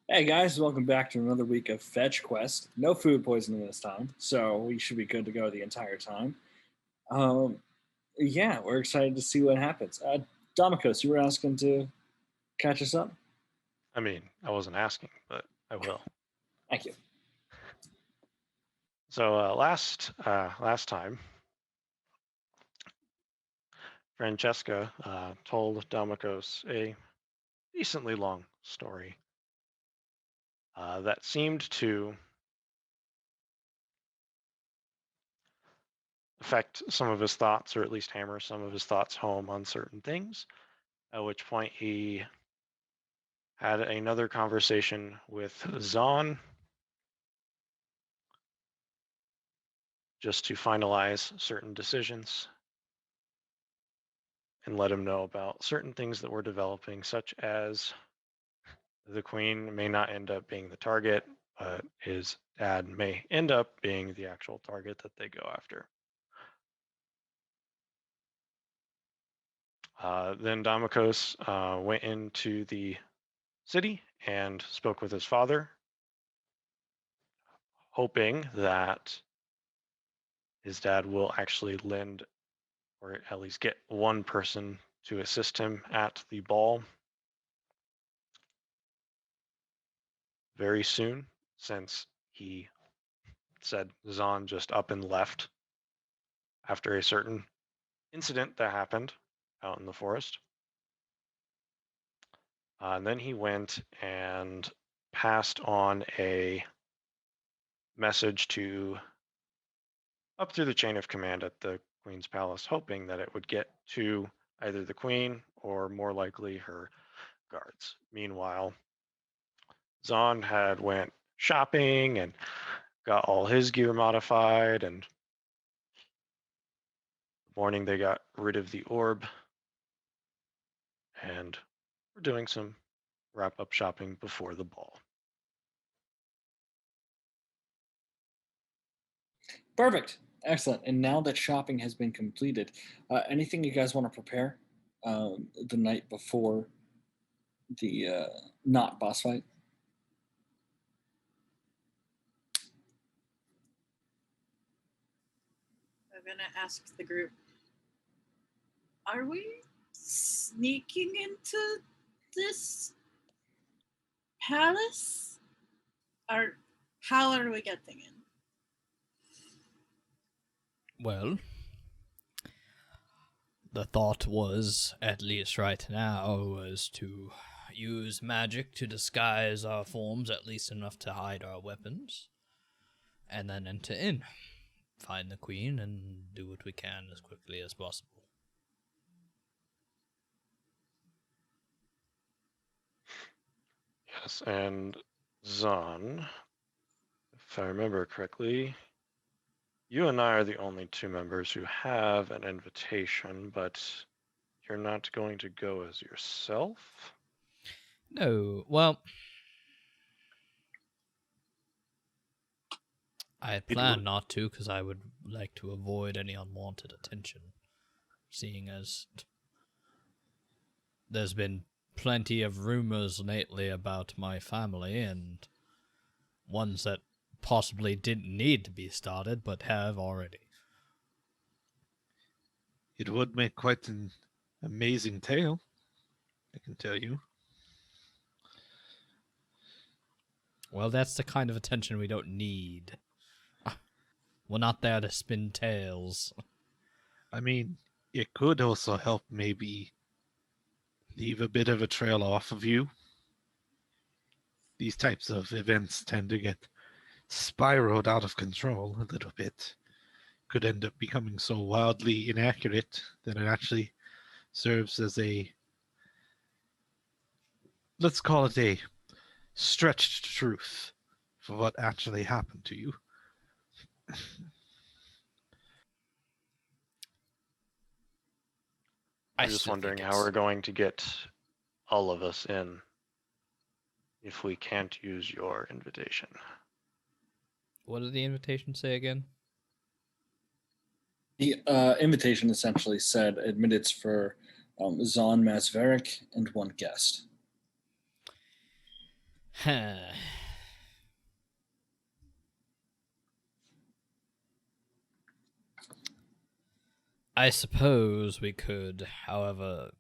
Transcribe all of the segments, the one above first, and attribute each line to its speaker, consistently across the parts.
Speaker 1: Hey guys, welcome back to another week of FetchQuest. No food poisoning this time, so we should be good to go the entire time. Um, yeah, we're excited to see what happens. Domikos, you were asking to catch us up?
Speaker 2: I mean, I wasn't asking, but I will.
Speaker 1: Thank you.
Speaker 2: So last time, Francesca told Domicos a decently long story that seemed to affect some of his thoughts, or at least hammer some of his thoughts home on certain things. At which point he had another conversation with Zahn just to finalize certain decisions and let him know about certain things that were developing, such as the queen may not end up being the target, but his dad may end up being the actual target that they go after. Then Damokos went into the city and spoke with his father, hoping that his dad will actually lend or at least get one person to assist him at the ball very soon, since he said Zahn just up and left after a certain incident that happened out in the forest. And then he went and passed on a message to up through the chain of command at the Queen's Palace, hoping that it would get to either the Queen or more likely her guards. Meanwhile, Zahn had went shopping and got all his gear modified, and the morning they got rid of the orb and were doing some wrap up shopping before the ball.
Speaker 1: Perfect. Excellent. And now that shopping has been completed, anything you guys want to prepare the night before the not boss fight?
Speaker 3: I'm gonna ask the group, are we sneaking into this palace? Or how are we getting in?
Speaker 4: Well, the thought was, at least right now, was to use magic to disguise our forms at least enough to hide our weapons, and then enter in, find the queen, and do what we can as quickly as possible.
Speaker 2: Yes, and Zahn, if I remember correctly, you and I are the only two members who have an invitation, but you're not going to go as yourself?
Speaker 4: No, well, I had
Speaker 2: It
Speaker 4: planned
Speaker 2: would,
Speaker 4: not to because I would like to avoid any unwanted attention, seeing as there's been plenty of rumors lately about my family, and ones that possibly didn't need to be started but have already.
Speaker 5: It would make quite an amazing tale, I can tell you.
Speaker 4: Well, that's the kind of attention we don't need. We're not there to spin tales.
Speaker 5: I mean, it could also help maybe leave a bit of a trail off of you. These types of events tend to get spiraled out of control a little bit. Could end up becoming so wildly inaccurate that it actually serves as a, let's call it a stretched truth for what actually happened to you.
Speaker 2: I'm just wondering how we're going to get all of us in if we can't use your invitation.
Speaker 4: What did the invitation say again?
Speaker 1: The invitation essentially said admittance for Zahn Masverick and one guest.
Speaker 4: I suppose we could, however,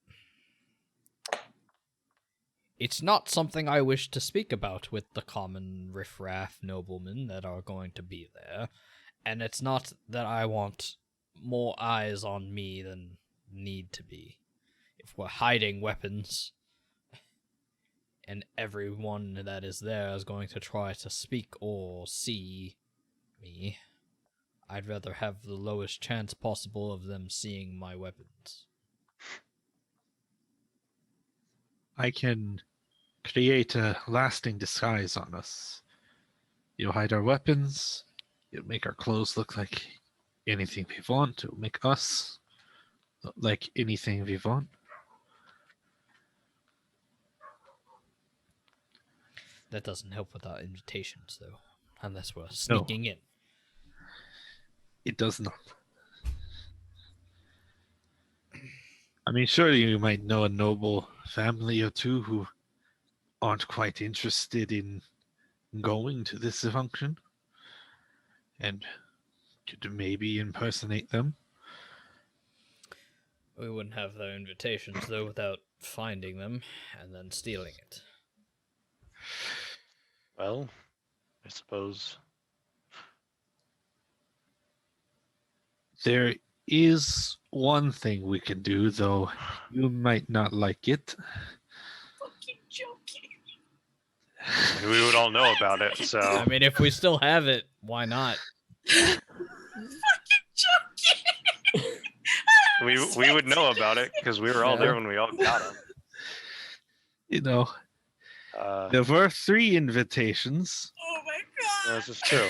Speaker 4: it's not something I wish to speak about with the common riffraff noblemen that are going to be there, and it's not that I want more eyes on me than need to be. If we're hiding weapons, and everyone that is there is going to try to speak or see me, I'd rather have the lowest chance possible of them seeing my weapons.
Speaker 5: I can create a lasting disguise on us. You'll hide our weapons. You'll make our clothes look like anything we want. It'll make us look like anything we want.
Speaker 4: That doesn't help with our invitations, though, unless we're sneaking in.
Speaker 5: It does not. I mean, surely you might know a noble family or two who aren't quite interested in going to this function, and could maybe impersonate them.
Speaker 4: We wouldn't have their invitations, though, without finding them and then stealing it.
Speaker 2: Well, I suppose.
Speaker 5: There is one thing we can do, though you might not like it.
Speaker 3: Fucking joking.
Speaker 2: We would all know about it, so.
Speaker 4: I mean, if we still have it, why not?
Speaker 3: Fucking joking.
Speaker 2: We would know about it because we were all there when we all got them.
Speaker 5: You know, there were 3 invitations.
Speaker 3: Oh my god.
Speaker 2: This is true.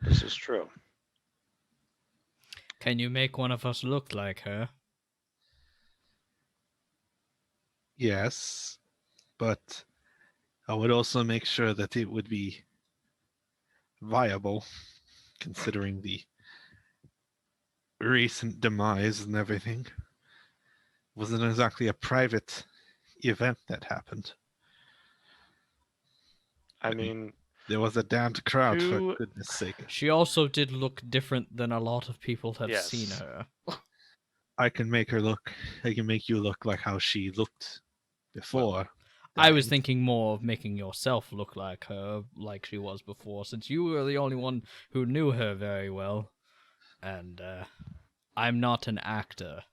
Speaker 2: This is true.
Speaker 4: Can you make one of us look like her?
Speaker 5: Yes, but I would also make sure that it would be viable, considering the recent demise and everything. It wasn't exactly a private event that happened.
Speaker 2: I mean,
Speaker 5: there was a damned crowd,
Speaker 2: to-
Speaker 5: for goodness sake.
Speaker 4: She also did look different than a lot of people have
Speaker 2: Yes.
Speaker 4: seen her.
Speaker 5: I can make you look like how she looked before.
Speaker 4: I was
Speaker 5: dying.
Speaker 4: thinking more of making yourself look like her, like she was before, since you were the only one who knew her very well. And, I'm not an actor.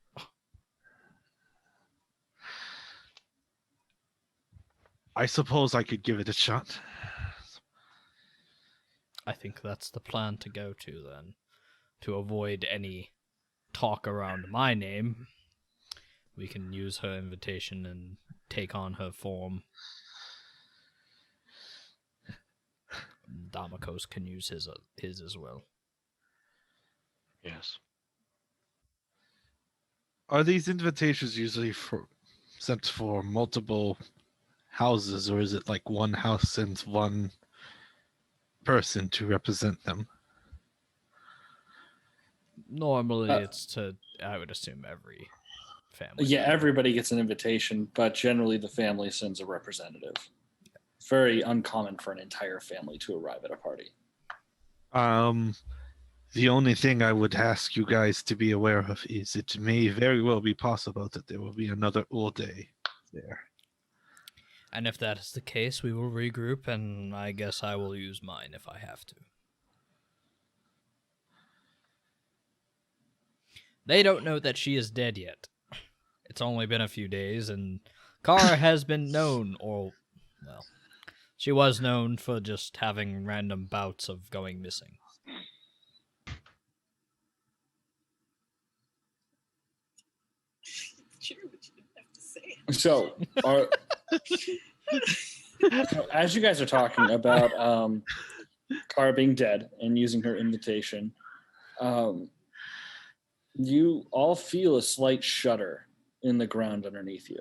Speaker 5: I suppose I could give it a shot.
Speaker 4: I think that's the plan to go to, then. To avoid any talk around my name, we can use her invitation and take on her form. Damakos can use his as well.
Speaker 2: yes.
Speaker 5: Are these invitations usually sent for multiple houses, or is it like one house sends one person to represent them?
Speaker 4: Normally, it's to, I would assume, every family.
Speaker 1: Yeah, everybody gets an invitation, but generally the family sends a representative. Very uncommon for an entire family to arrive at a party.
Speaker 5: The only thing I would ask you guys to be aware of is it may very well be possible that there will be another all day there.
Speaker 4: And if that is the case, we will regroup, and I guess I will use mine if I have to. They don't know that she is dead yet. It's only been a few days, and Kara has been known, or, well, she was known for just having random bouts of going missing.
Speaker 3: Sure, but you didn't have to say it.
Speaker 1: So, so as you guys are talking about Kara being dead and using her invitation, you all feel a slight shudder in the ground underneath you.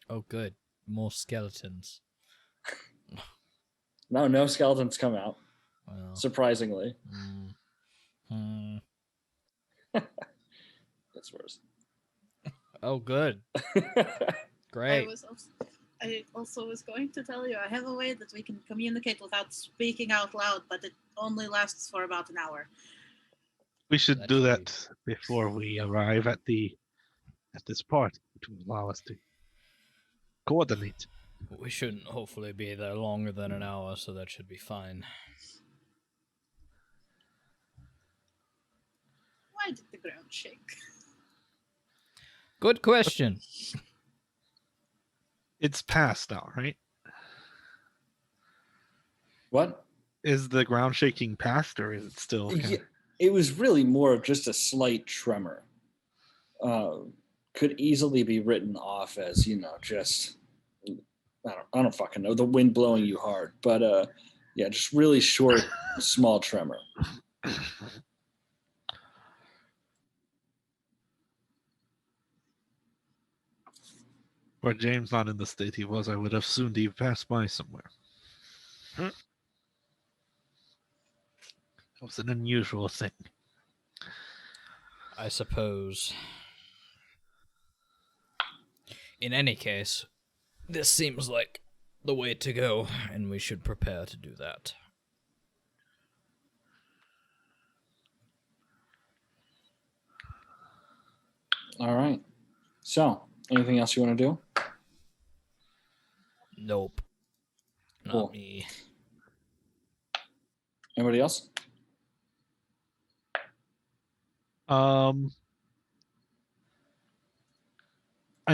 Speaker 4: Oh, good. More skeletons.
Speaker 1: No skeletons come out,
Speaker 4: Well,
Speaker 1: surprisingly.
Speaker 4: hmm.
Speaker 1: That's worse.
Speaker 4: Oh, good. Great.
Speaker 3: I also was going to tell you I have a way that we can communicate without speaking out loud, but it only lasts for about an hour.
Speaker 5: We should
Speaker 4: That
Speaker 5: do
Speaker 4: should
Speaker 5: that before we arrive at this part to allow us to coordinate.
Speaker 4: We shouldn't hopefully be there longer than an hour, so that should be fine.
Speaker 3: Why did the ground shake?
Speaker 4: Good question.
Speaker 5: It's past now, right?
Speaker 1: What?
Speaker 5: Is the ground shaking past, or is it still?
Speaker 1: Yeah, it was really more of just a slight tremor. Could easily be written off as, just I don't fucking know, the wind blowing you hard. But yeah, just really short, small tremor.
Speaker 5: Were James not in the state he was, I would have assumed he passed by somewhere.
Speaker 2: Hmm.
Speaker 5: It was an unusual thing.
Speaker 4: I suppose. In any case, this seems like the way to go, and we should prepare to do that.
Speaker 1: All right. So, anything else you want to do?
Speaker 4: Nope.
Speaker 1: Cool.
Speaker 4: Not me.
Speaker 1: Anybody else?
Speaker 5: I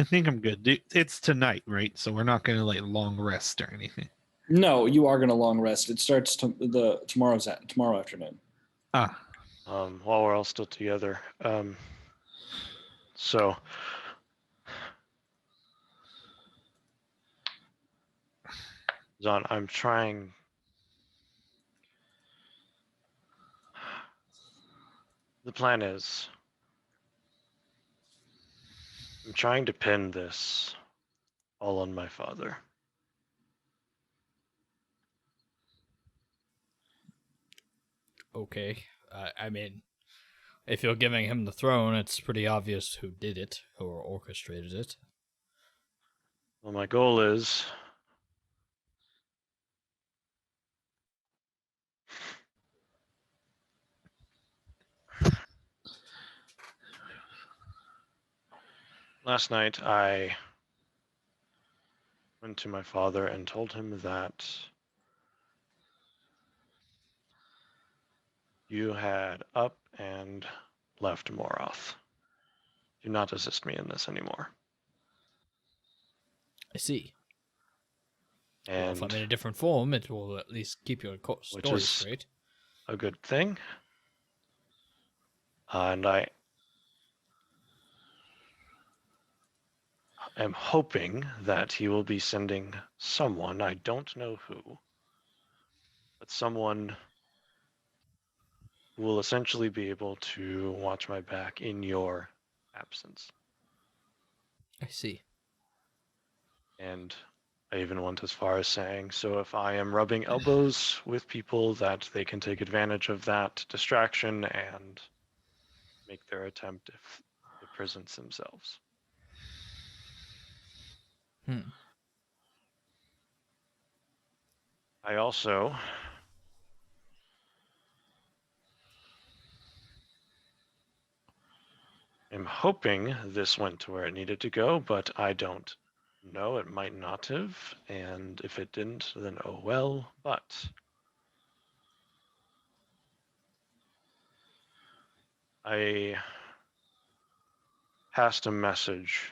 Speaker 5: think I'm good. It's tonight, right? So we're not gonna long rest or anything.
Speaker 1: No, you are going to long rest. It starts tomorrow afternoon.
Speaker 2: While we're all still together. So Zon, I'm trying. The plan is I'm trying to pin this all on my father.
Speaker 4: Okay. I mean, if you're giving him the throne, it's pretty obvious who did it, or orchestrated it.
Speaker 2: Well, my goal is last night I went to my father and told him that you had up and left Moroth. Do not assist me in this anymore.
Speaker 4: I see.
Speaker 2: And
Speaker 4: Well, if I'm in a different form, it will at least keep your story
Speaker 2: is
Speaker 4: straight.
Speaker 2: a good thing. And I am hoping that he will be sending someone, I don't know who, but someone who will essentially be able to watch my back in your absence.
Speaker 4: I see.
Speaker 2: And I even went as far as saying, so if I am rubbing elbows with people, that they can take advantage of that distraction and make their attempt if they present themselves. I also am hoping this went to where it needed to go, but I don't know. It might not have, and if it didn't, then oh well. But I passed a message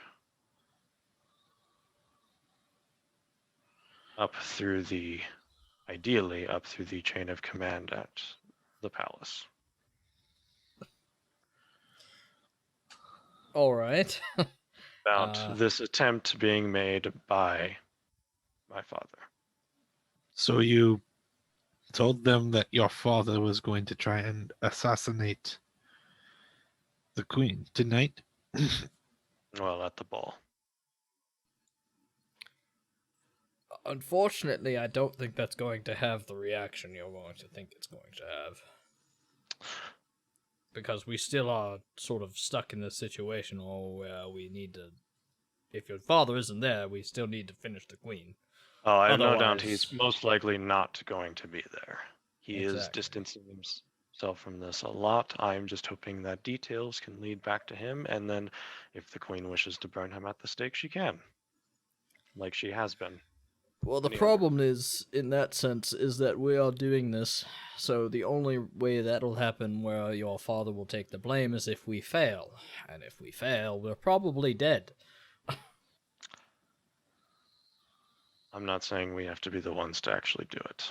Speaker 2: ideally up through the chain of command at the palace.
Speaker 4: All right.
Speaker 2: About this attempt being made by my father.
Speaker 5: So you told them that your father was going to try and assassinate the queen tonight?
Speaker 2: Well, at the ball.
Speaker 4: Unfortunately, I don't think that's going to have the reaction you're going to think it's going to have. Because we still are sort of stuck in this situation where we need to if your father isn't there, we still need to finish the queen.
Speaker 2: Oh, I have no doubt he's
Speaker 4: Otherwise-
Speaker 2: most likely not going to be there. He is
Speaker 4: Exactly.
Speaker 2: distancing himself from this a lot. I'm just hoping that details can lead back to him, and then if the queen wishes to burn him at the stake, she can. Like she has been.
Speaker 4: Well, the
Speaker 2: Any
Speaker 4: problem is, in that sense, is that we are doing this, so the only way that'll happen where your father will take the blame is if we fail. And if we fail, we're probably dead.
Speaker 2: I'm not saying we have to be the ones to actually do it.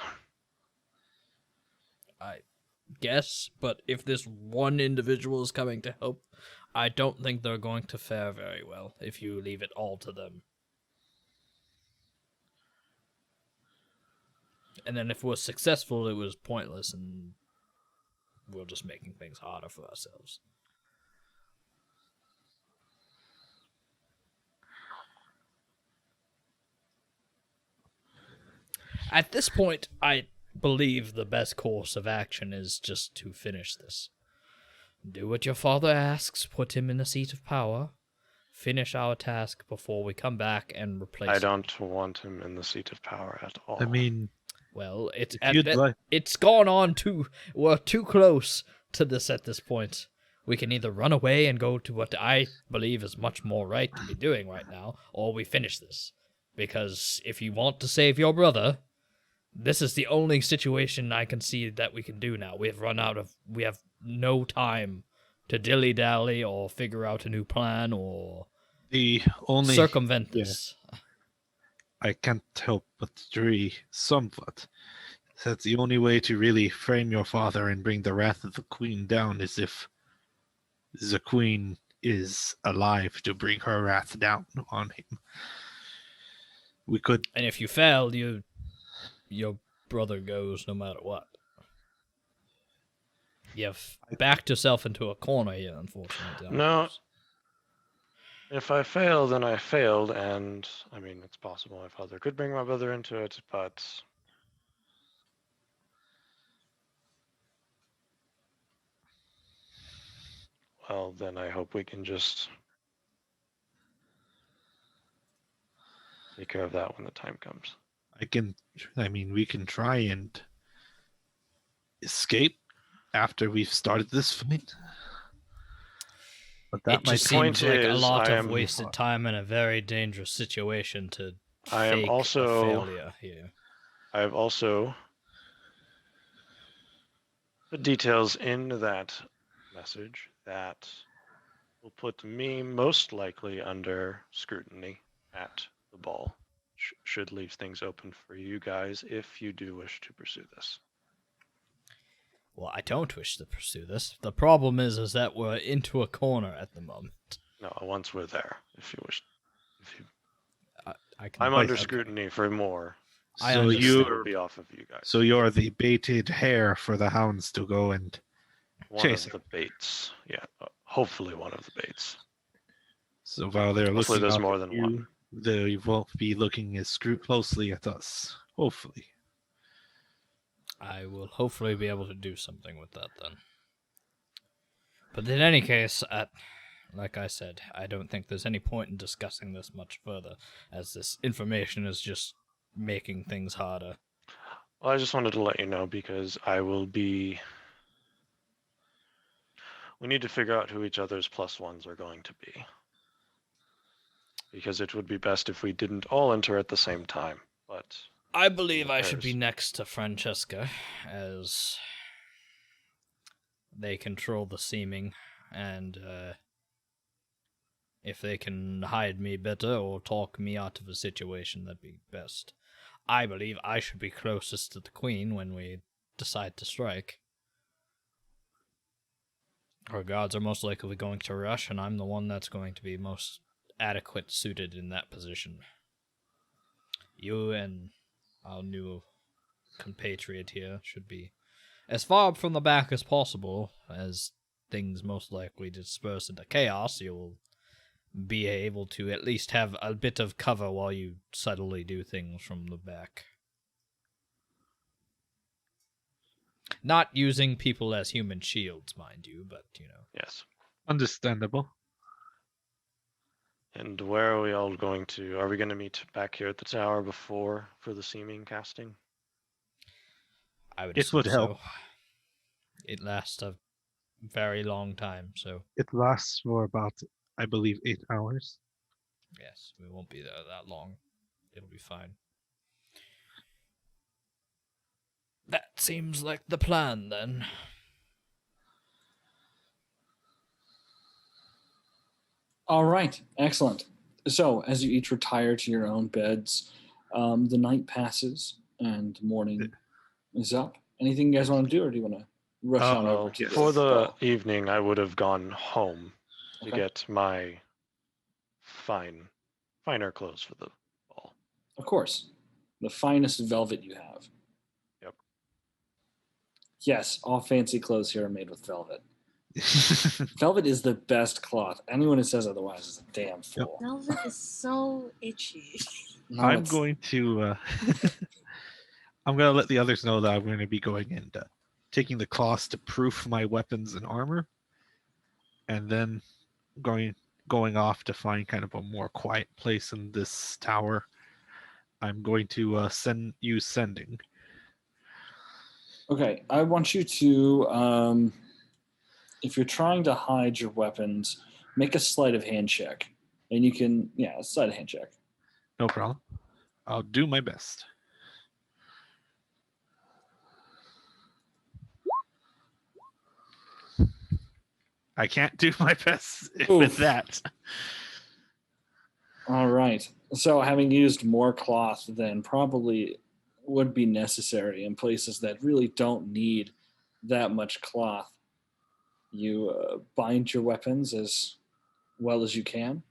Speaker 4: I guess, but if this one individual is coming to help, I don't think they're going to fare very well if you leave it all to them. And then if we're successful, it was pointless, and we're just making things harder for ourselves. At this point, I believe the best course of action is just to finish this. Do what your father asks, put him in a seat of power, finish our task before we come back and replace
Speaker 2: I
Speaker 4: him.
Speaker 2: don't want him in the seat of power at all.
Speaker 5: I mean,
Speaker 4: Well, it's
Speaker 5: if you'd like,
Speaker 4: it's gone on we're too close to this at this point. We can either run away and go to what I believe is much more right to be doing right now, or we finish this. Because if you want to save your brother, this is the only situation I can see that we can do now. We have no time to dilly-dally or figure out a new plan or
Speaker 5: the only
Speaker 4: circumvent
Speaker 5: yeah.
Speaker 4: this.
Speaker 5: I can't help but agree somewhat. That's the only way to really frame your father and bring the wrath of the queen down is if the queen is alive to bring her wrath down on him. We could.
Speaker 4: And if you fail, your brother goes no matter what. You've backed yourself into a corner here, unfortunately.
Speaker 2: No. If I fail, then I failed, and I mean, it's possible my father could bring my brother into it, but well, then I hope we can just take care of that when the time comes.
Speaker 5: We can try and escape after we've started this fight. But that
Speaker 4: It just
Speaker 2: point
Speaker 4: seems like a
Speaker 2: is,
Speaker 4: lot
Speaker 2: I
Speaker 4: of
Speaker 2: am-
Speaker 4: wasted time and a very dangerous situation to
Speaker 2: I am
Speaker 4: fake
Speaker 2: also-
Speaker 4: a failure here.
Speaker 2: I have also put details in that message that will put me most likely under scrutiny at the ball. Should leave things open for you guys if you do wish to pursue this.
Speaker 4: Well, I don't wish to pursue this. The problem is that we're into a corner at the moment.
Speaker 2: No, once we're there, if you wish.
Speaker 4: I can,
Speaker 2: I'm under
Speaker 4: okay.
Speaker 2: scrutiny for more.
Speaker 4: I
Speaker 5: So
Speaker 4: understand.
Speaker 2: It
Speaker 5: you're
Speaker 2: will be off of you guys.
Speaker 5: so you're the baited hare for the hounds to go and
Speaker 2: One
Speaker 5: chase
Speaker 2: of the baits. Yeah, hopefully one of the baits.
Speaker 5: so while they're
Speaker 2: Hopefully
Speaker 5: looking
Speaker 2: there's
Speaker 5: out
Speaker 2: more
Speaker 5: at
Speaker 2: than
Speaker 5: you,
Speaker 2: one.
Speaker 5: they won't be looking as closely at us. Hopefully.
Speaker 4: I will hopefully be able to do something with that then. But in any case, like I said, I don't think there's any point in discussing this much further, as this information is just making things harder.
Speaker 2: Well, I just wanted to let you know because I will be. We need to figure out who each other's plus ones are going to be. Because it would be best if we didn't all enter at the same time. But
Speaker 4: I believe I should be
Speaker 2: There's-
Speaker 4: next to Francesca, as they control the seeming, and if they can hide me better or talk me out of a situation, that'd be best. I believe I should be closest to the Queen when we decide to strike. Our guards are most likely going to rush, and I'm the one that's going to be most adequate suited in that position. You and our new compatriot here should be as far from the back as possible, as things most likely disperse into chaos. You'll be able to at least have a bit of cover while you subtly do things from the back. Not using people as human shields, mind you, but,
Speaker 2: yes.
Speaker 5: Understandable.
Speaker 2: And where are we all going to? Are we going to meet back here at the tower for the seeming casting?
Speaker 4: I would
Speaker 5: It
Speaker 4: assume
Speaker 5: would help.
Speaker 4: so. It lasts a very long time, so
Speaker 5: It lasts for about, I believe, 8 hours.
Speaker 4: yes, we won't be there that long. It'll be fine. That seems like the plan, then.
Speaker 1: All right, excellent. So, as you each retire to your own beds, the night passes and morning is up. Anything you guys want to do, or do you want to rush on over to
Speaker 2: For the
Speaker 1: ball?
Speaker 2: evening, I would have gone home to
Speaker 1: Okay.
Speaker 2: get my finer clothes for the ball.
Speaker 1: Of course, the finest velvet you have.
Speaker 2: Yep.
Speaker 1: Yes, all fancy clothes here are made with velvet. Velvet is the best cloth. Anyone who says otherwise is a damn fool.
Speaker 3: Velvet is so itchy.
Speaker 1: No,
Speaker 5: I'm
Speaker 1: it's-
Speaker 5: going to I'm going to let the others know that I'm going to be going and taking the cloths to proof my weapons and armor, and then going off to find kind of a more quiet place in this tower. I'm going to use sending.
Speaker 1: Okay, I want you to, if you're trying to hide your weapons, make a sleight of hand check. And you can, a sleight of hand check.
Speaker 5: No problem. I'll do my best. I can't do my best
Speaker 1: Oof.
Speaker 5: with that.
Speaker 1: All right. So, having used more cloth than probably would be necessary in places that really don't need that much cloth, you bind your weapons as well as you can.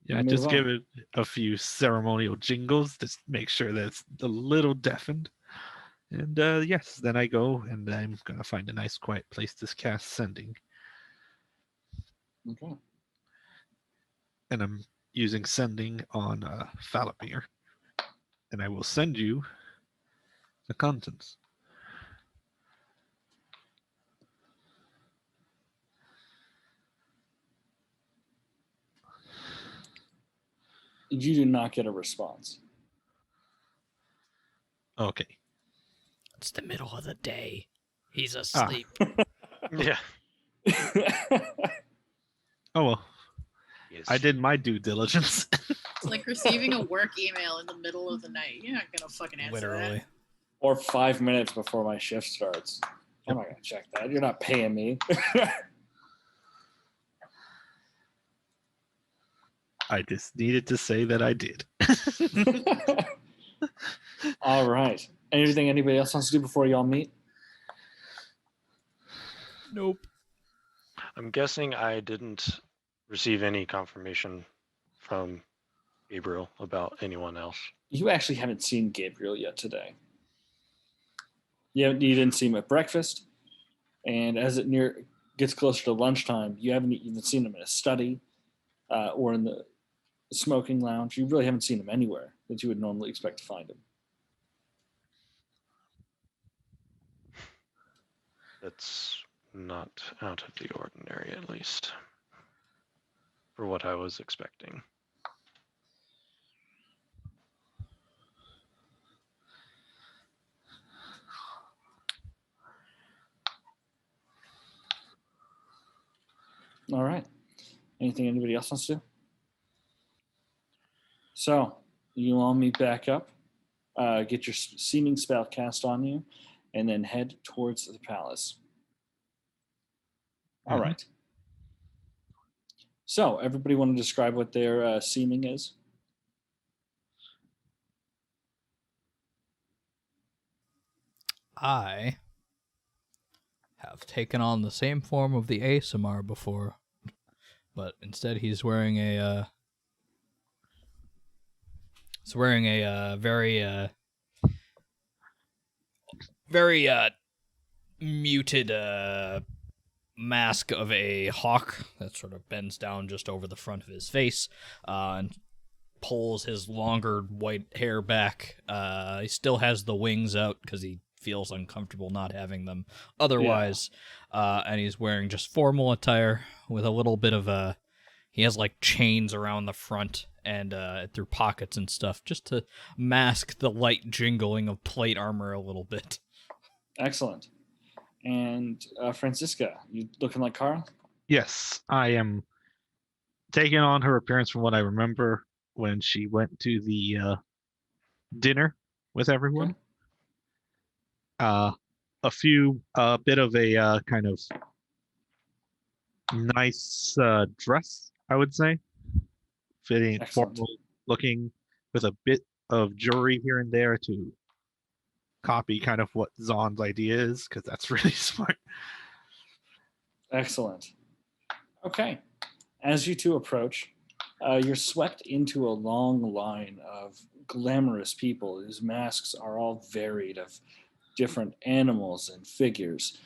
Speaker 5: Yeah,
Speaker 1: Move
Speaker 5: just
Speaker 1: on.
Speaker 5: give it a few ceremonial jingles to make sure that it's a little deafened. And yes, then I go and I'm going to find a nice quiet place to cast sending.
Speaker 1: Okay.
Speaker 5: And I'm using sending on Falamir. And I will send you the contents.
Speaker 1: You do not get a response.
Speaker 5: Okay.
Speaker 4: It's the middle of the day. He's asleep.
Speaker 2: Yeah.
Speaker 5: Oh well,
Speaker 2: Yes.
Speaker 5: I did my due diligence.
Speaker 3: It's like receiving a work email in the middle of the night. You're not gonna fucking answer
Speaker 4: Literally.
Speaker 1: Or 5 minutes before my shift starts. I'm not going to check that. You're not paying me.
Speaker 5: I just needed to say that I did.
Speaker 1: All right. Anything anybody else wants to do before y'all meet?
Speaker 4: Nope.
Speaker 2: I'm guessing I didn't receive any confirmation from Gabriel about anyone else.
Speaker 1: You actually haven't seen Gabriel yet today. You didn't see him at breakfast, and as it gets closer to lunchtime, you haven't even seen him in a study or in the smoking lounge. You really haven't seen him anywhere that you would normally expect to find him.
Speaker 2: That's not out of the ordinary, at least, for what I was expecting.
Speaker 1: All right. Anything anybody else wants to do? So you all meet back up, get your seeming spell cast on you, and then head towards the palace. All
Speaker 5: Mhm.
Speaker 1: right. So everybody want to describe what their seeming is?
Speaker 4: I have taken on the same form of the ASMR before, but instead he's wearing a very muted mask of a hawk that sort of bends down just over the front of his face and pulls his longer white hair back. He still has the wings out because he feels uncomfortable not having them otherwise. And he's wearing just formal attire with a little bit of a He has like chains around the front and through pockets and stuff, just to mask the light jingling of plate armor a little bit.
Speaker 1: Excellent. And Francisca, you looking like Carl?
Speaker 5: Yes, I am taking on her appearance from what I remember when she went to the dinner with everyone.
Speaker 1: Okay.
Speaker 5: A bit of a kind of nice dress, I would say, fitting,
Speaker 1: Excellent.
Speaker 5: formal looking, with a bit of jewelry here and there to copy kind of what Zon's idea is, because that's really smart.
Speaker 1: Excellent. Okay. As you two approach, you're swept into a long line of glamorous people whose masks are all varied of different animals and figures.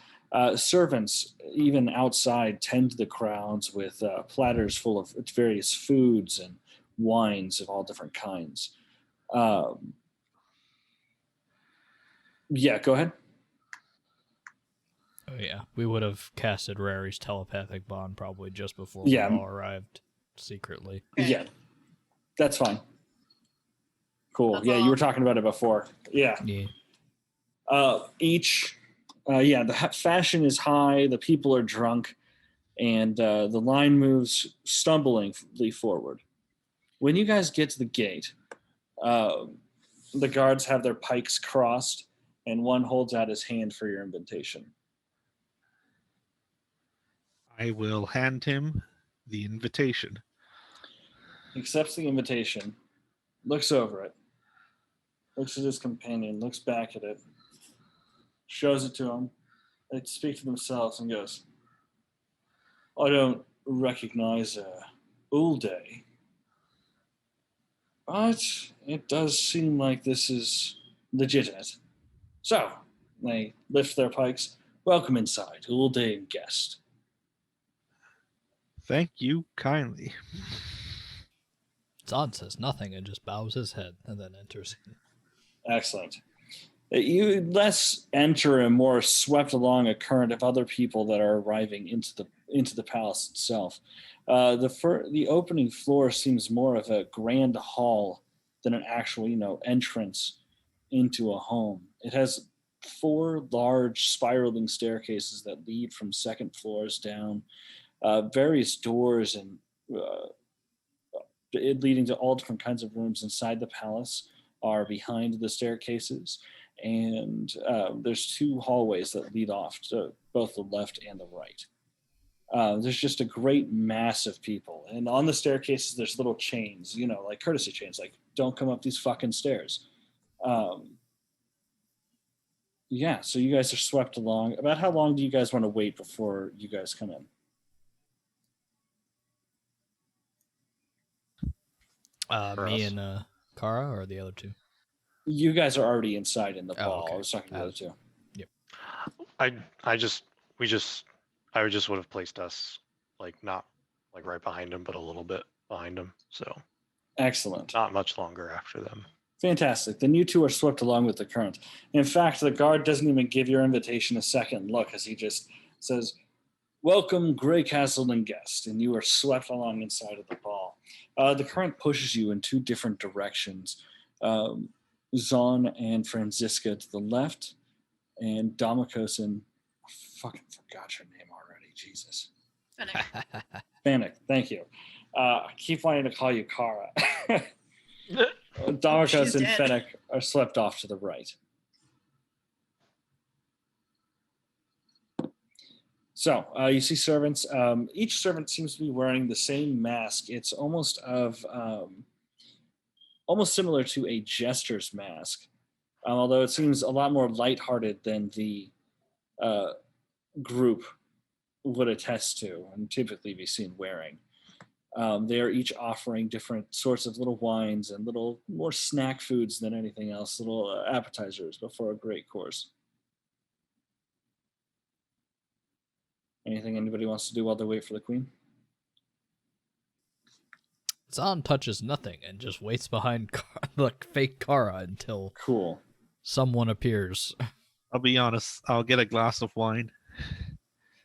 Speaker 1: Servants, even outside, tend the crowds with platters full of various foods and wines of all different kinds. Yeah, go ahead.
Speaker 4: Oh yeah, we would have casted Rary's telepathic bond probably just before
Speaker 1: Yeah.
Speaker 4: we all arrived secretly.
Speaker 3: Okay.
Speaker 1: Yeah, that's fine. Cool.
Speaker 3: That's
Speaker 1: Yeah, you
Speaker 3: all.
Speaker 1: were talking about it before. Yeah.
Speaker 4: Yeah.
Speaker 1: The fashion is high, the people are drunk, and the line moves stumblingly forward. When you guys get to the gate, the guards have their pikes crossed, and one holds out his hand for your invitation.
Speaker 5: I will hand him the invitation.
Speaker 1: He accepts the invitation, looks over it, looks at his companion, looks back at it, shows it to him. They speak to themselves and goes, I don't recognize Ulde, but it does seem like this is legitimate. So, they lift their pikes. Welcome inside, Ulde and guest.
Speaker 5: Thank you kindly.
Speaker 4: Zod says nothing and just bows his head and then enters in.
Speaker 1: Excellent. You less enter and more swept along a current of other people that are arriving into the palace itself. The opening floor seems more of a grand hall than an actual, entrance into a home. It has 4 large spiraling staircases that lead from second floors down, various doors and leading to all different kinds of rooms inside the palace are behind the staircases. And there's 2 hallways that lead off to both the left and the right. There's just a great mass of people. And on the staircases, there's little chains, like courtesy chains, like, don't come up these fucking stairs. Yeah, so you guys are swept along. About how long do you guys want to wait before you guys come in?
Speaker 2: For
Speaker 4: Me
Speaker 2: us.
Speaker 4: and Kara or the other 2?
Speaker 1: You guys are already inside in the
Speaker 4: Oh,
Speaker 1: ball.
Speaker 4: okay.
Speaker 1: I was talking to the other 2.
Speaker 2: I just would have placed us like not like right behind him, but a little bit behind him. So
Speaker 1: Excellent.
Speaker 2: not much longer after them.
Speaker 1: Fantastic. Then you 2 are swept along with the current. In fact, the guard doesn't even give your invitation a second look as he just says, welcome, Grey Castle and guest. And you are swept along inside of the ball. The current pushes you in 2 different directions. Zon and Franziska to the left, and Domikos and I fucking forgot your name already. Jesus. Fennec, thank you. I keep wanting to call you Kara. Domikos
Speaker 3: She's
Speaker 1: and
Speaker 3: dead.
Speaker 1: Fennec are swept off to the right. So you see servants. Each servant seems to be wearing the same mask. It's almost similar to a jester's mask, although it seems a lot more lighthearted than the group would attest to and typically be seen wearing. They are each offering different sorts of little wines and little more snack foods than anything else, little appetizers before a great course. Anything anybody wants to do while they wait for the queen?
Speaker 4: Zon touches nothing and just waits behind the fake Kara until
Speaker 1: Cool.
Speaker 4: someone appears.
Speaker 5: I'll be honest, I'll get a glass of wine.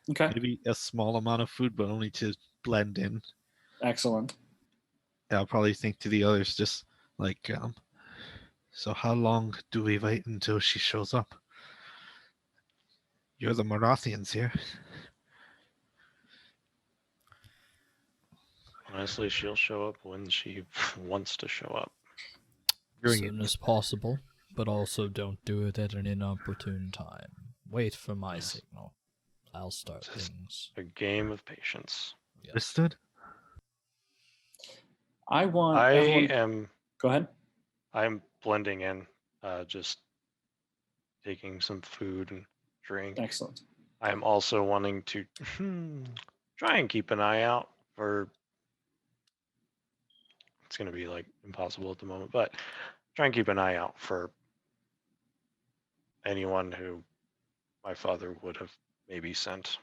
Speaker 1: Okay.
Speaker 5: Maybe a small amount of food, but only to blend in.
Speaker 1: Excellent.
Speaker 5: I'll probably think to the others, just like, so how long do we wait until she shows up? You're the Marathians here.
Speaker 2: Honestly, she'll show up when she wants to show up.
Speaker 4: As
Speaker 5: Bring
Speaker 4: soon
Speaker 5: it.
Speaker 4: as possible, but also don't do it at an inopportune time. Wait for my
Speaker 2: Yes.
Speaker 4: signal. I'll start
Speaker 2: Just-
Speaker 4: things.
Speaker 2: A game of patience.
Speaker 4: Yes.
Speaker 5: Understood?
Speaker 1: I want
Speaker 2: I
Speaker 1: everyone.
Speaker 2: am
Speaker 1: Go ahead.
Speaker 2: I'm blending in, just taking some food and drink.
Speaker 1: Excellent.
Speaker 2: I'm also wanting to try and keep an eye out for. It's going to be like impossible at the moment, but try and keep an eye out for anyone who my father would have maybe sent.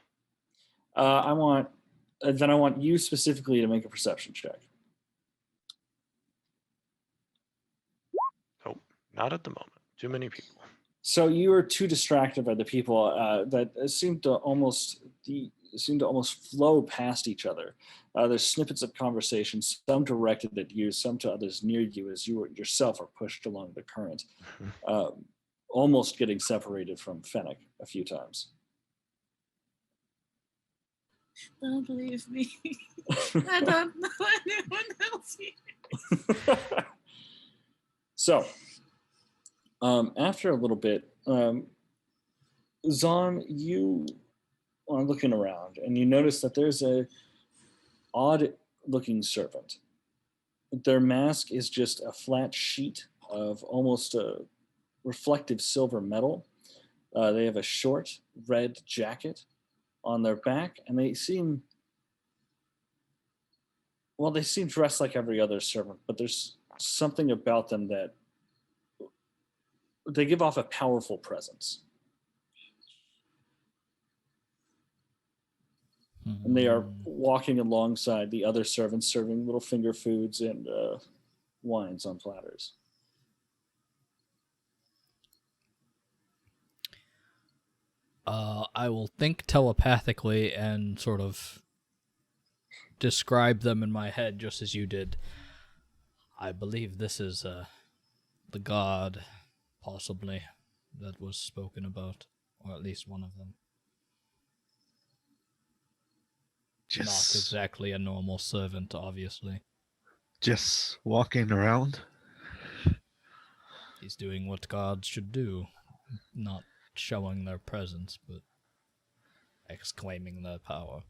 Speaker 1: I want. Then I want you specifically to make a perception check.
Speaker 2: Nope, not at the moment. Too many people.
Speaker 1: So you are too distracted by the people that seem to almost flow past each other. There's snippets of conversation, some directed at you, some to others near you, as you yourself are pushed along the current, almost getting separated from Fennec a few times.
Speaker 3: Don't believe me. I don't know anyone else here.
Speaker 1: So, after a little bit, Zahn, you are looking around and you notice that there's a odd-looking servant. Their mask is just a flat sheet of almost a reflective silver metal. They have a short red jacket on their back, and they seem dressed like every other servant, but there's something about them that they give off a powerful presence. And they are walking alongside the other servants, serving little finger foods and wines on platters.
Speaker 4: I will think telepathically and sort of describe them in my head just as you did. I believe this is the god, possibly, that was spoken about, or at least one of them. Not exactly a normal servant, obviously.
Speaker 5: Just walking around.
Speaker 4: He's doing what gods should do, not showing their presence, but exclaiming their power.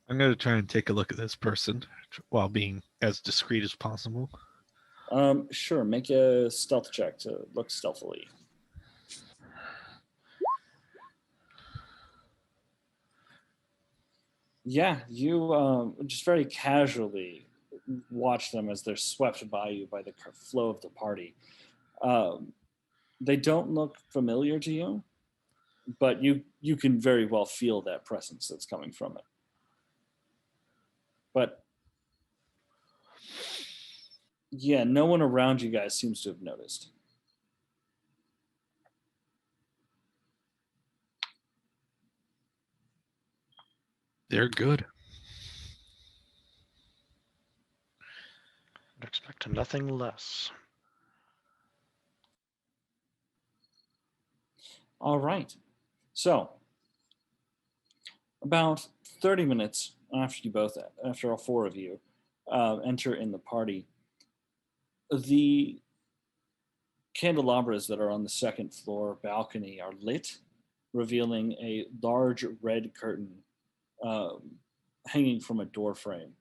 Speaker 5: I'm going to try and take a look at this person while being as discreet as possible.
Speaker 1: Sure, make a stealth check to look stealthily. Yeah, you just very casually watch them as they're swept by you by the flow of the party. They don't look familiar to you, but you can very well feel that presence that's coming from it. But yeah, no one around you guys seems to have noticed.
Speaker 5: They're good.
Speaker 2: I'd expect nothing less.
Speaker 1: All right. So, about 30 minutes after all four of you enter in the party, the candelabras that are on the second floor balcony are lit, revealing a large red curtain hanging from a door frame.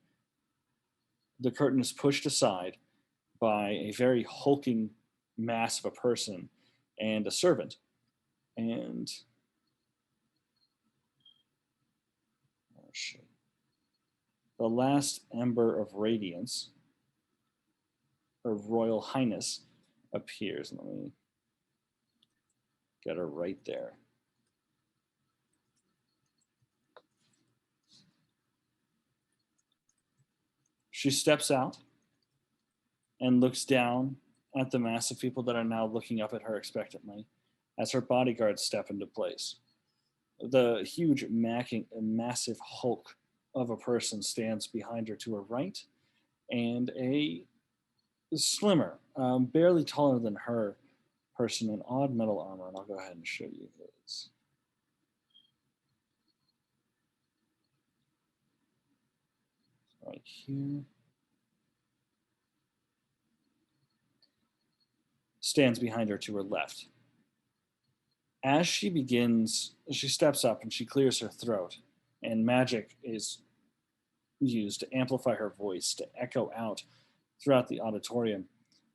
Speaker 1: The curtain is pushed aside by a very hulking mass of a person and a servant. And the last ember of radiance, her Royal Highness, appears. Let me get her right there. She steps out and looks down at the mass of people that are now looking up at her expectantly as her bodyguards step into place. The huge, massive hulk of a person stands behind her to her right, and a slimmer, barely taller than her person in odd metal armor. And I'll go ahead and show you his. Right here. Stands behind her to her left. As she steps up and she clears her throat, and magic is used to amplify her voice to echo out throughout the auditorium.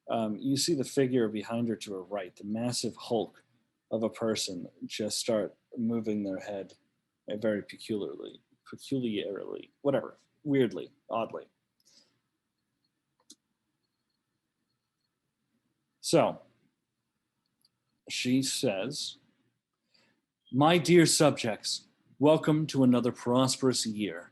Speaker 1: You see the figure behind her to her right, the massive hulk of a person, just start moving their head very peculiarly, whatever, weirdly, oddly. So, she says, "My dear subjects, welcome to another prosperous year.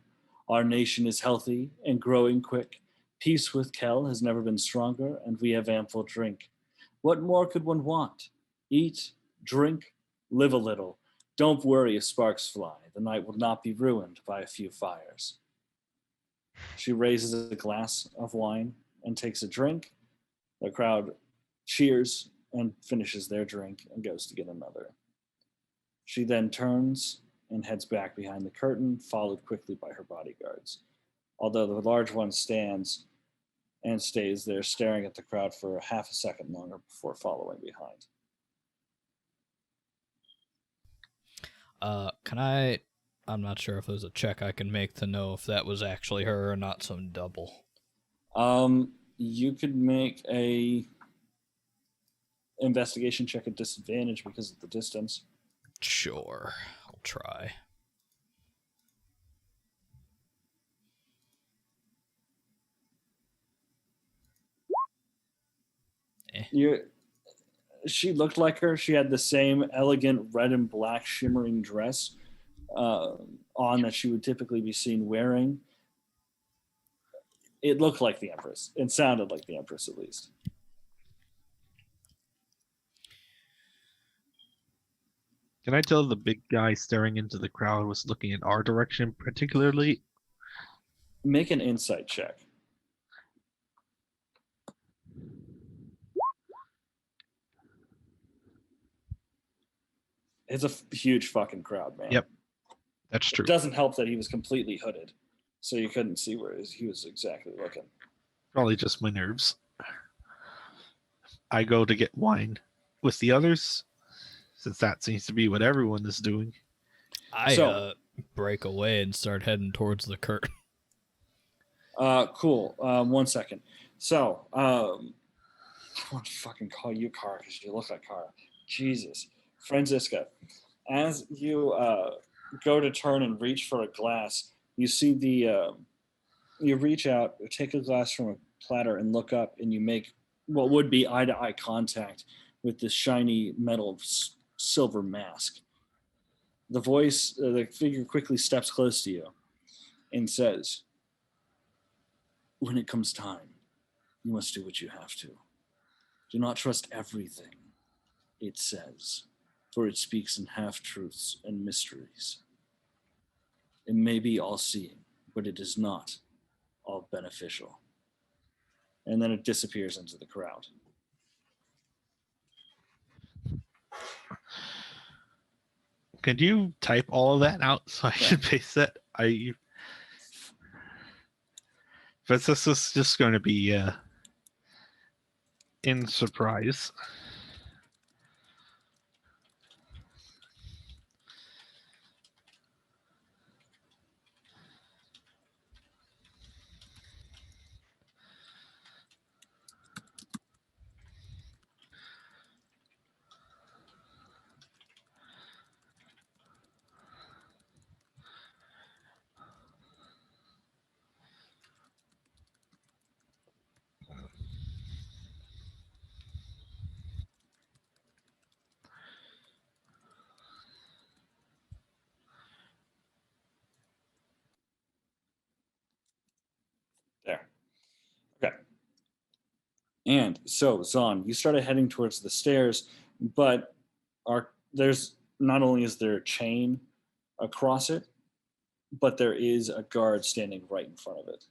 Speaker 1: Our nation is healthy and growing quick. Peace with Kel has never been stronger, and we have ample drink. What more could one want? Eat, drink, live a little. Don't worry if sparks fly. The night will not be ruined by a few fires." She raises a glass of wine and takes a drink. The crowd cheers and finishes their drink and goes to get another. She then turns and heads back behind the curtain, followed quickly by her bodyguards. Although the large one stands and stays there staring at the crowd for half a second longer before following behind.
Speaker 4: I'm not sure if there's a check I can make to know if that was actually her or not some double.
Speaker 1: You could make a investigation check at disadvantage because of the distance.
Speaker 4: Sure, I'll try.
Speaker 1: She looked like her. She had the same elegant red and black shimmering dress on that she would typically be seen wearing. It looked like the Empress. It sounded like the Empress, at least.
Speaker 5: Can I tell the big guy staring into the crowd was looking in our direction particularly?
Speaker 1: Make an insight check. It's a huge fucking crowd, man.
Speaker 5: Yep, that's true.
Speaker 1: It doesn't help that he was completely hooded, so you couldn't see where he was exactly looking.
Speaker 5: Probably just my nerves. I go to get wine with the others, since that seems to be what everyone is doing.
Speaker 4: I break away and start heading towards the curtain.
Speaker 1: Cool. 1 second. So, I want to fucking call you Kara because you look like Kara. Jesus. Franziska, as you go to turn and reach for a glass, you see you reach out, take a glass from a platter and look up, and you make what would be eye-to-eye contact with this shiny metal silver mask. The figure quickly steps close to you and says, "When it comes time, you must do what you have to. Do not trust everything it says, for it speaks in half-truths and mysteries. It may be all-seeing, but it is not all beneficial." And then it disappears into the crowd.
Speaker 5: Could you type all of that out so I can paste that? But this is just going to be in surprise.
Speaker 1: There. Okay. And so, Zahn, you started heading towards the stairs, but there's not only is there a chain across it, but there is a guard standing right in front of it.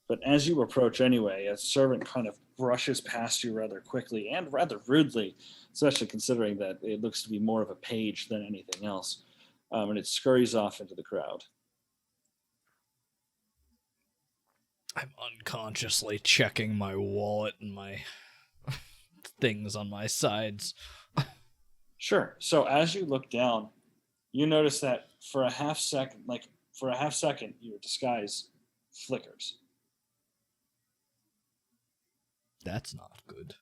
Speaker 1: But as you approach anyway, a servant kind of brushes past you rather quickly and rather rudely, especially considering that it looks to be more of a page than anything else. And it scurries off into the crowd.
Speaker 4: I'm unconsciously checking my wallet and my things on my sides.
Speaker 1: Sure. So as you look down, you notice that for a half second, your disguise flickers.
Speaker 4: That's not good.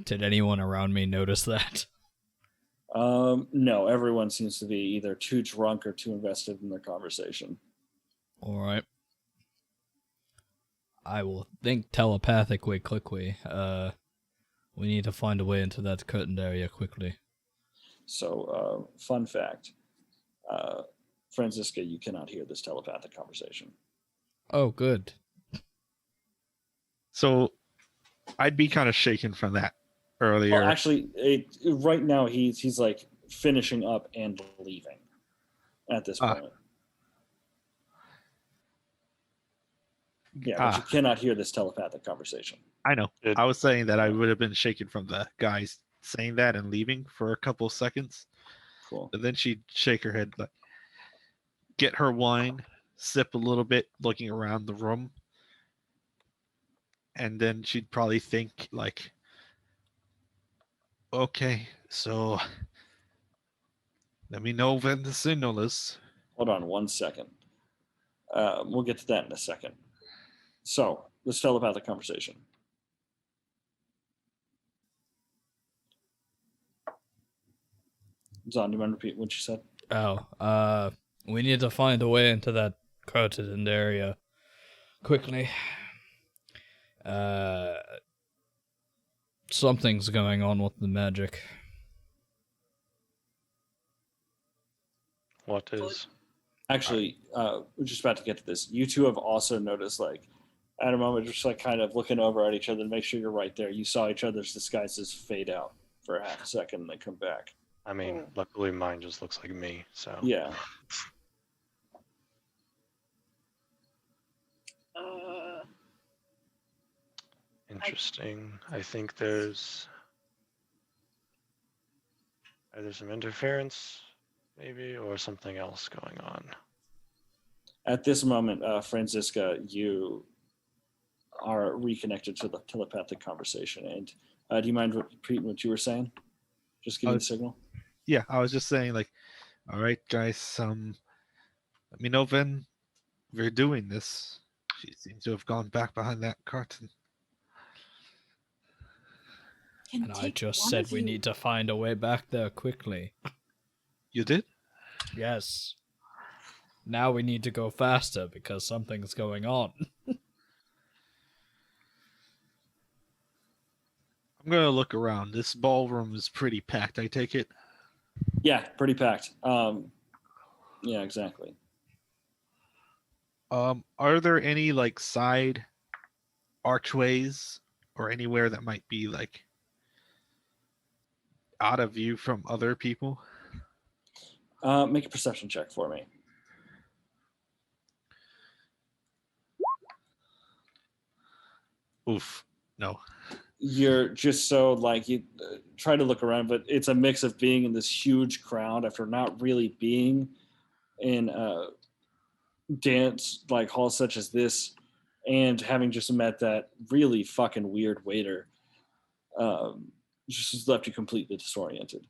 Speaker 4: Did anyone around me notice that?
Speaker 1: No, everyone seems to be either too drunk or too invested in their conversation.
Speaker 4: All right. I will think telepathically quickly. We need to find a way into that curtained area quickly.
Speaker 1: So, fun fact. Franziska, you cannot hear this telepathic conversation.
Speaker 4: Oh, good.
Speaker 5: So I'd be kind of shaken from that earlier.
Speaker 1: Well, actually, right now he's like finishing up and leaving at this point. Yeah, but you cannot hear this telepathic conversation.
Speaker 5: I know. I was saying that I would have been shaken from the guys saying that and leaving for a couple seconds.
Speaker 1: Cool.
Speaker 5: But then she'd shake her head, like, get her wine, sip a little bit, looking around the room. And then she'd probably think, like, okay, so let me know when the signal is.
Speaker 1: Hold on 1 second. We'll get to that in a second. So, this telepathic conversation. Zon, do you mind repeat what you said?
Speaker 4: Oh, we need to find a way into that curtained area quickly. Something's going on with the magic.
Speaker 2: What is?
Speaker 1: Actually, we're just about to get to this. You two have also noticed, like, at a moment, just like kind of looking over at each other to make sure you're right there. You saw each other's disguises fade out for a half a second and then come back.
Speaker 2: I mean, luckily mine just looks like me, so.
Speaker 1: Yeah.
Speaker 2: Interesting. I think there's either some interference, maybe, or something else going on.
Speaker 1: At this moment, Franziska, you are reconnected to the telepathic conversation. And do you mind repeating what you were saying? Just give me the signal.
Speaker 5: Yeah, I was just saying, like, all right, guys, let me know when we're doing this. She seems to have gone back behind that curtain.
Speaker 4: And I just said we need to find a way back there quickly.
Speaker 5: You did?
Speaker 4: Yes. Now we need to go faster because something's going on.
Speaker 5: I'm going to look around. This ballroom is pretty packed, I take it?
Speaker 1: Yeah, pretty packed. Yeah, exactly.
Speaker 5: Are there any, like, side archways or anywhere that might be, like, out of view from other people?
Speaker 1: Make a perception check for me.
Speaker 5: Oof, no.
Speaker 1: You're just so like you try to look around, but it's a mix of being in this huge crowd after not really being in a dance like hall such as this, and having just met that really fucking weird waiter. Just left you completely disoriented.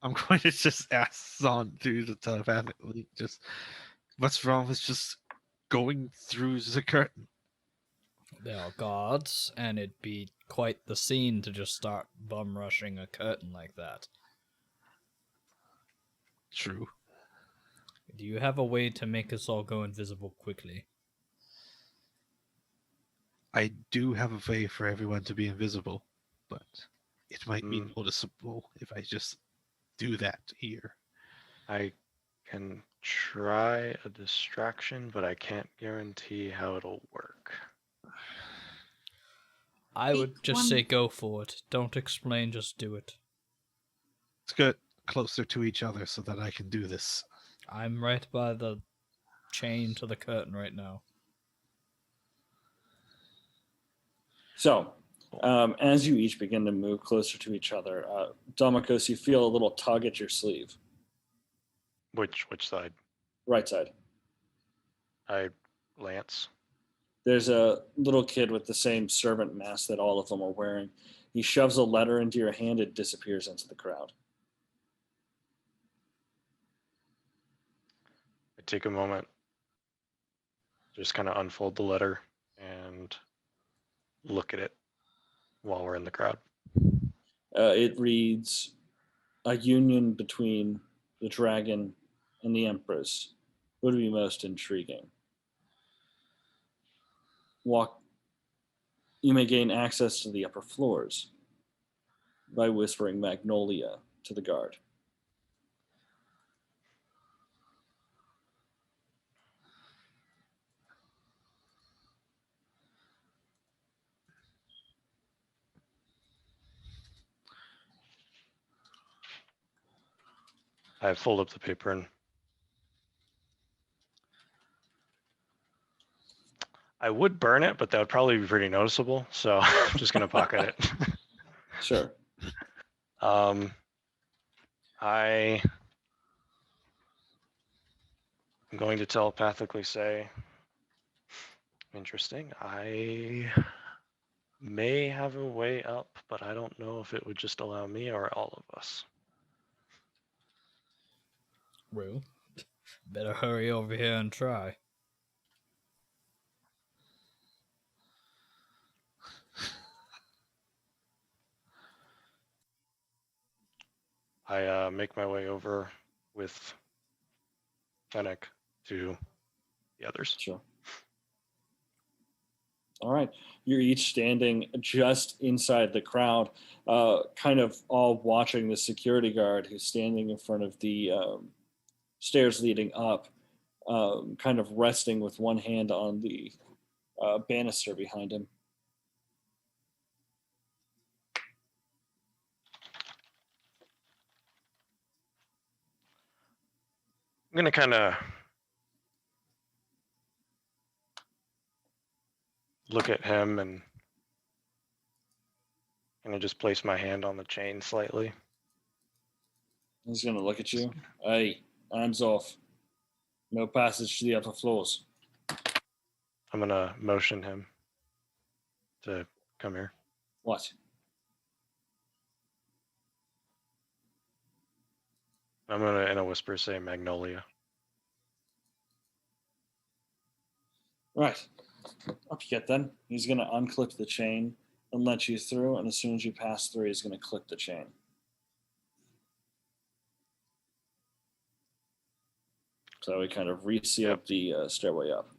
Speaker 5: I'm going to just ask Zon through the telepathically, just what's wrong with just going through the curtain?
Speaker 4: There are guards, and it'd be quite the scene to just start bum rushing a curtain like that.
Speaker 5: True.
Speaker 4: Do you have a way to make us all go invisible quickly?
Speaker 5: I do have a way for everyone to be invisible, but it might be noticeable if I just do that here.
Speaker 2: I can try a distraction, but I can't guarantee how it'll work.
Speaker 4: I would
Speaker 3: Pick
Speaker 4: just
Speaker 3: one-
Speaker 4: say go for it. Don't explain, just do it.
Speaker 5: Let's get closer to each other so that I can do this.
Speaker 4: I'm right by the chain to the curtain right now.
Speaker 1: So, as you each begin to move closer to each other, Domikos, you feel a little tug at your sleeve,
Speaker 2: Which side?
Speaker 1: right side.
Speaker 2: I Lance.
Speaker 1: There's a little kid with the same servant mask that all of them are wearing. He shoves a letter into your hand and disappears into the crowd.
Speaker 2: I take a moment, just kind of unfold the letter and look at it while we're in the crowd.
Speaker 1: It reads, "A union between the dragon and the empress would be most intriguing. You may gain access to the upper floors by whispering Magnolia to the guard."
Speaker 2: I fold up the paper and I would burn it, but that would probably be pretty noticeable. So I'm just gonna pocket it.
Speaker 1: Sure.
Speaker 2: I am going to telepathically say, interesting. I may have a way up, but I don't know if it would just allow me or all of us.
Speaker 4: Well, better hurry over here and try.
Speaker 2: I make my way over with Fennec to the others.
Speaker 1: Sure. All right. You're each standing just inside the crowd, kind of all watching the security guard who's standing in front of the stairs leading up, kind of resting with one hand on the banister behind him.
Speaker 2: I'm gonna kind of look at him and kind of just place my hand on the chain slightly.
Speaker 1: He's going to look at you. Hey, hands off. No passage to the upper floors.
Speaker 2: I'm gonna motion him to come here.
Speaker 1: What?
Speaker 2: I'm gonna, in a whisper, say Magnolia.
Speaker 1: Right. Up you get then. He's going to unclip the chain and let you through, and as soon as you pass through, he's going to clip the chain. So we kind of resealed the stairway up.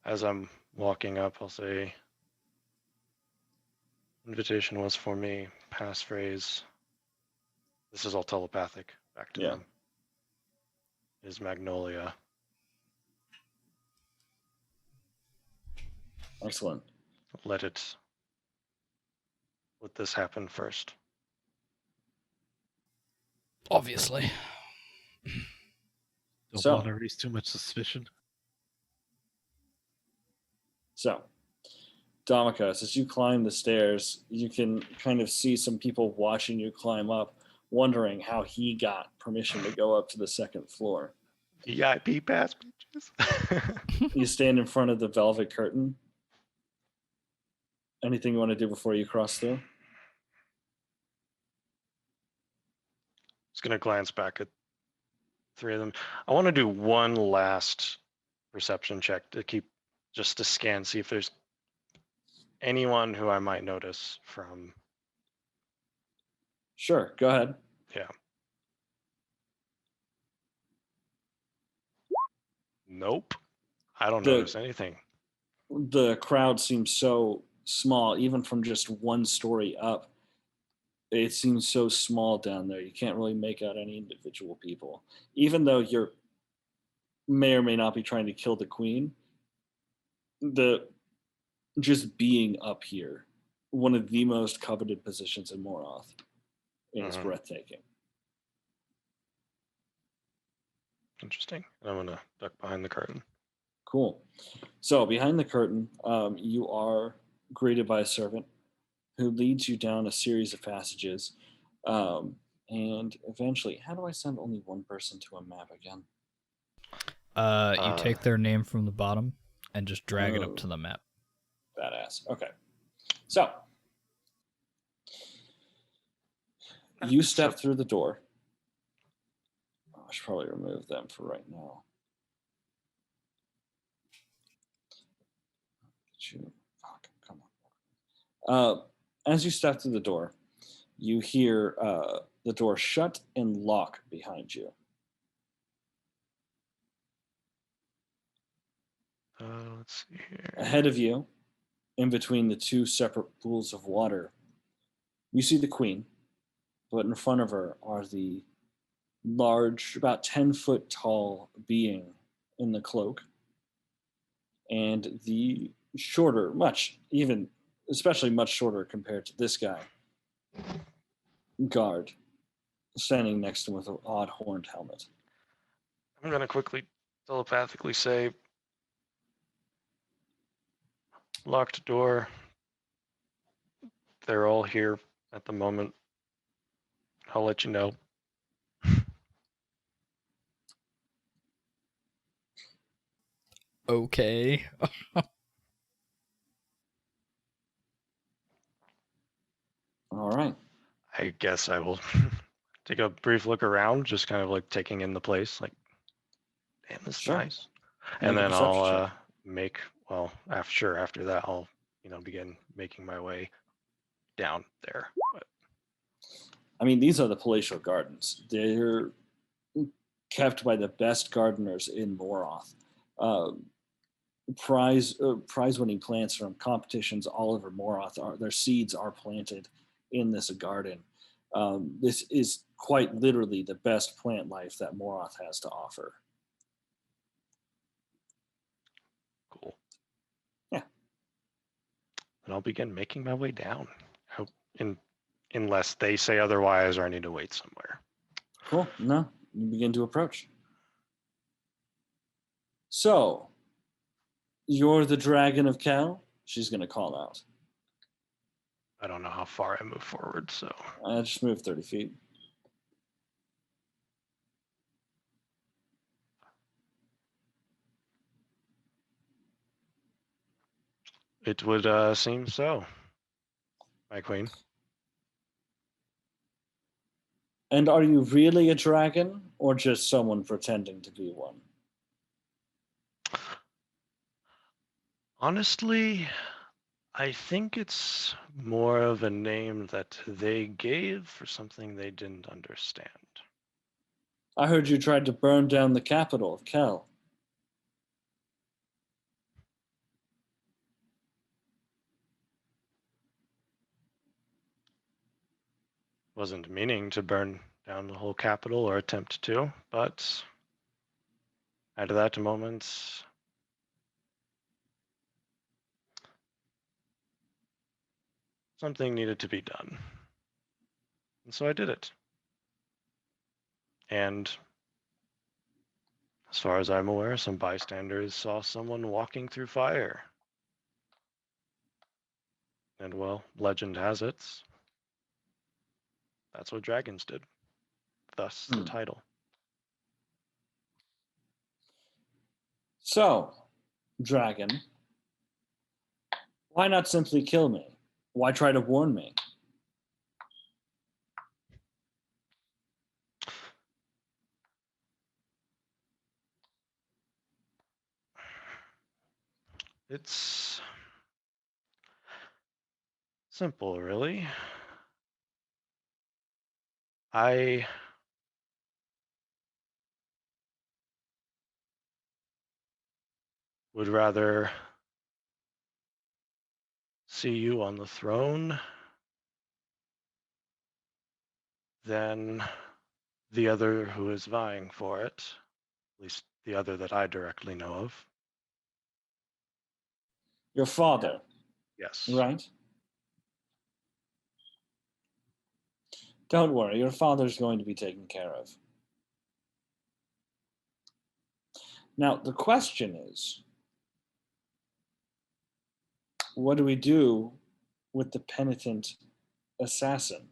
Speaker 2: As I'm walking up, I'll say, invitation was for me, passphrase. This is all telepathic, back to them. Is Magnolia.
Speaker 1: Excellent.
Speaker 2: Let this happen first.
Speaker 4: Obviously.
Speaker 5: Don't
Speaker 1: So-
Speaker 5: want to raise too much suspicion.
Speaker 1: So, Domikos, as you climb the stairs, you can kind of see some people watching you climb up, wondering how he got permission to go up to the second floor.
Speaker 2: VIP pass, bitches.
Speaker 1: You stand in front of the velvet curtain. Anything you want to do before you cross through?
Speaker 2: Just gonna glance back at three of them. I want to do one last perception check to just to scan, see if there's anyone who I might notice from.
Speaker 1: Sure, go ahead.
Speaker 2: Yeah. Nope. I don't notice anything.
Speaker 1: The crowd seems so small, even from just one story up. It seems so small down there. You can't really make out any individual people. Even though you're may or may not be trying to kill the queen, just being up here, one of the most coveted positions in Moroth, is
Speaker 2: Mhm.
Speaker 1: breathtaking.
Speaker 2: Interesting. I'm gonna duck behind the curtain.
Speaker 1: Cool. So behind the curtain, you are greeted by a servant who leads you down a series of passages, and eventually, how do I send only one person to a map again?
Speaker 4: You take their name from the bottom and just drag it up
Speaker 1: Oh.
Speaker 4: to the map.
Speaker 1: Badass. Okay. So you step through the door. Oh, I should probably remove them for right now. Fuck, come on. As you step through the door, you hear the door shut and lock behind you.
Speaker 2: Let's see here.
Speaker 1: Ahead of you, in between the two separate pools of water, you see the queen, but in front of her are the large, about 10-foot tall being in the cloak, and the shorter, especially much shorter compared to this guy, guard standing next to him with an odd horned helmet.
Speaker 2: I'm gonna quickly telepathically say, locked door. They're all here at the moment. I'll let you know.
Speaker 4: Okay.
Speaker 1: All right.
Speaker 2: I guess I will take a brief look around, just kind of like taking in the place, like, damn, this is
Speaker 1: Sure.
Speaker 2: nice.
Speaker 1: Make
Speaker 2: And
Speaker 1: a
Speaker 2: then
Speaker 1: perception
Speaker 2: I'll
Speaker 1: check.
Speaker 2: after that, I'll begin making my way down there. But
Speaker 1: I mean, these are the palatial gardens. They're kept by the best gardeners in Moroth. Prize-winning plants from competitions all over Moroth, their seeds are planted in this garden. This is quite literally the best plant life that Moroth has to offer.
Speaker 2: cool.
Speaker 1: Yeah.
Speaker 2: And I'll begin making my way down. Unless they say otherwise or I need to wait somewhere.
Speaker 1: Cool. No, you begin to approach. So, you're the Dragon of Kel? She's going to call out.
Speaker 2: I don't know how far I move forward, so
Speaker 1: I just moved 30 feet.
Speaker 2: it would seem so, my queen.
Speaker 1: And are you really a dragon, or just someone pretending to be one?
Speaker 2: Honestly, I think it's more of a name that they gave for something they didn't understand.
Speaker 1: I heard you tried to burn down the capital of Kel.
Speaker 2: Wasn't meaning to burn down the whole capital or attempt to, but at that moment, something needed to be done. And so I did it. And as far as I'm aware, some bystanders saw someone walking through fire. And well, legend has it, that's what dragons did. Thus the title.
Speaker 1: So, dragon, why not simply kill me? Why try to warn me?
Speaker 2: It's simple, really. I would rather see you on the throne than the other who is vying for it, at least the other that I directly know of.
Speaker 1: Your father,
Speaker 2: Yes.
Speaker 1: right? Don't worry, your father's going to be taken care of. Now, the question is, what do we do with the penitent assassin?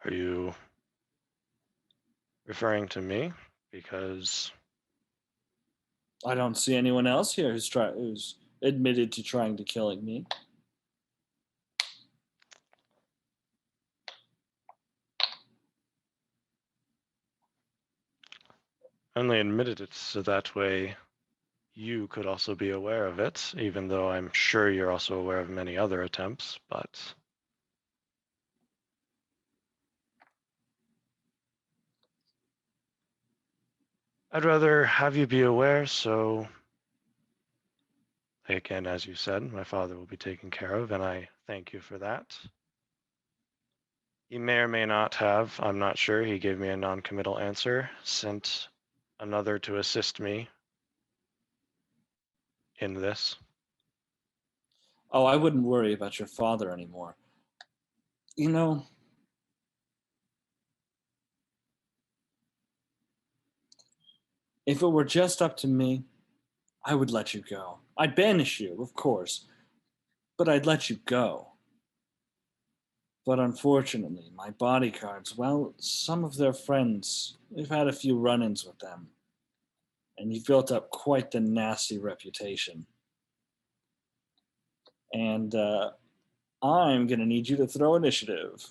Speaker 2: Are you referring to me? Because
Speaker 1: I don't see anyone else here who's admitted to trying to killing me.
Speaker 2: I only admitted it so that way you could also be aware of it, even though I'm sure you're also aware of many other attempts, but I'd rather have you be aware, so again, as you said, my father will be taken care of, and I thank you for that. He may or may not have, I'm not sure, he gave me a non-committal answer, sent another to assist me in this.
Speaker 1: Oh, I wouldn't worry about your father anymore. You know, if it were just up to me, I would let you go. I'd banish you, of course, but I'd let you go. But unfortunately, my bodyguards, well, some of their friends, we've had a few run ins with them, and you've built up quite the nasty reputation. And I'm going to need you to throw initiative.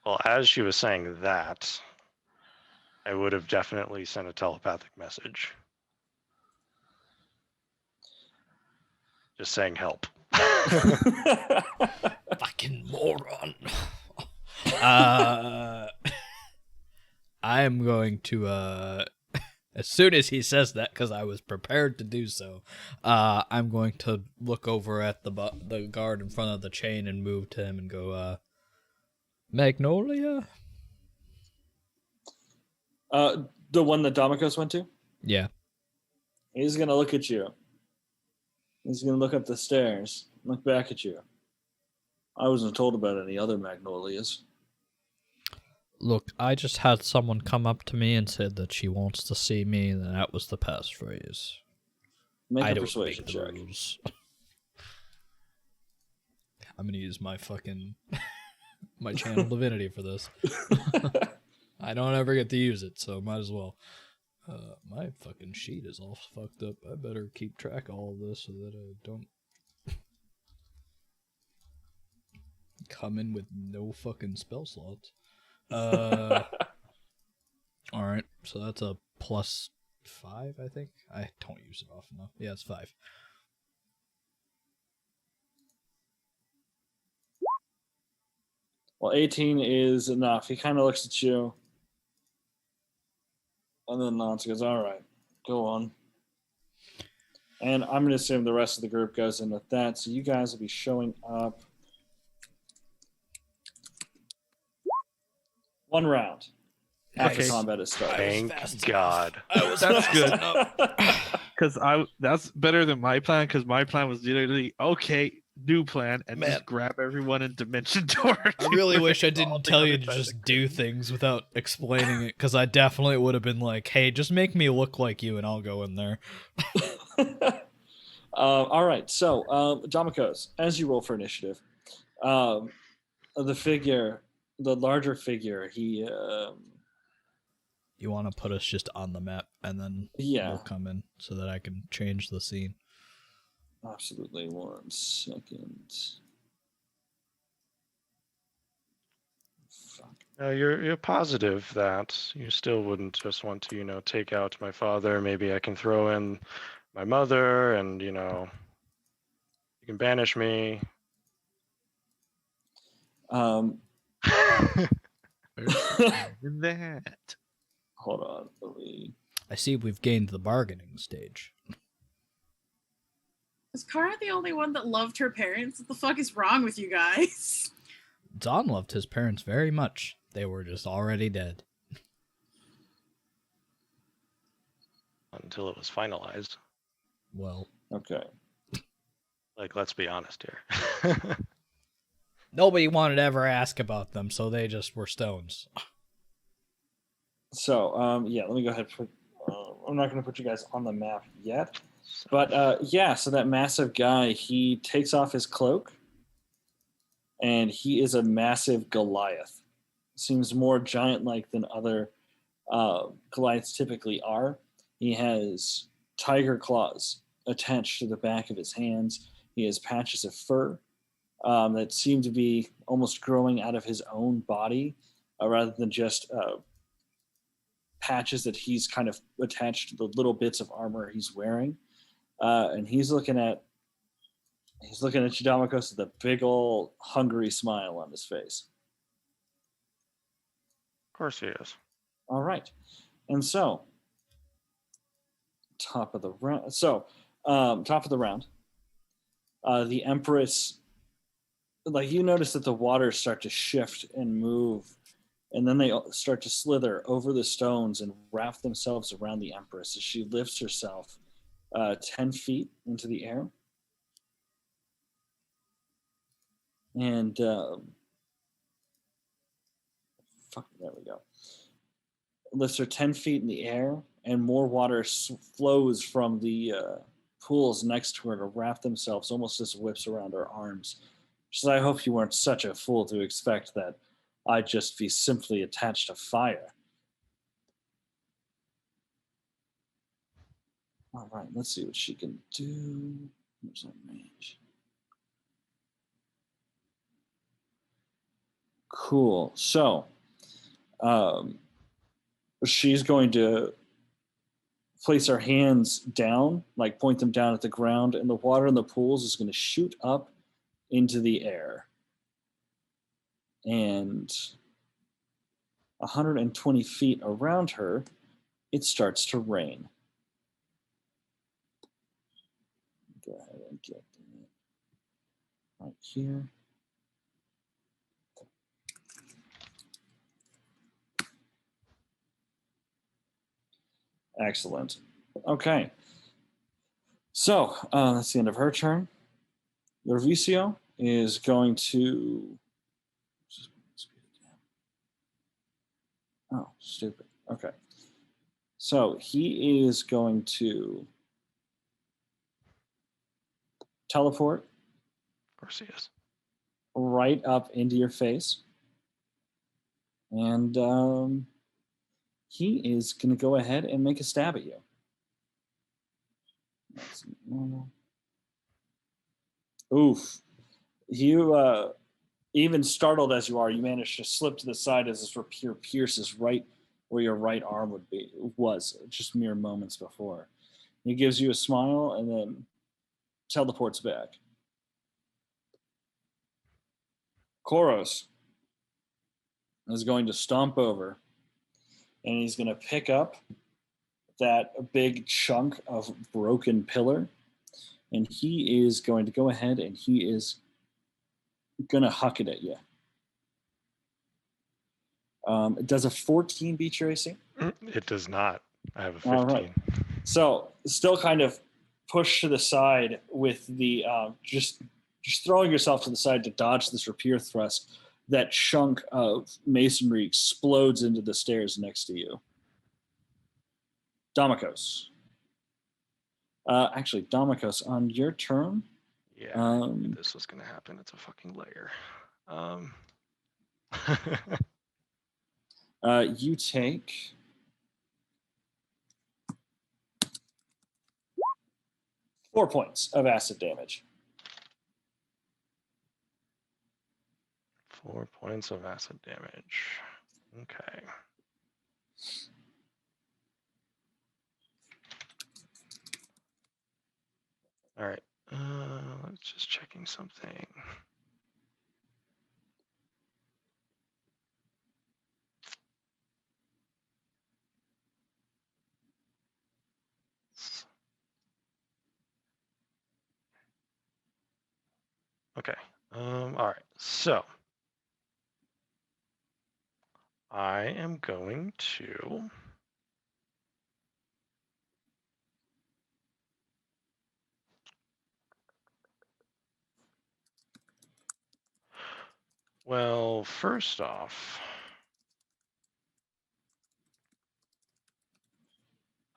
Speaker 2: Well, as she was saying that, I would have definitely sent a telepathic message. Just saying help.
Speaker 4: Fucking moron. I am going to, as soon as he says that, because I was prepared to do so, I'm going to look over at the guard in front of the chain and move to him and go, Magnolia?
Speaker 1: The one that Domikos went to?
Speaker 4: Yeah.
Speaker 1: He's going to look at you. He's going to look up the stairs, look back at you. I wasn't told about any other magnolias.
Speaker 4: Look, I just had someone come up to me and said that she wants to see me, and that was the passphrase.
Speaker 1: Make
Speaker 4: I
Speaker 1: a
Speaker 4: don't
Speaker 1: persuasion
Speaker 4: make the
Speaker 1: check.
Speaker 4: rules. I'm gonna use my fucking my channel divinity for this. I don't ever get to use it, so might as well. My fucking sheet is all fucked up. I better keep track of all of this so that I don't come in with no fucking spell slots. Alright, so that's a +5, I think. I don't use it often enough. Yeah, it's 5.
Speaker 1: Well, 18 is enough. He kind of looks at you and then nods and goes, all right, go on. And I'm going to assume the rest of the group goes in with that. So you guys will be showing up. 1 round. After
Speaker 5: Okay.
Speaker 1: combat is started.
Speaker 2: Thank God.
Speaker 5: That's good. Because that's better than my plan. Because my plan was literally new plan, and
Speaker 4: Man.
Speaker 5: just grab everyone in Dimension Door.
Speaker 4: I really wish I didn't tell you to just do things without explaining it, because I definitely would have been like, hey, just make me look like you and I'll go in there.
Speaker 1: All right. So, Domikos, as you roll for initiative, the larger figure, he...
Speaker 4: You want to put us just on the map, and then we'll come in so that I can change the scene.
Speaker 1: Absolutely. 1 second. Fuck.
Speaker 2: You're positive that you still wouldn't just want to, take out my father. Maybe I can throw in my mother, and you can banish me.
Speaker 5: In that.
Speaker 1: Hold on.
Speaker 4: I see we've gained the bargaining stage.
Speaker 3: Is Kara the only one that loved her parents? What the fuck is wrong with you guys?
Speaker 4: Don loved his parents very much. They were just already dead.
Speaker 2: Until it was finalized.
Speaker 4: Well,
Speaker 1: Okay.
Speaker 2: Like, let's be honest here.
Speaker 4: nobody wanted to ever ask about them, so they just were stones.
Speaker 1: So, yeah, let me go ahead and put. I'm not going to put you guys on the map yet.
Speaker 2: So,
Speaker 1: But, yeah, so that massive guy, he takes off his cloak, and he is a massive Goliath. Seems more giant-like than other Goliaths typically are. He has tiger claws attached to the back of his hands. He has patches of fur that seem to be almost growing out of his own body rather than just patches that he's kind of attached to the little bits of armor he's wearing. And he's looking at you, Damokos, with a big old hungry smile on his face.
Speaker 2: of course he is.
Speaker 1: All right. And so, top of the round. So, top of the round. The Empress, like, you notice that the waters start to shift and move, and then they start to slither over the stones and wrap themselves around the Empress as she lifts herself 10 feet into the air. And there we go. Lifts her 10 feet in the air, and more water flows from the pools next to her to wrap themselves almost as whips around her arms. She says, I hope you weren't such a fool to expect that I'd just be simply attached to fire. All right, let's see what she can do. Where's that range? Cool. So, she's going to place her hands down, like point them down at the ground, and the water in the pools is going to shoot up into the air. And 120 feet around her, it starts to rain. Go ahead and get that right here. Excellent. Okay. So that's the end of her turn. Lervisio is going to. Oh, stupid. Okay. So he is going to teleport
Speaker 2: Of course he is.
Speaker 1: right up into your face. And he is going to go ahead and make a stab at you. That's normal. Oof. You, even startled as you are, you manage to slip to the side as this rapier pierces right where your right arm was just mere moments before. He gives you a smile and then teleports back. Koros is going to stomp over, and he's going to pick up that big chunk of broken pillar, and he is going to go ahead and he is going to huck it at you. It does a 14 beat your AC?
Speaker 2: It does not. I have a 15.
Speaker 1: All right. So still kind of pushed to the side with the just throwing yourself to the side to dodge this rapier thrust. That chunk of masonry explodes into the stairs next to you. Damokos. Actually, Damokos, on your turn.
Speaker 2: Yeah, I knew this was going to happen. It's a fucking layer.
Speaker 1: You take 4 points of acid damage.
Speaker 2: 4 points of acid damage. Okay. All right. Let's just checking something. Okay. All right. So I am going to. Well, first off,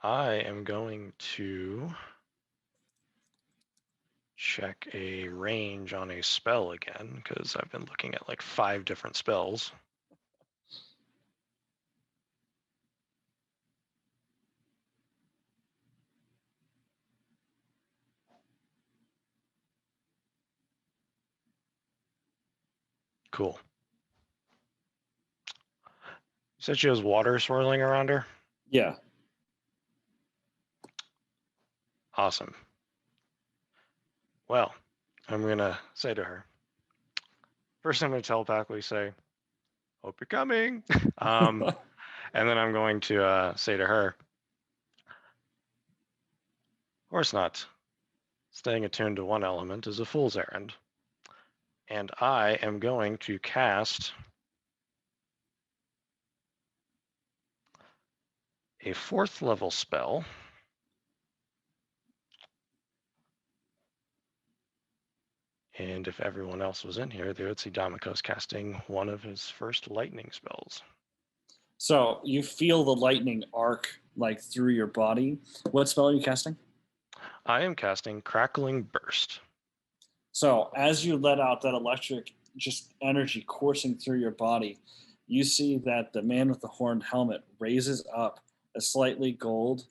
Speaker 2: I am going to check a range on a spell again, because I've been looking at like 5 different spells. Cool. You said she has water swirling around her?
Speaker 1: Yeah.
Speaker 2: Awesome. Well, I'm going to say to her, first I'm going to telepathically say, hope you're coming. And then I'm going to say to her, of course not. Staying attuned to one element is a fool's errand. And I am going to cast a 4th level spell. And if everyone else was in here, they would see Damikos casting one of his first lightning spells.
Speaker 1: So you feel the lightning arc like through your body. What spell are you casting?
Speaker 2: I am casting Crackling Burst.
Speaker 1: So as you let out that electric just energy coursing through your body, you see that the man with the horned helmet raises up a slightly gold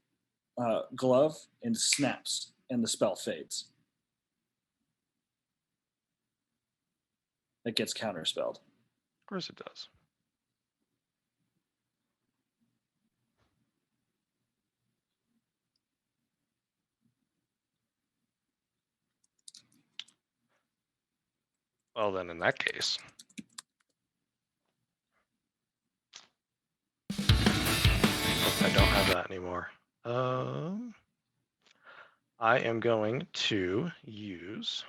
Speaker 1: glove and snaps, and the spell fades. It gets counterspelled.
Speaker 2: Of course it does. Well, then in that case, I don't have that anymore. I am going to use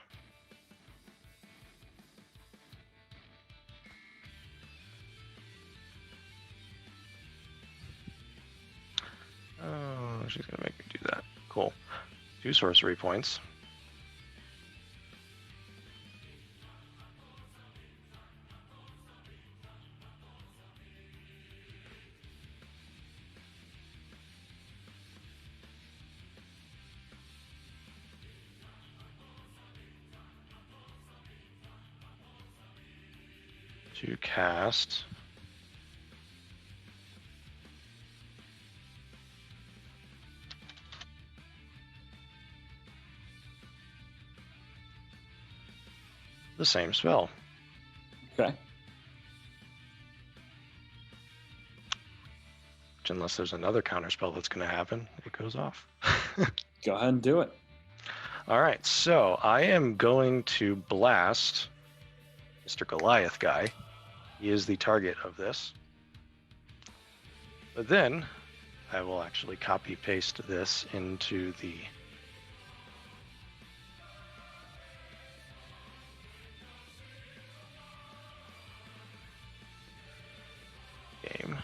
Speaker 2: she's gonna make me do that. Cool. 2 sorcery points. To cast the same spell.
Speaker 1: Okay.
Speaker 2: Which, unless there's another counterspell that's going to happen, it goes off.
Speaker 1: Go ahead and do it.
Speaker 2: All right, so I am going to blast Mr. Goliath guy. He is the target of this. But then I will actually copy paste this into the game.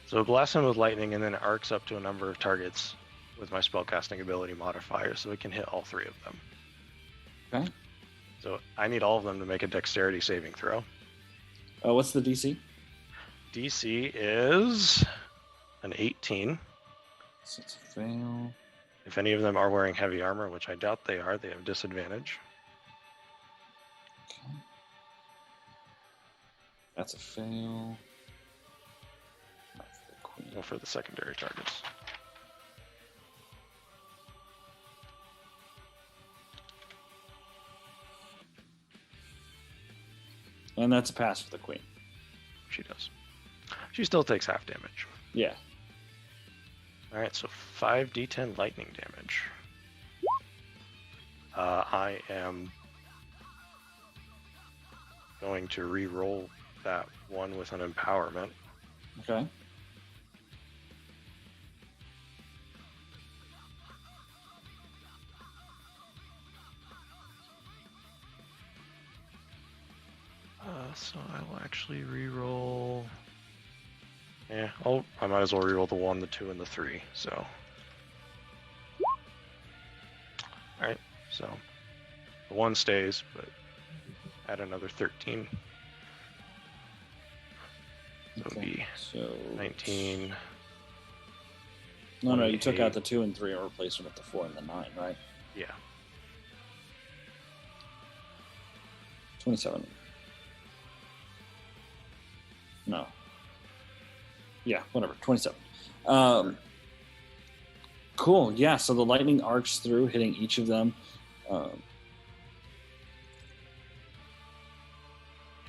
Speaker 2: So blast him with lightning and then it arcs up to a number of targets with my spellcasting ability modifier, so it can hit all 3 of them.
Speaker 1: Okay.
Speaker 2: So I need all of them to make a dexterity saving throw.
Speaker 1: What's the DC?
Speaker 2: DC is an 18.
Speaker 1: So it's a fail.
Speaker 2: If any of them are wearing heavy armor, which I doubt they are, they have disadvantage.
Speaker 1: Okay. That's a fail. That's the queen.
Speaker 2: Well, for the secondary targets.
Speaker 1: And that's a pass for the queen.
Speaker 2: She does. She still takes half damage.
Speaker 1: Yeah.
Speaker 2: All right, so 5d10 lightning damage. I am going to re-roll that one with an empowerment.
Speaker 1: Okay.
Speaker 2: So I will actually re-roll. Yeah, I might as well re-roll the 1, the 2, and the 3. So, all right. So the 1 stays, but add another 13. So it'd be
Speaker 1: So
Speaker 2: 19.
Speaker 1: No, you took out
Speaker 2: 28.
Speaker 1: the 2 and 3 and replaced them with the 4 and the 9, right?
Speaker 2: Yeah.
Speaker 1: 27. No. Yeah, whatever. 27. Cool. Yeah, so the lightning arcs through, hitting each of them.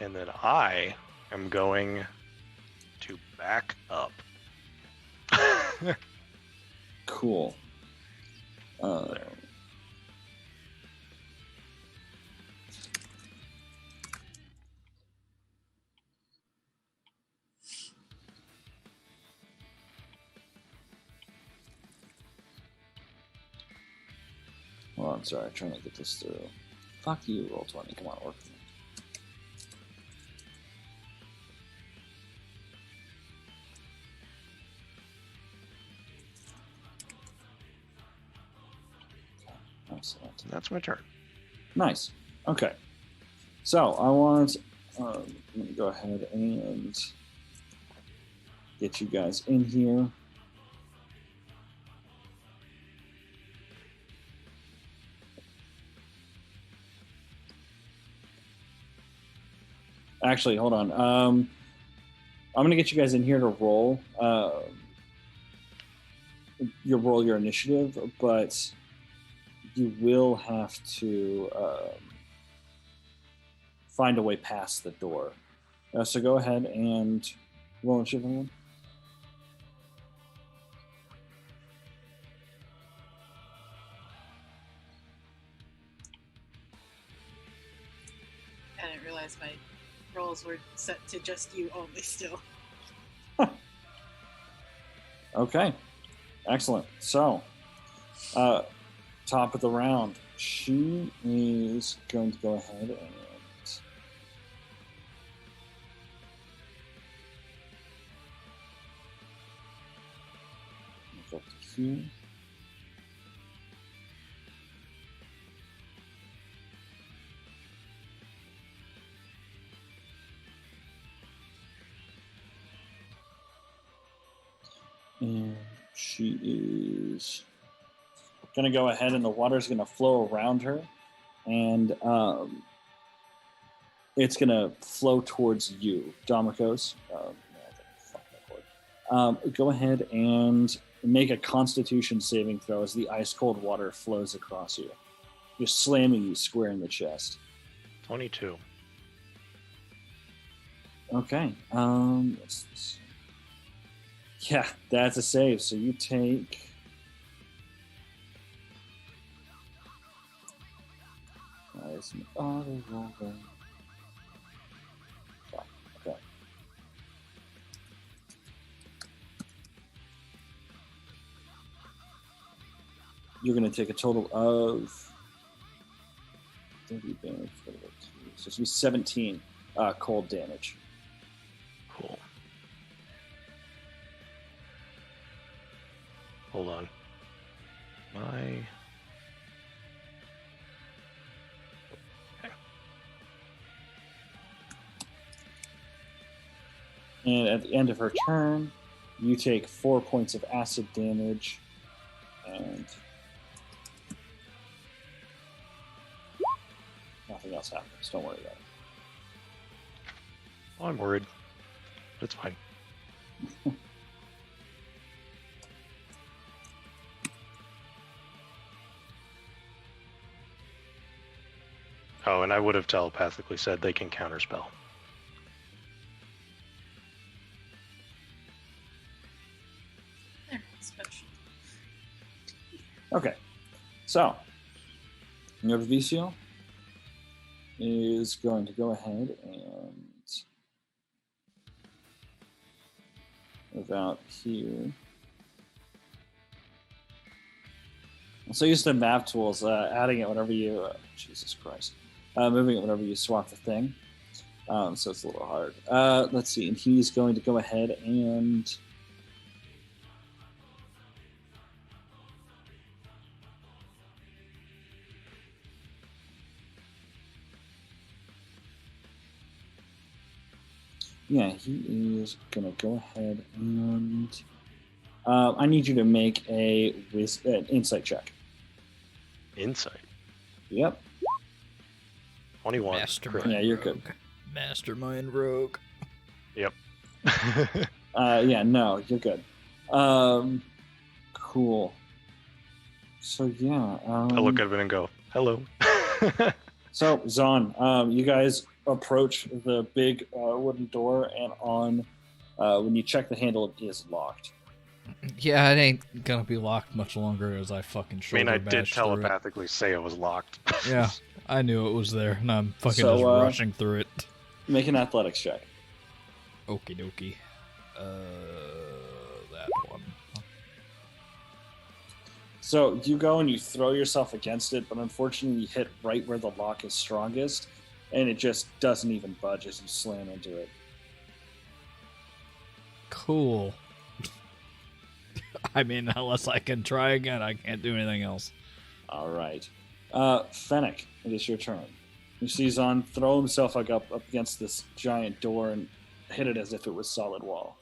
Speaker 2: And then I am going to back up.
Speaker 1: Cool.
Speaker 2: There.
Speaker 1: Hold on, sorry, I'm trying to get this through. Fuck you, roll 20. Come on, work for me. Excellent.
Speaker 2: And that's my turn.
Speaker 1: Nice. Okay. So I want. Let me go ahead and get you guys in here. Actually, hold on. I'm going to get you guys in here to roll. Roll your initiative, but you will have to find a way past the door. So go ahead and roll initiative. Everyone.
Speaker 3: I didn't realize my rolls were set to just you only still.
Speaker 1: Okay. Excellent. So, top of the round, she is going to go ahead and go up to here. And she is going to go ahead, and the water is going to flow around her, and it's going to flow towards you, Domikos. Go ahead and make a Constitution saving throw as the ice cold water flows across you, just slamming you square in the chest.
Speaker 2: 22.
Speaker 1: Okay. What's this? Yeah, that's a save. So you take. Nice. Auto roll there. Okay. You're going to take a total of 30 damage. So it's going to be 17 cold damage.
Speaker 2: Cool. Hold on. Okay.
Speaker 1: And at the end of her turn, you take 4 points of acid damage, and nothing else happens. Don't worry about it.
Speaker 2: Oh, I'm worried. That's fine. Oh, and I would have telepathically said they can counterspell.
Speaker 3: They're not special.
Speaker 1: Okay, so Nervicio is going to go ahead and move out here. So use the map tools, adding it whenever you, Jesus Christ, moving it whenever you swap the thing. So it's a little hard. Let's see. And he's going to go ahead and... Yeah, he is going to go ahead and... I need you to make an insight check.
Speaker 2: Insight.
Speaker 1: Yep.
Speaker 2: 21.
Speaker 4: Mastermind.
Speaker 1: Yeah, you're
Speaker 4: rogue.
Speaker 1: good.
Speaker 4: Mastermind rogue.
Speaker 2: Yep.
Speaker 1: Yeah, no, you're good. Cool. So, yeah.
Speaker 2: I look at him and go, hello.
Speaker 1: So, Zon, you guys approach the big wooden door, and when you check the handle, it is locked.
Speaker 4: Yeah, it ain't gonna be locked much longer as I fucking
Speaker 2: I
Speaker 4: shoulder
Speaker 2: mean, I did
Speaker 4: bash through it.
Speaker 2: telepathically say it was locked.
Speaker 4: Yeah, I knew it was there, and I'm fucking
Speaker 1: So,
Speaker 4: just rushing through it.
Speaker 1: Make an athletics check.
Speaker 4: Okie dokie. That one.
Speaker 1: So you go and you throw yourself against it, but unfortunately you hit right where the lock is strongest, and it just doesn't even budge as you slam into it.
Speaker 4: Cool. I mean, unless I can try again, I can't do anything else.
Speaker 1: All right. Fennec, it is your turn. You see Zon throw himself up against this giant door and hit it as if it was solid wall.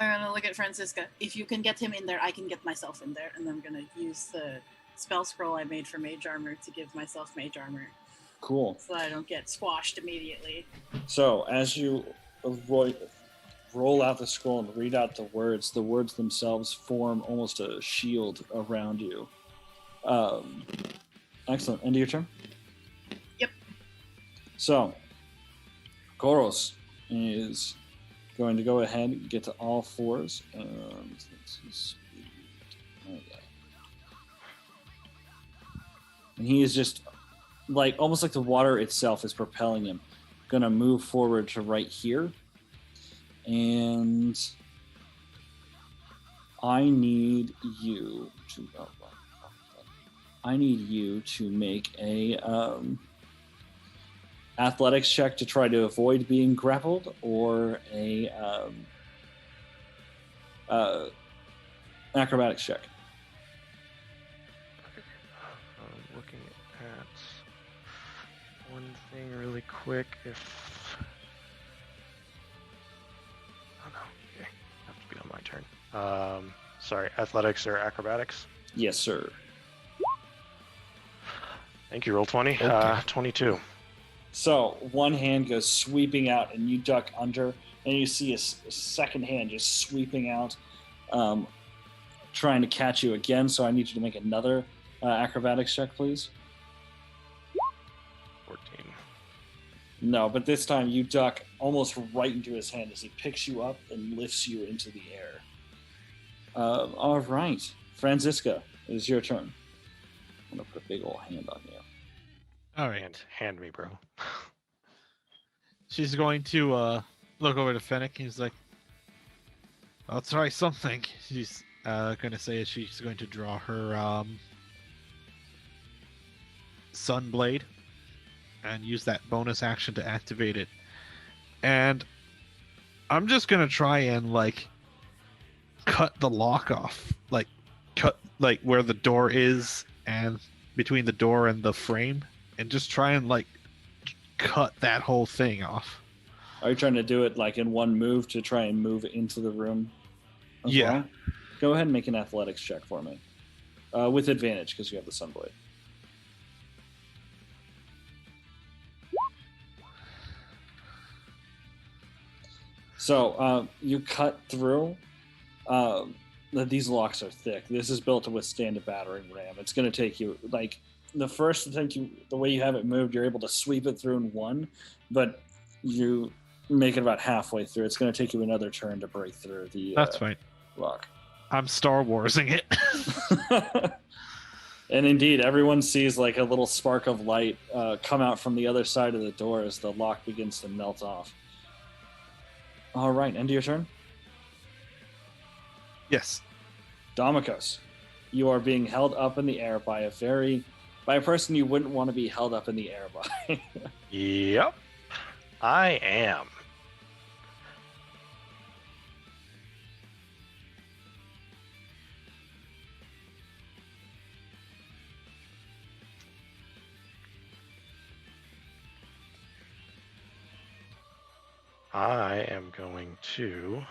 Speaker 3: I'm gonna look at Francisca. If you can get him in there, I can get myself in there, and I'm gonna use the spell scroll I made for mage armor to give myself mage armor,
Speaker 1: Cool.
Speaker 3: so that I don't get squashed immediately.
Speaker 1: So as you roll out the scroll and read out the words themselves form almost a shield around you. Excellent. End of your turn?
Speaker 3: Yep.
Speaker 1: So, Goros is going to go ahead and get to all fours. And he is just almost like the water itself is propelling him. Going to move forward to right here. And I need you to make a athletics check to try to avoid being grappled, or a acrobatics check.
Speaker 2: I'm looking at one thing really quick. Oh no, okay, have to be on my turn. Sorry, athletics or acrobatics?
Speaker 1: Yes, sir.
Speaker 2: Thank you. Roll 20.
Speaker 1: Okay.
Speaker 2: 22.
Speaker 1: So one hand goes sweeping out, and you duck under, and you see a second hand just sweeping out, trying to catch you again. So I need you to make another acrobatics check, please.
Speaker 2: 14.
Speaker 1: No, but this time you duck almost right into his hand as he picks you up and lifts you into the air. All right. Francisca, it is your turn. I'm going to put a big old hand on you.
Speaker 5: All right.
Speaker 2: Hand me, bro.
Speaker 5: She's going to look over to Fennec. He's like, I'll try something. She's going to say she's going to draw her Sunblade and use that bonus action to activate it. And I'm just going to try and cut the lock off. Cut where the door is and between the door and the frame, and just try and cut that whole thing off.
Speaker 1: Are you trying to do it in one move to try and move into the room?
Speaker 5: Yeah.
Speaker 1: Well? Go ahead and make an athletics check for me. With advantage because you have the Sunblade. So you cut through. These locks are thick. This is built to withstand a battering ram. It's going to take you the way you have it moved, you're able to sweep it through in one, but you make it about halfway through. It's going to take you another turn to break through the
Speaker 5: That's fine.
Speaker 1: lock.
Speaker 5: I'm Star Warsing it.
Speaker 1: And indeed, everyone sees a little spark of light come out from the other side of the door as the lock begins to melt off. All right, end of your turn.
Speaker 5: Yes.
Speaker 1: Domikos, you are being held up in the air by a person you wouldn't want to be held up in the air by.
Speaker 2: Yep. I am. I am going to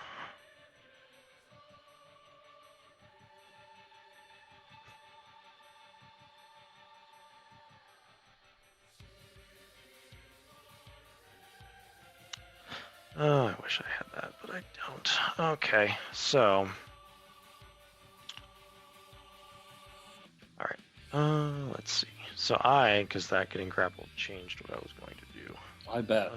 Speaker 2: I wish I had that, but I don't. Okay, so all right. Let's see. So because that getting grappled changed what I was going to do.
Speaker 1: I bet.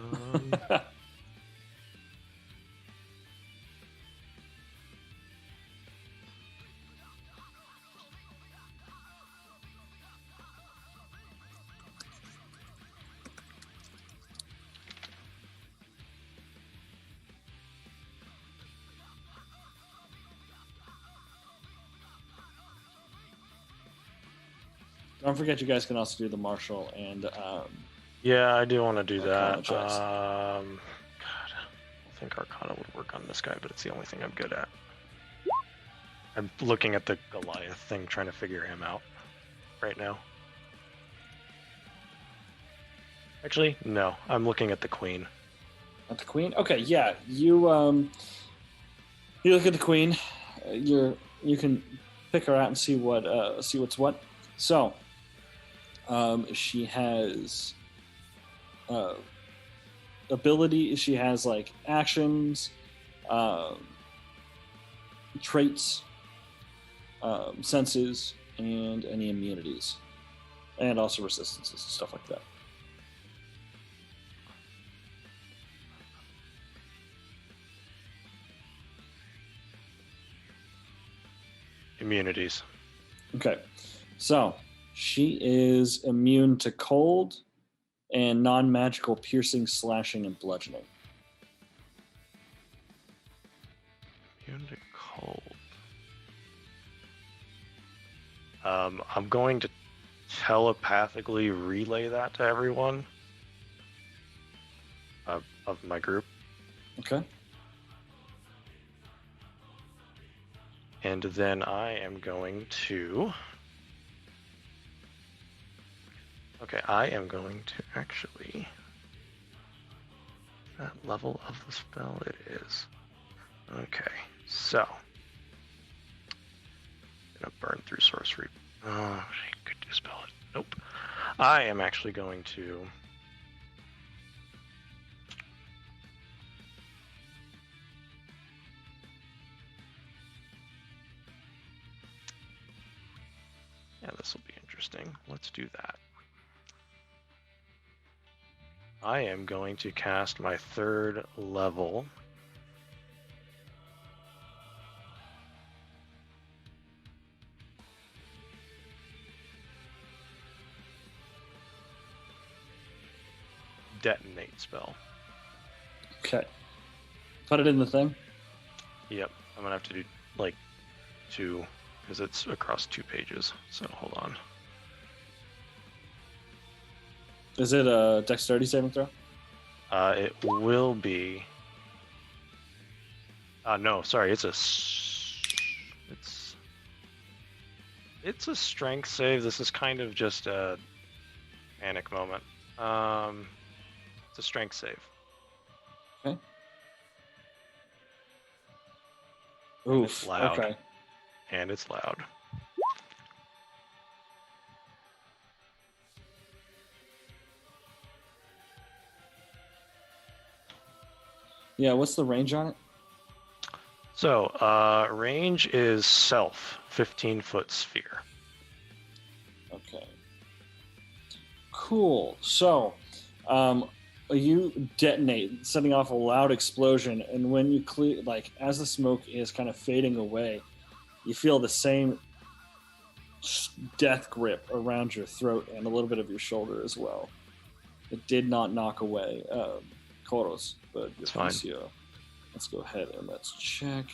Speaker 1: Don't forget, you guys can also do the martial and
Speaker 2: Yeah, I do want to do
Speaker 1: Arcana
Speaker 2: that.
Speaker 1: checks.
Speaker 2: God, I think Arcana would work on this guy, but it's the only thing I'm good at. I'm looking at the Goliath thing, trying to figure him out right now. Actually, no, I'm looking at the Queen.
Speaker 1: at the queen. Okay, yeah, you look at the queen. You can pick her out and see what's what. So, she has ability. She has like actions, traits, senses, and any immunities, and also resistances and stuff like that.
Speaker 2: Immunities.
Speaker 1: Okay, so she is immune to cold and non-magical piercing, slashing, and bludgeoning.
Speaker 2: Immune to cold. I'm going to telepathically relay that to everyone of my group.
Speaker 1: Okay.
Speaker 2: And then I am going to... Okay, I am going to actually... That level of the spell it is. Okay, so... I'm gonna burn through sorcery. Oh, I could dispel it. Nope. I am actually going to... Yeah, this will be interesting. Let's do that. I am going to cast my 3rd level detonate spell.
Speaker 1: Okay. Put it in the thing.
Speaker 2: Yep, I'm gonna have to do like 2 because it's across 2 pages. So hold on.
Speaker 1: Is it a dexterity saving throw?
Speaker 2: It will be. No, sorry, it's a strength save. This is kind of just a panic moment. It's a strength save.
Speaker 1: Okay.
Speaker 2: And it's
Speaker 1: Oof.
Speaker 2: loud.
Speaker 1: Okay.
Speaker 2: And it's loud.
Speaker 1: Yeah, what's the range on it?
Speaker 2: So, range is self, 15-foot sphere.
Speaker 1: Okay. Cool. So, you detonate, setting off a loud explosion, and when you clear, like as the smoke is kind of fading away, you feel the same death grip around your throat and a little bit of your shoulder as well. It did not knock away Koros, but
Speaker 2: It's fine.
Speaker 1: Let's go ahead and let's check.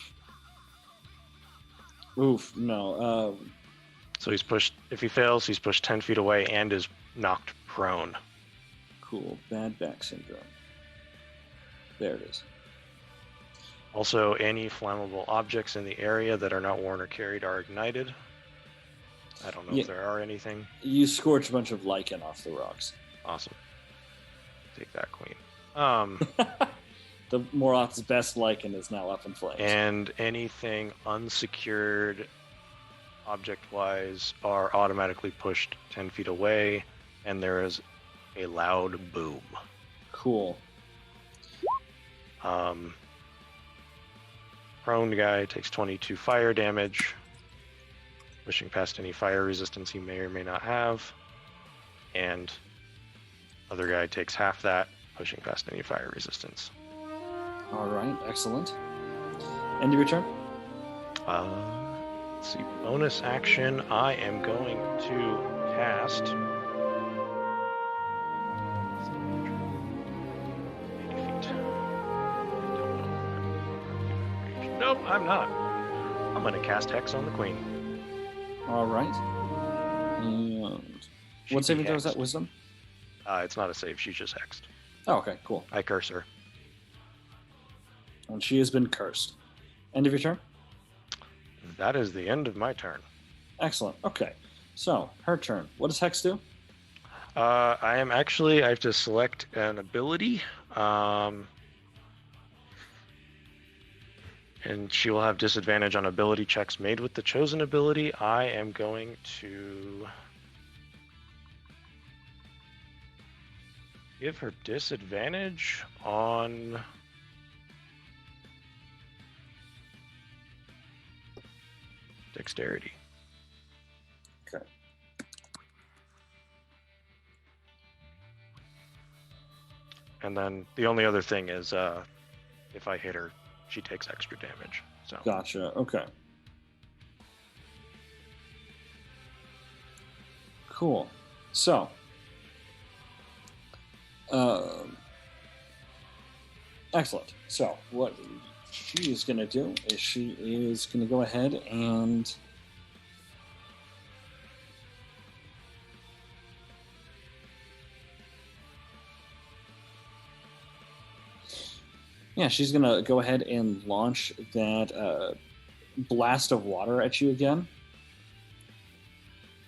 Speaker 1: Oof, no.
Speaker 2: So he's pushed. If he fails, he's pushed 10 feet away and is knocked prone.
Speaker 1: Cool. Bad back syndrome. There it is.
Speaker 2: Also, any flammable objects in the area that are not worn or carried are ignited. I don't know
Speaker 1: Yeah.
Speaker 2: if there are anything.
Speaker 1: You scorch a bunch of lichen off the rocks.
Speaker 2: Awesome. Take that, Queen.
Speaker 1: The Morlock's best lichen is now up in flames.
Speaker 2: And anything unsecured object-wise are automatically pushed 10 feet away, and there is a loud boom.
Speaker 1: Cool.
Speaker 2: Prone guy takes 22 fire damage, pushing past any fire resistance he may or may not have, and other guy takes half that, pushing past any fire resistance.
Speaker 1: All right, excellent. End of your turn?
Speaker 2: Let's see, bonus action, I am going to cast 80 feet. Nope, I'm not. I'm going to cast Hex on the Queen.
Speaker 1: All right. And
Speaker 2: She'd
Speaker 1: what
Speaker 2: be
Speaker 1: saving throw is that?
Speaker 2: hexed.
Speaker 1: Wisdom?
Speaker 2: It's not a save, she's just hexed.
Speaker 1: Oh, okay, cool.
Speaker 2: I curse her.
Speaker 1: And she has been cursed. End of your turn?
Speaker 2: That is the end of my turn.
Speaker 1: Excellent. Okay. So, her turn. What does Hex do?
Speaker 2: I have to select an ability. And she will have disadvantage on ability checks made with the chosen ability. I am going to give her disadvantage on dexterity.
Speaker 1: Okay.
Speaker 2: And then the only other thing is if I hit her, she takes extra damage. So
Speaker 1: Gotcha. Okay. Cool. So, excellent. So, what she is going to do is she is going to go ahead and she's going to go ahead and launch that blast of water at you again.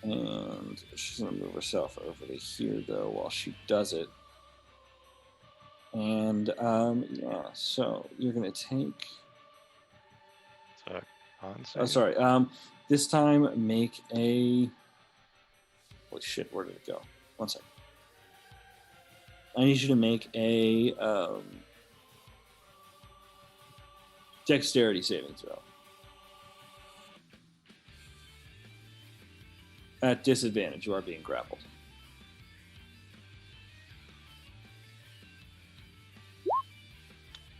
Speaker 1: And she's going to move herself over to here, though, while she does it. And, so you're going to take...
Speaker 2: it's a con
Speaker 1: Oh,
Speaker 2: save.
Speaker 1: sorry. This time, make a... Holy shit, where did it go? One second. I need you to make a dexterity saving throw. At disadvantage, you are being grappled.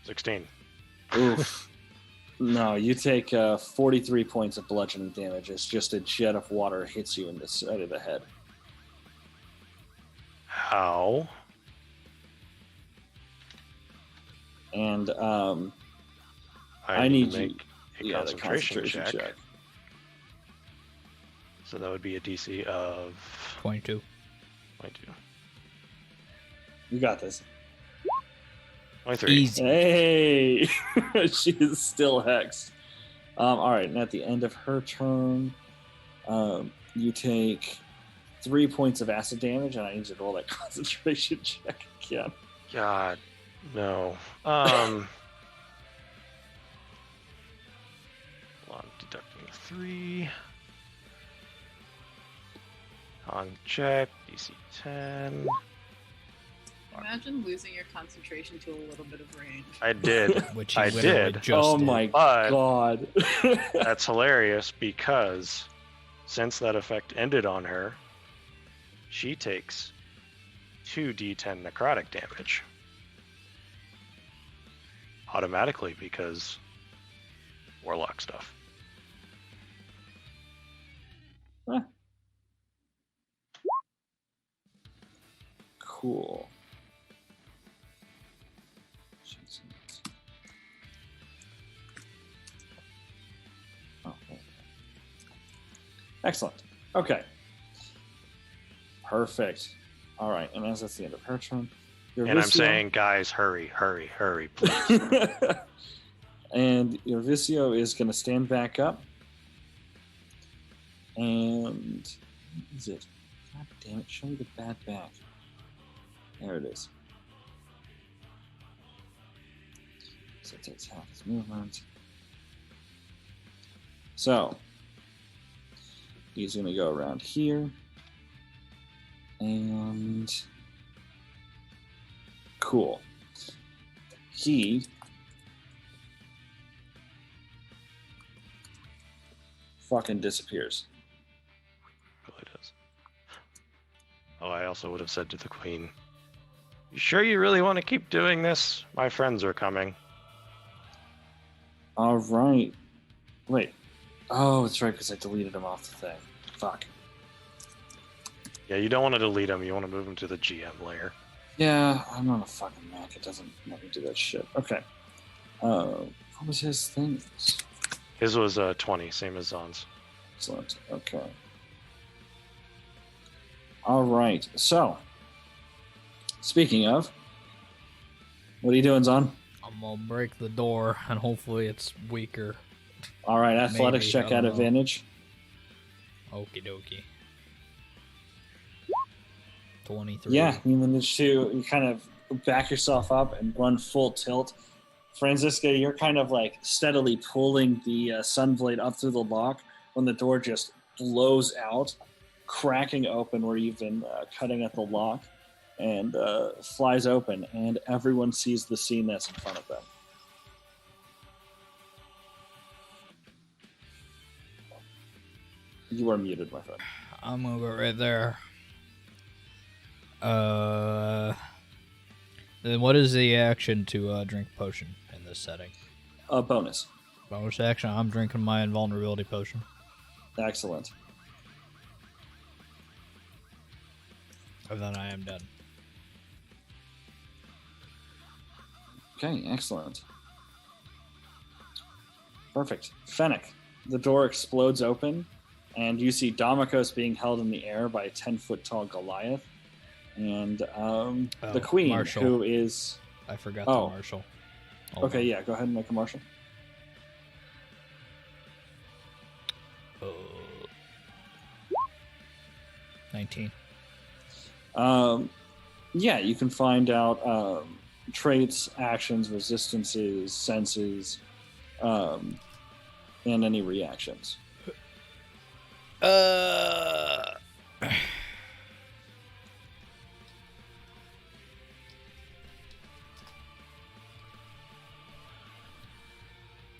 Speaker 2: 16.
Speaker 1: Oof. No, you take 43 points of bludgeoning damage as just a jet of water hits you in the side of the head.
Speaker 2: How?
Speaker 1: And
Speaker 2: I
Speaker 1: need
Speaker 2: to
Speaker 1: you...
Speaker 2: make a
Speaker 1: Yeah, the
Speaker 2: concentration,
Speaker 1: concentration check.
Speaker 2: So that would be a DC of
Speaker 4: 22.
Speaker 2: 22.
Speaker 1: You got this.
Speaker 2: 23.
Speaker 4: Easy.
Speaker 1: Hey! She is still hexed. All right, and at the end of her turn, you take 3 points of acid damage, and I need you to roll that concentration check again.
Speaker 2: God, no. Hold on, deducting 3. On check, DC 10.
Speaker 3: Imagine losing your concentration to a little bit of range.
Speaker 2: I did.
Speaker 4: Which you
Speaker 2: I
Speaker 4: literally
Speaker 2: did.
Speaker 4: just
Speaker 1: Oh
Speaker 4: did.
Speaker 1: my
Speaker 2: But
Speaker 1: god.
Speaker 2: that's hilarious because since that effect ended on her, she takes 2d10 necrotic damage automatically because warlock stuff.
Speaker 1: Huh. Cool. Excellent. Okay. Perfect. All right, and as that's the end of her turn,
Speaker 2: And I'm saying, guys, hurry, please.
Speaker 1: And your Vicio is going to stand back up. And is it? God damn it! Show me the bad back. There it is. So it takes half his movement. So he's going to go around here. And cool. He fucking disappears.
Speaker 2: Really does. Oh, I also would have said to the queen, "You sure you really want to keep doing this? My friends are coming."
Speaker 1: All right. Wait. Oh, that's right, because I deleted him off the thing. Fuck.
Speaker 2: Yeah, you don't want to delete them. You want to move them to the GM layer.
Speaker 1: Yeah, I'm on a fucking Mac. It doesn't let me do that shit. Okay. What was his thing?
Speaker 2: His was 20, same as Zon's.
Speaker 1: Excellent. Okay. All right. So, speaking of, what are you doing, Zon?
Speaker 4: I'm gonna break the door, and hopefully it's weaker.
Speaker 1: All right. Athletics
Speaker 4: Maybe,
Speaker 1: check
Speaker 4: I
Speaker 1: at
Speaker 4: don't know.
Speaker 1: advantage.
Speaker 4: Okie dokie. 23.
Speaker 1: Yeah, you manage to you kind of back yourself up and run full tilt. Franziska, you're kind of like steadily pulling the Sunblade up through the lock when the door just blows out, cracking open where you've been cutting at the lock, and flies open, and everyone sees the scene that's in front of them. You are muted, my friend.
Speaker 4: I'm gonna go right there. Then what is the action to drink potion in this setting?
Speaker 1: Bonus.
Speaker 4: Bonus action, I'm drinking my invulnerability potion.
Speaker 1: Excellent.
Speaker 4: And then I am done.
Speaker 1: Okay, excellent. Perfect. Fennec, the door explodes open, and you see Damokos being held in the air by a 10-foot tall Goliath. And the queen,
Speaker 4: Marshall.
Speaker 1: who is...
Speaker 4: I forgot the marshal. Hold
Speaker 1: Okay,
Speaker 4: on.
Speaker 1: yeah, go ahead and make a marshal.
Speaker 4: 19.
Speaker 1: Yeah, you can find out traits, actions, resistances, senses, and any reactions.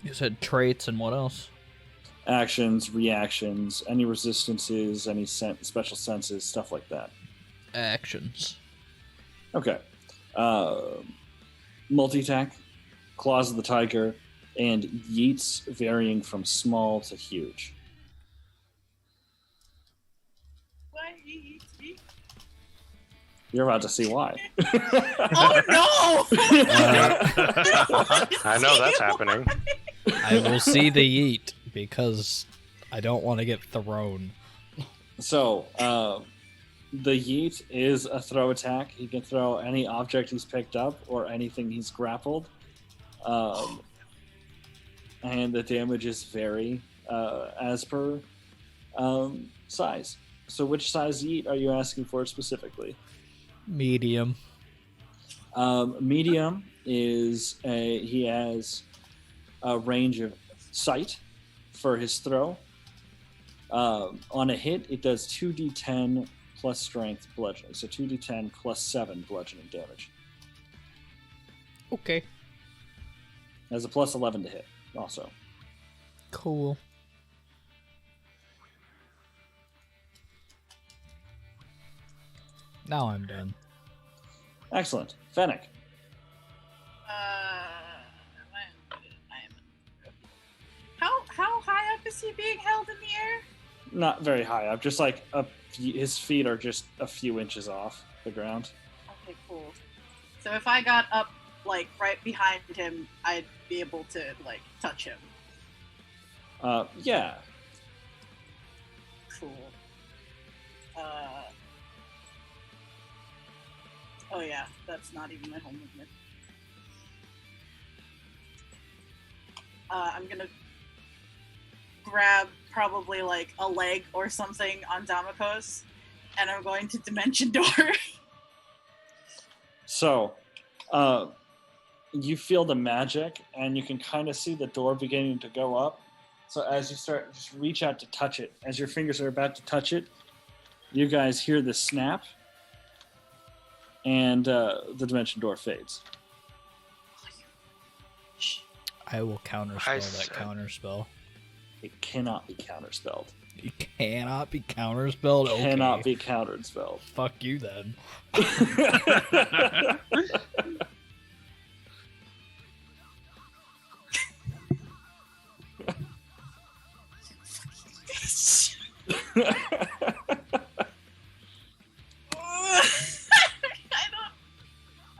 Speaker 4: You said traits and what else?
Speaker 1: Actions, reactions, any resistances, any special senses, stuff like that.
Speaker 4: Actions.
Speaker 1: Okay. Multi-attack, Claws of the Tiger, and Yeets varying from small to huge.
Speaker 3: Why?
Speaker 1: You're about to see why.
Speaker 3: Oh no!
Speaker 2: I know that's happening.
Speaker 4: I will see the yeet because I don't want to get thrown.
Speaker 1: So, the Yeet is a throw attack. He can throw any object he's picked up or anything he's grappled. And the damages vary as per size. So which size Yeet are you asking for specifically?
Speaker 4: Medium.
Speaker 1: Medium is he has a range of sight for his throw. On a hit, it does 2d10 plus strength bludgeoning. So 2d10 plus 7 bludgeoning damage.
Speaker 4: Okay.
Speaker 1: Has a plus 11 to hit also.
Speaker 4: Cool. Now I'm done.
Speaker 1: Excellent. Fennec.
Speaker 3: How high up is he being held in the air?
Speaker 1: Not very high up. Just like his feet are just a few inches off the ground.
Speaker 3: Okay, cool. So if I got up, like, right behind him, I'd be able to, like, touch him.
Speaker 1: Yeah.
Speaker 3: Cool. Oh yeah, that's not even my whole movement. I'm gonna grab probably like a leg or something on Damokos, and I'm going to Dimension Door.
Speaker 1: So, you feel the magic, and you can kind of see the door beginning to go up. So as you start, just reach out to touch it. As your fingers are about to touch it, you guys hear the snap, and the dimension door fades.
Speaker 4: I will counterspell
Speaker 2: I
Speaker 4: that
Speaker 2: said-
Speaker 4: counterspell.
Speaker 1: It cannot be counterspelled.
Speaker 4: It cannot be counterspelled? Okay.
Speaker 1: Cannot be counterspelled.
Speaker 4: Fuck you then.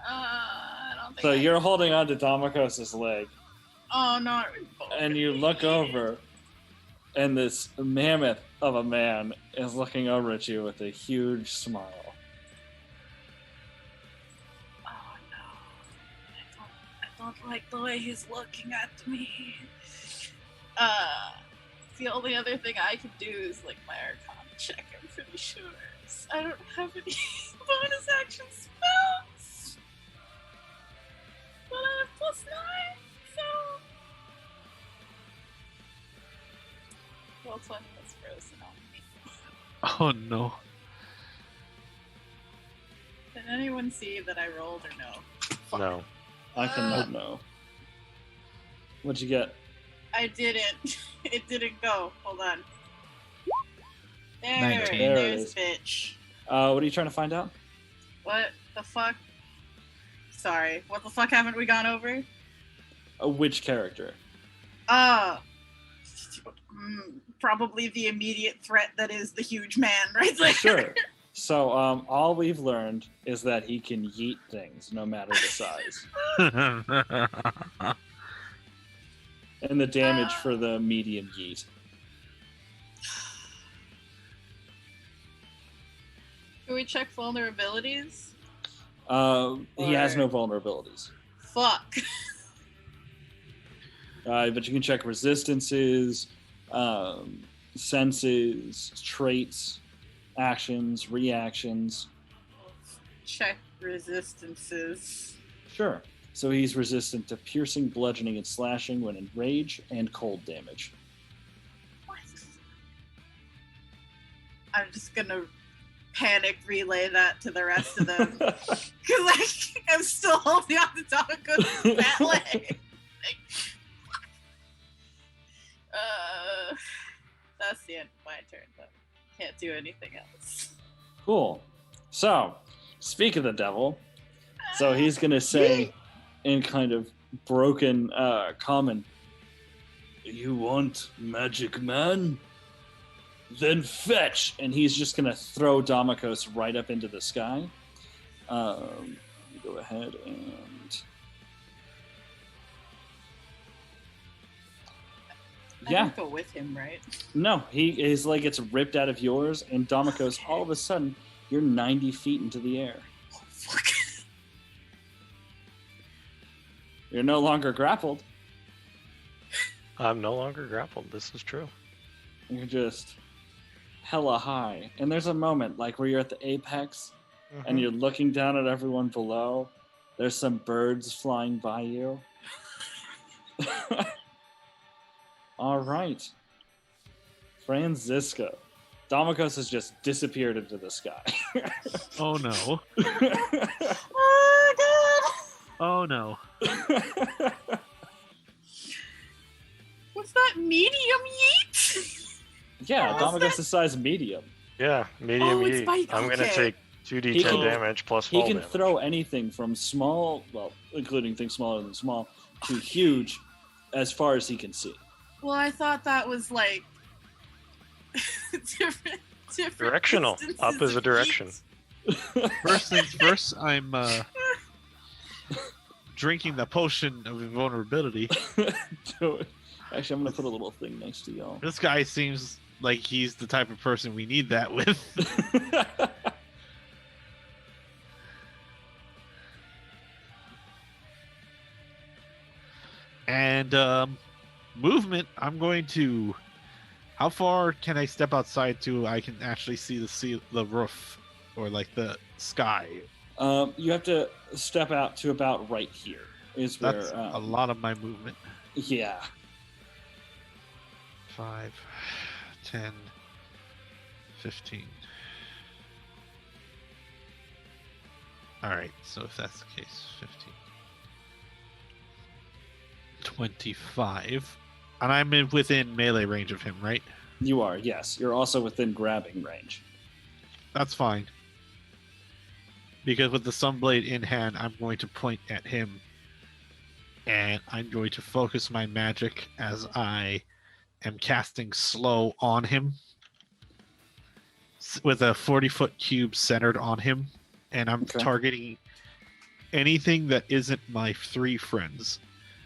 Speaker 3: I don't think
Speaker 1: So
Speaker 3: I
Speaker 1: you're
Speaker 3: can.
Speaker 1: holding on to Damokos' leg,
Speaker 3: Oh no!
Speaker 1: and you look over, and this mammoth of a man is looking over at you with a huge smile.
Speaker 3: Oh no! I don't like the way he's looking at me. The only other thing I could do is like my Arcana check. I'm pretty sure. I don't have any bonus action spells, but I have +9, so. Well, 20 that's frozen on me.
Speaker 5: Oh no.
Speaker 3: Did anyone see that I rolled or no?
Speaker 2: No.
Speaker 1: I cannot know. What'd you get?
Speaker 3: I didn't. It didn't go. Hold on. There,
Speaker 4: 19.
Speaker 1: There it
Speaker 3: there's
Speaker 1: is.
Speaker 3: bitch.
Speaker 1: What are you trying to find out?
Speaker 3: What the fuck? Sorry, what the fuck haven't we gone over?
Speaker 1: Which character?
Speaker 3: Probably the immediate threat that is the huge man right there.
Speaker 1: Sure. So all we've learned is that he can yeet things no matter the size. And the damage for the medium yeet.
Speaker 3: Can we check vulnerabilities?
Speaker 1: He has
Speaker 3: Or-
Speaker 1: no vulnerabilities.
Speaker 3: Fuck.
Speaker 1: But you can check resistances, senses, traits, actions, reactions.
Speaker 3: Check resistances.
Speaker 1: Sure. So he's resistant to piercing, bludgeoning, and slashing when in rage, and cold damage.
Speaker 3: What? I'm just gonna panic relay that to the rest of them. Because I'm still holding on to Damokos' fat leg. That's the end of my turn, though. Can't do anything else.
Speaker 1: Cool. So, speak of the devil. So he's going to say in kind of broken common, "You want magic man? Then fetch!" And he's just going to throw Damokos right up into the sky. Go ahead and...
Speaker 3: I
Speaker 1: Yeah.
Speaker 3: don't go with him, right?
Speaker 1: No, his leg gets ripped out of yours, and Damokos, all of a sudden, you're 90 feet into the air.
Speaker 3: Oh, fuck.
Speaker 1: You're no longer grappled.
Speaker 2: I'm no longer grappled. This is true.
Speaker 1: You're just hella high. And there's a moment like where you're at the apex and you're looking down at everyone below. There's some birds flying by you. All right. Franziska. Damokos has just disappeared into the sky.
Speaker 5: Oh no.
Speaker 3: Oh, God.
Speaker 5: Oh no.
Speaker 3: What's that medium yeet?
Speaker 1: Yeah,
Speaker 3: What's
Speaker 1: Damokos
Speaker 3: that?
Speaker 1: is size medium.
Speaker 2: Yeah, medium
Speaker 3: Oh, it's
Speaker 2: E.
Speaker 3: by-
Speaker 2: I'm gonna
Speaker 3: okay.
Speaker 2: take 2d10
Speaker 1: He can-
Speaker 2: damage plus
Speaker 1: He
Speaker 2: fall
Speaker 1: can
Speaker 2: damage.
Speaker 1: throw anything from small, well, including things smaller than small, to huge as far as he can see.
Speaker 3: Well, I thought that was like different
Speaker 2: Directional.
Speaker 3: distances
Speaker 2: Up is a
Speaker 3: of
Speaker 2: direction.
Speaker 3: yeet.
Speaker 5: First things first, I'm drinking the potion of invulnerability.
Speaker 1: Do it. Actually, I'm going to put a little thing next to y'all.
Speaker 5: This guy seems like he's the type of person we need that with. And movement, I'm going to. How far can I step outside to I can actually see the roof or like the sky?
Speaker 1: You have to step out to about right here. Is where
Speaker 5: That's a lot of my movement.
Speaker 1: Yeah.
Speaker 5: 5, 10, 15. All right, so if that's the case, 15. 25. And I'm within melee range of him, right?
Speaker 1: You are, yes. You're also within grabbing range.
Speaker 5: That's fine. Because with the Sunblade in hand, I'm going to point at him. And I'm going to focus my magic as I am casting slow on him. With a 40-foot cube centered on him. And I'm targeting anything that isn't my 3 friends.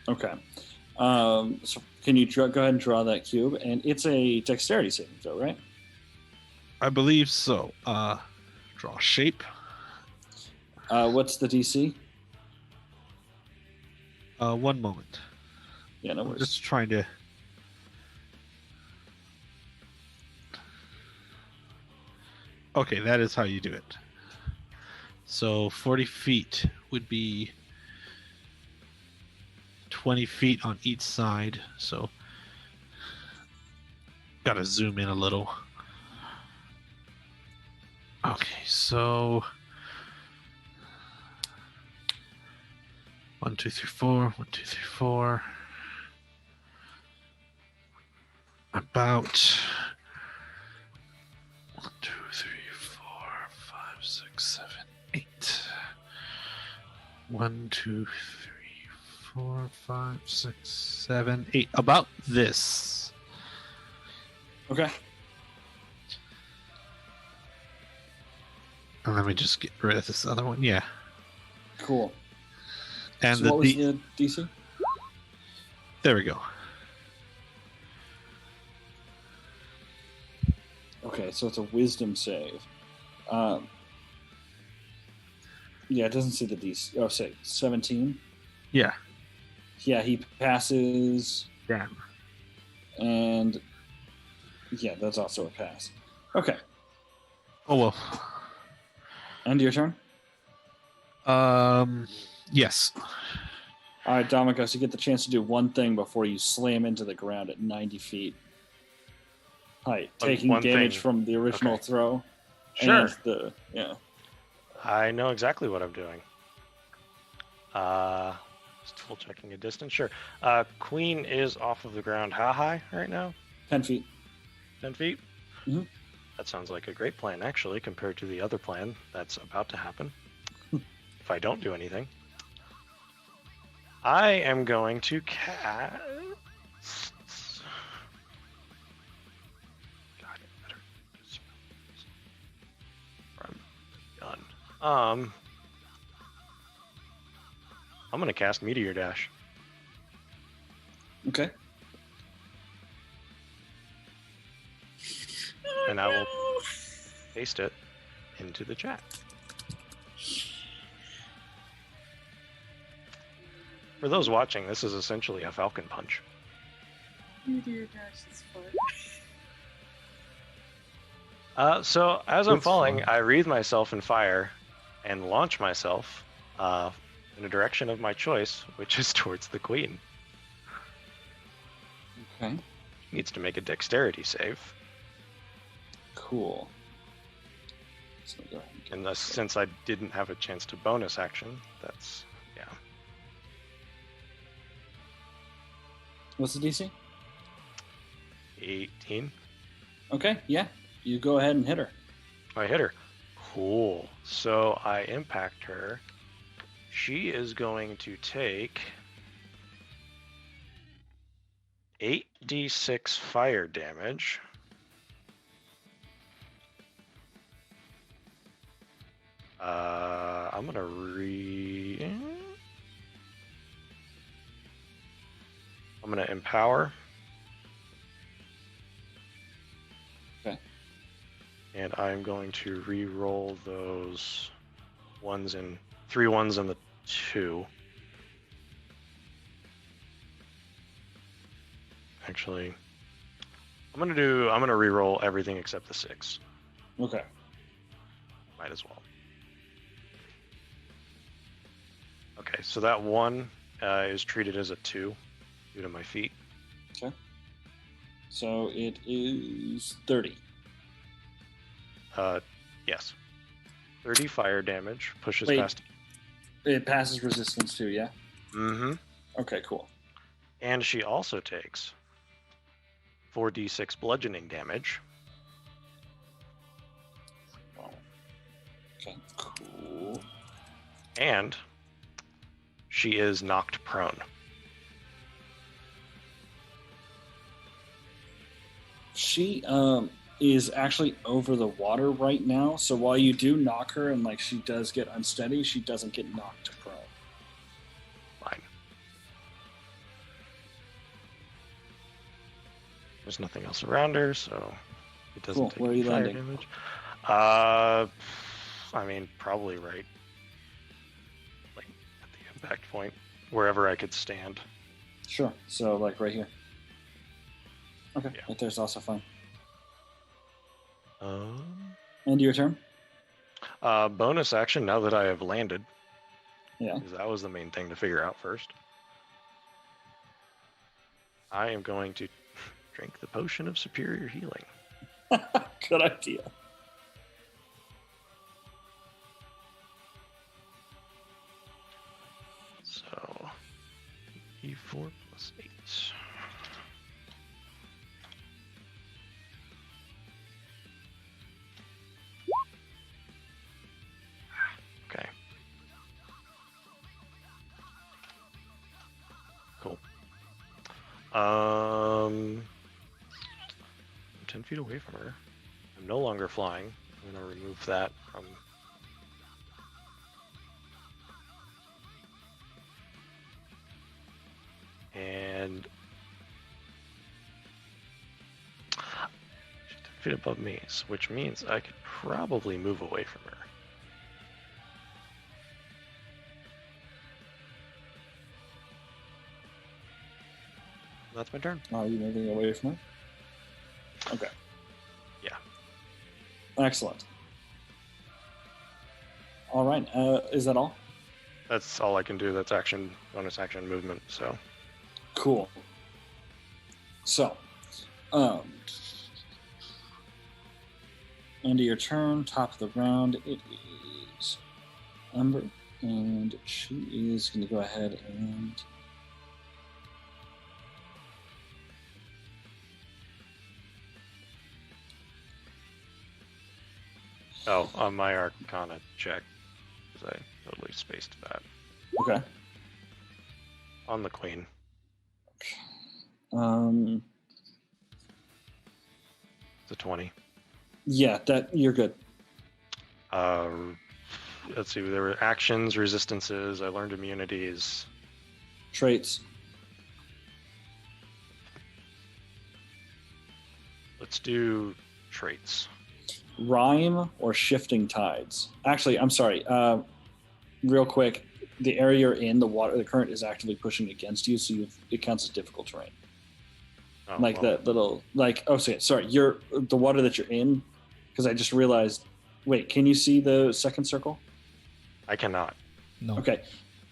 Speaker 1: Okay. So can you go ahead and draw that cube? And it's a dexterity saving throw, right?
Speaker 5: I believe so. Draw shape.
Speaker 1: What's the DC?
Speaker 5: 1 moment.
Speaker 1: Yeah, no
Speaker 5: I'm
Speaker 1: worries.
Speaker 5: just trying to... Okay, that is how you do it. So 40 feet would be 20 feet on each side. So gotta zoom in a little. Okay, so 1, 2, 3, 4. 1, 2, 3, 4. About 1, 2, 3, 4, 5, 6, 7, 8. 1, 2, 3, 4, 5, 6, 7, 8. About this.
Speaker 1: Okay.
Speaker 5: And let me just get rid of this other one. Yeah.
Speaker 1: Cool.
Speaker 5: And
Speaker 1: so what was the DC?
Speaker 5: There we go.
Speaker 1: Okay, so it's a wisdom save. Yeah, it doesn't see the DC. Oh, say 17.
Speaker 5: Yeah.
Speaker 1: Yeah, he passes.
Speaker 5: Damn.
Speaker 1: And yeah, that's also a pass. Okay.
Speaker 5: Oh well.
Speaker 1: End your turn.
Speaker 5: Yes.
Speaker 1: All right, Domicos, you get the chance to do one thing before you slam into the ground at 90 feet height, taking
Speaker 2: one
Speaker 1: damage
Speaker 2: thing.
Speaker 1: from the original throw.
Speaker 2: Sure.
Speaker 1: And
Speaker 2: I know exactly what I'm doing. Just full checking a distance. Sure. Queen is off of the ground. How high right now?
Speaker 1: 10 feet.
Speaker 2: 10 feet?
Speaker 1: Mm-hmm.
Speaker 2: That sounds like a great plan, actually, compared to the other plan that's about to happen. If I don't do anything. I am going to cast... God, I better I'm done. I'm going to cast Meteor Dash.
Speaker 1: Okay.
Speaker 2: And I will paste it into the chat. For those watching, this is essentially a Falcon Punch.
Speaker 3: Meteor Dash is fun.
Speaker 2: So as I'm
Speaker 5: That's
Speaker 2: falling,
Speaker 5: fun.
Speaker 2: I wreathe myself in fire and launch myself in a direction of my choice, which is towards the queen.
Speaker 1: Okay.
Speaker 2: Needs to make a dexterity save.
Speaker 1: Cool. So go ahead and
Speaker 2: And since I didn't have a chance to bonus action, that's, yeah.
Speaker 1: What's the DC?
Speaker 2: 18.
Speaker 1: Okay, yeah. You go ahead and hit her.
Speaker 2: I hit her. Cool. So I impact her. She is going to take 8d6 fire damage. I'm gonna I'm gonna empower.
Speaker 1: Okay.
Speaker 2: And I'm going to re-roll those 3 ones and the 2. actually. I'm gonna re-roll everything except the 6.
Speaker 1: Okay.
Speaker 2: Might as well. Okay, so that 1 is treated as a 2 due to my feet.
Speaker 1: So it is 30.
Speaker 2: Yes. 30 fire damage, pushes
Speaker 1: Wait.
Speaker 2: past.
Speaker 1: It passes resistance too, yeah?
Speaker 2: Mm-hmm.
Speaker 1: Okay, cool.
Speaker 2: And she also takes 4d6 bludgeoning damage.
Speaker 1: Wow. Okay, cool.
Speaker 2: And she is knocked prone.
Speaker 1: She is actually over the water right now, so while you do knock her and like she does get unsteady, she doesn't get knocked prone.
Speaker 2: Fine. There's nothing else around her, so it doesn't
Speaker 1: Cool.
Speaker 2: take
Speaker 1: Where are
Speaker 2: any
Speaker 1: you
Speaker 2: fire
Speaker 1: landing?
Speaker 2: damage. I mean, probably right, like at the impact point, wherever I could stand.
Speaker 1: Sure. So like right here. Okay.
Speaker 2: Yeah.
Speaker 1: Right there's also fine.
Speaker 2: And
Speaker 1: your turn?
Speaker 2: bonus action now that I have landed,
Speaker 1: Yeah.
Speaker 2: because that was the main thing to figure out first. I am going to drink the potion of superior healing.
Speaker 1: Good idea.
Speaker 2: So, E4 plus 8. Okay. Cool. I'm 10 feet away from her. I'm no longer flying. I'm going to remove that from... And... she's 10 feet above me, which means I could probably move away from her. That's my turn.
Speaker 1: Are you moving away from her? Okay.
Speaker 2: Yeah.
Speaker 1: Excellent. All right. Is that all?
Speaker 2: That's all I can do. That's action, bonus action, movement. So
Speaker 1: Cool. So, end of your turn, top of the round, it is Ember, and she is going to go ahead and
Speaker 2: on my Arcana check, because I totally spaced that
Speaker 1: okay.
Speaker 2: on the Queen. It's a 20.
Speaker 1: Yeah, that you're good.
Speaker 2: Let's see. There were actions, resistances. I learned immunities.
Speaker 1: Traits.
Speaker 2: Let's do traits.
Speaker 1: Rhyme or shifting tides. Actually, I'm sorry. Real quick, the area you're in, the current is actively pushing against you, so it counts as difficult terrain.
Speaker 2: Oh,
Speaker 1: Like
Speaker 2: well,
Speaker 1: that little, sorry, you're the water that you're in, because I just realized. Wait, can you see the second circle?
Speaker 2: I cannot.
Speaker 4: No.
Speaker 1: Okay,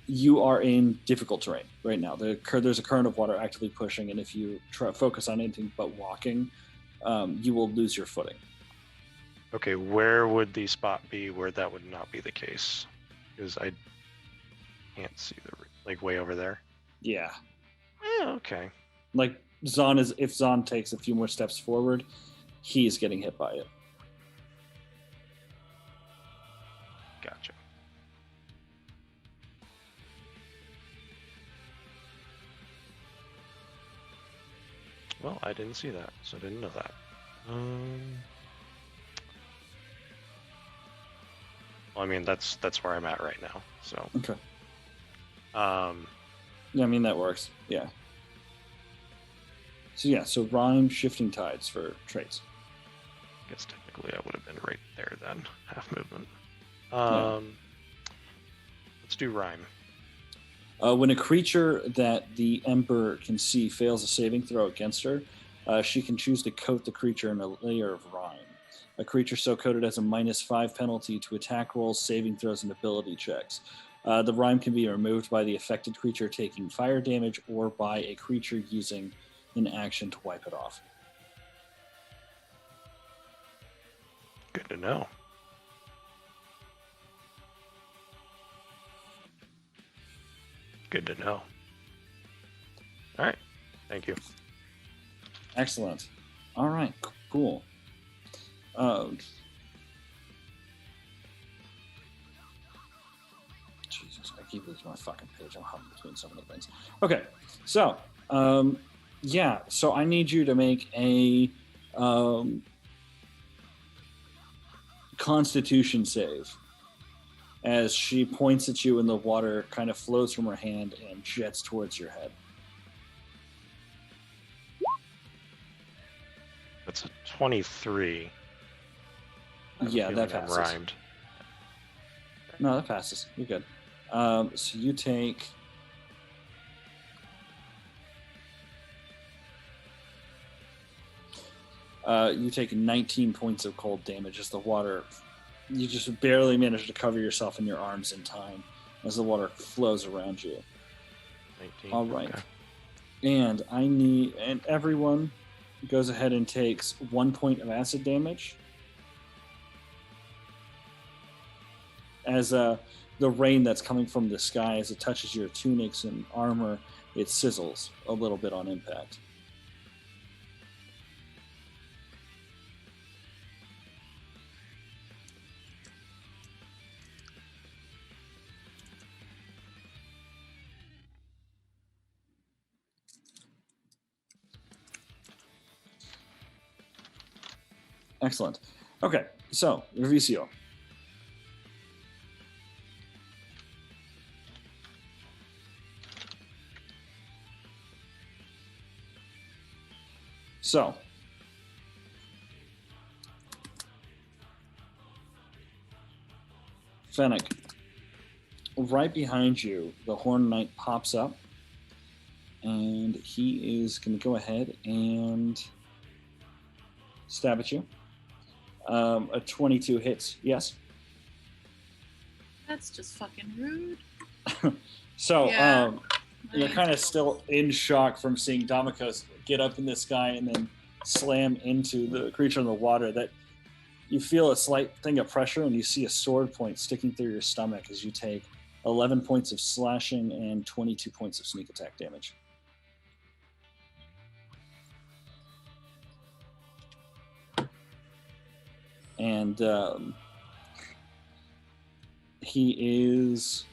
Speaker 1: you are in difficult terrain right now. There's a current of water actively pushing, and if you focus on anything but walking, you will lose your footing.
Speaker 2: Okay, where would the spot be where that would not be the case? Because I can't see the way over there.
Speaker 1: Yeah,
Speaker 2: Yeah, okay.
Speaker 1: like if Zahn takes a few more steps forward, he's getting hit by it.
Speaker 2: Gotcha. Well, I didn't see that, so I didn't know that. Well, I mean, that's where I'm at right now. So.
Speaker 1: Okay.
Speaker 2: Yeah,
Speaker 1: I mean that works. Yeah. So rhyme, shifting tides for traits.
Speaker 2: I guess technically I would have been right there then, half movement.
Speaker 1: Yeah.
Speaker 2: Let's do rhyme.
Speaker 1: When a creature that the Ember can see fails a saving throw against her, she can choose to coat the creature in a layer of rime. A creature so coated has a -5 penalty to attack rolls, saving throws, and ability checks. The rime can be removed by the affected creature taking fire damage or by a creature using an action to wipe it off.
Speaker 2: Good to know. Good to know. All right. Thank you.
Speaker 1: Excellent. All right, cool. Jesus, I keep losing my fucking page. I'm hopping between so many things. Okay, so yeah, so I need you to make a Constitution save as she points at you and the water kind of flows from her hand and jets towards your head.
Speaker 2: That's a 23.
Speaker 1: Yeah, that passes.
Speaker 2: Rhymed.
Speaker 1: No, that passes. You're good. So you take... you take 19 points of cold damage as the water... You just barely manage to cover yourself in your arms in time as the water flows around you.
Speaker 2: 19.
Speaker 1: All right.
Speaker 2: Okay.
Speaker 1: And everyone goes ahead and takes 1 point of acid damage. As the rain that's coming from the sky, as it touches your tunics and armor, it sizzles a little bit on impact. Excellent. Okay, so Revisio. So, Fennec, right behind you, the Horn Knight pops up, and he is going to go ahead and stab at you. A 22 hits, yes.
Speaker 3: That's just fucking rude.
Speaker 1: So,
Speaker 3: Yeah.
Speaker 1: you're kind of still in shock from seeing Damokos get up in the sky and then slam into the creature in the water, that you feel a slight thing of pressure and you see a sword point sticking through your stomach as you take 11 points of slashing and 22 points of sneak attack damage. And he is...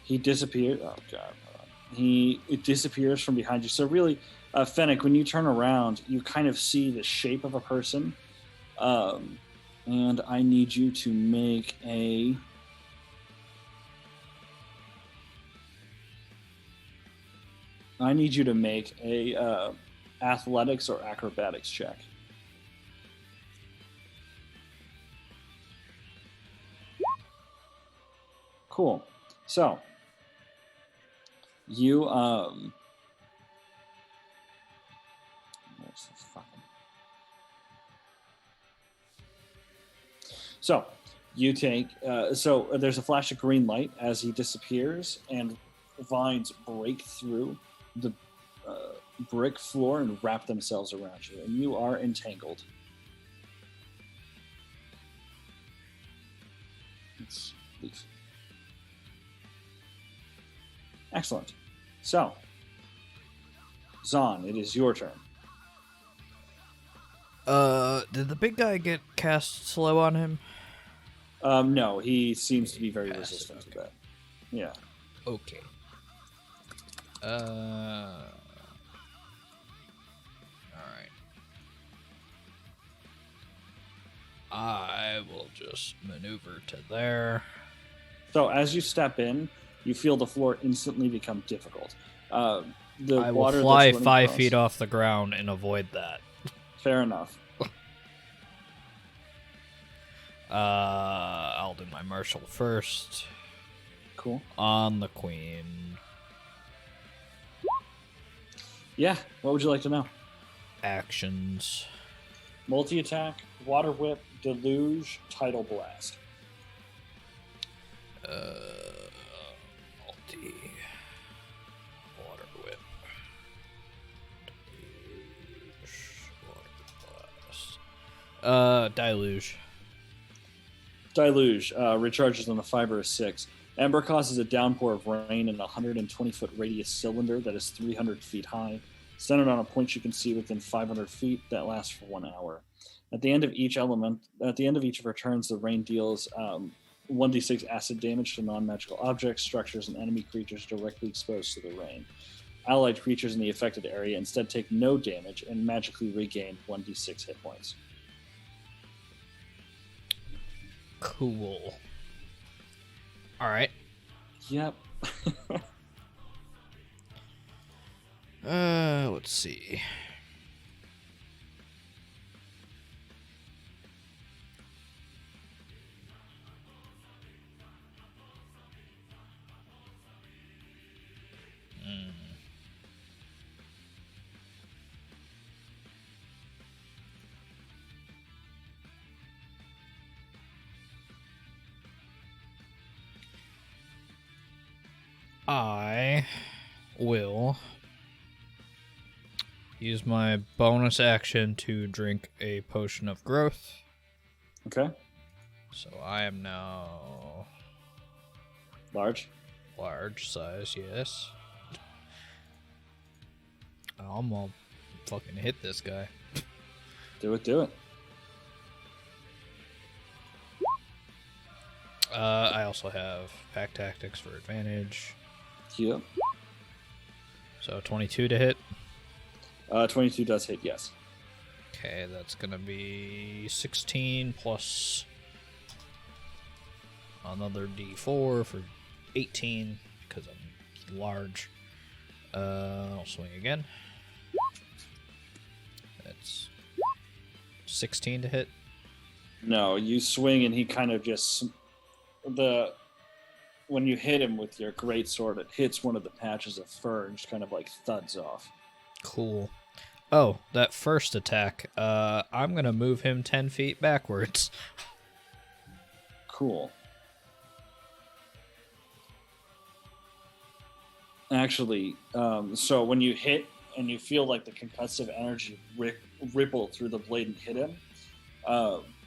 Speaker 1: He disappeared. Oh, God. It disappears from behind you. So really, Fennec, when you turn around, you kind of see the shape of a person. And I need you to make a... athletics or acrobatics check. Cool. So, you, where's the fucking... So, you take, so there's a flash of green light as he disappears, and vines break through the brick floor and wrap themselves around you, and you are entangled. Let's leave. Excellent. So, Zahn, it is your turn.
Speaker 4: Did the big guy get cast slow on him?
Speaker 1: No, he seems to be very
Speaker 4: Fast,
Speaker 1: resistant to
Speaker 4: okay.
Speaker 1: that. Yeah.
Speaker 4: Okay. Alright. I will just maneuver to there.
Speaker 1: So as you step in, you feel the floor instantly become difficult. The
Speaker 4: I will
Speaker 1: water
Speaker 4: fly
Speaker 1: that's running
Speaker 4: 5
Speaker 1: across-
Speaker 4: feet off the ground and avoid that.
Speaker 1: Fair enough.
Speaker 4: I'll do my martial first.
Speaker 1: Cool.
Speaker 4: On the queen.
Speaker 1: Yeah. What would you like to know?
Speaker 4: Actions.
Speaker 1: Multi-attack, water whip, deluge, tidal blast.
Speaker 4: Multi. Water whip. Deluge.
Speaker 1: Deluge recharges on a fiber of 6. Ember causes a downpour of rain in a 120-foot radius cylinder that is 300 feet high, centered on a point you can see within 500 feet that lasts for 1 hour. At the end of each of her turns, the rain deals 1d6 acid damage to non-magical objects, structures, and enemy creatures directly exposed to the rain. Allied creatures in the affected area instead take no damage and magically regain 1d6 hit points.
Speaker 4: Cool. Alright.
Speaker 1: Yep.
Speaker 4: Let's see. I will use my bonus action to drink a potion of growth.
Speaker 1: Okay.
Speaker 4: So I am now
Speaker 1: Large.
Speaker 4: large size, yes. I'm gonna fucking hit this guy.
Speaker 1: Do it.
Speaker 4: I also have pack tactics for advantage.
Speaker 1: Yep.
Speaker 4: So 22 to hit.
Speaker 1: 22 does hit, yes.
Speaker 4: Okay, that's gonna be 16 plus another D4 for 18 because I'm large. I'll swing again. That's 16 to hit.
Speaker 1: No, you swing and he kind of just when you hit him with your greatsword, it hits one of the patches of fur and just kind of like thuds off.
Speaker 4: Cool. Oh, that first attack. I'm gonna move him 10 feet backwards.
Speaker 1: Cool. Actually, so when you hit and you feel like the concussive energy ripple through the blade and hit him,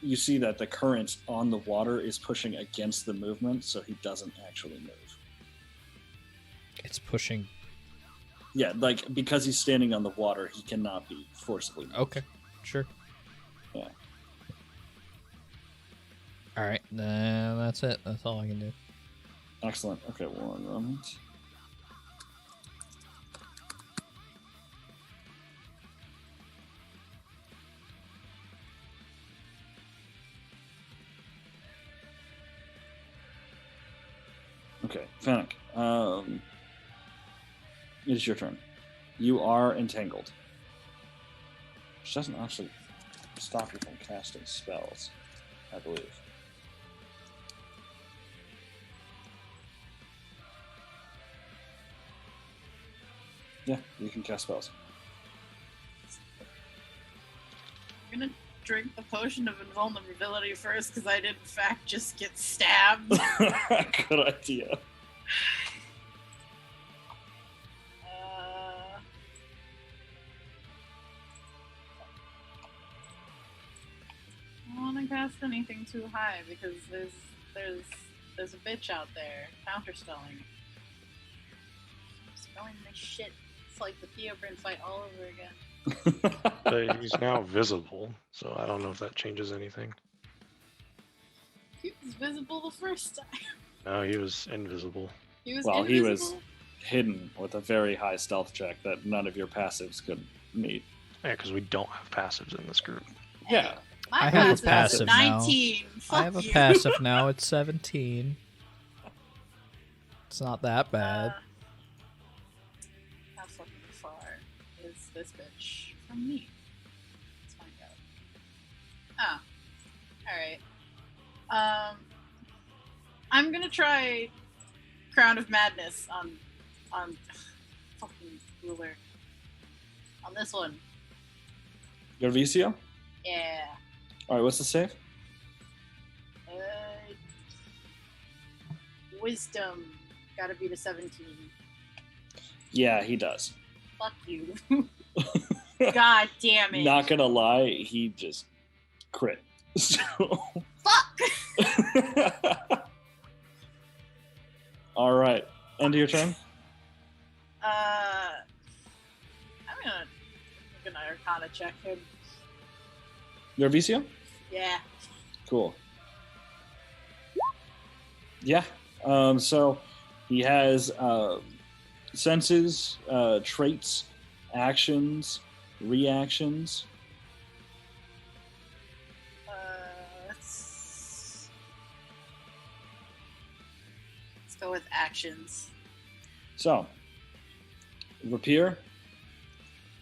Speaker 1: you see that the current on the water is pushing against the movement, so he doesn't actually move.
Speaker 4: It's pushing.
Speaker 1: Yeah, like because he's standing on the water, he cannot be forcibly moved.
Speaker 4: Okay, sure.
Speaker 1: Yeah.
Speaker 4: Alright, then that's it. That's all I can do.
Speaker 1: Excellent. Okay, 1 moment. Okay, Fennec. It is your turn. You are entangled. Which doesn't actually stop you from casting spells, I believe. Yeah, you can cast spells.
Speaker 3: I'm gonna drink the potion of invulnerability first because I did in fact just get stabbed.
Speaker 1: Good idea.
Speaker 3: I don't want to cast anything too high because there's a bitch out there counterspelling. Spelling this shit. It's like the Theobrine fight all over again.
Speaker 2: He's now visible, so I don't know if that changes anything.
Speaker 3: He was visible the first time.
Speaker 2: No, he was invisible.
Speaker 3: He was
Speaker 1: Well,
Speaker 3: invisible?
Speaker 1: he was hidden with a very high stealth check that none of your passives could meet.
Speaker 2: Yeah, because we don't have passives in this group.
Speaker 1: Yeah.
Speaker 3: My
Speaker 4: I have a
Speaker 3: passive is
Speaker 4: passive now.
Speaker 3: 19. Fuck
Speaker 4: I have a
Speaker 3: you.
Speaker 4: passive now. It's 17. It's not that bad.
Speaker 3: How fucking far is this bitch from me? Let's find out. Oh. Alright. I'm gonna try Crown of Madness on fucking ruler. On this one.
Speaker 1: Your VCO?
Speaker 3: Yeah.
Speaker 1: All right, what's the save?
Speaker 3: Wisdom. Gotta be the 17.
Speaker 1: Yeah, he does.
Speaker 3: Fuck you. God damn it.
Speaker 1: Not gonna lie, he just crit. So...
Speaker 3: Fuck!
Speaker 1: All right, end of your turn.
Speaker 3: I'm gonna Arcana check him.
Speaker 1: Your VCO?
Speaker 3: Yeah.
Speaker 1: Cool. Yeah. So he has senses, traits, actions, reactions.
Speaker 3: Let's go with actions.
Speaker 1: So, Rapier,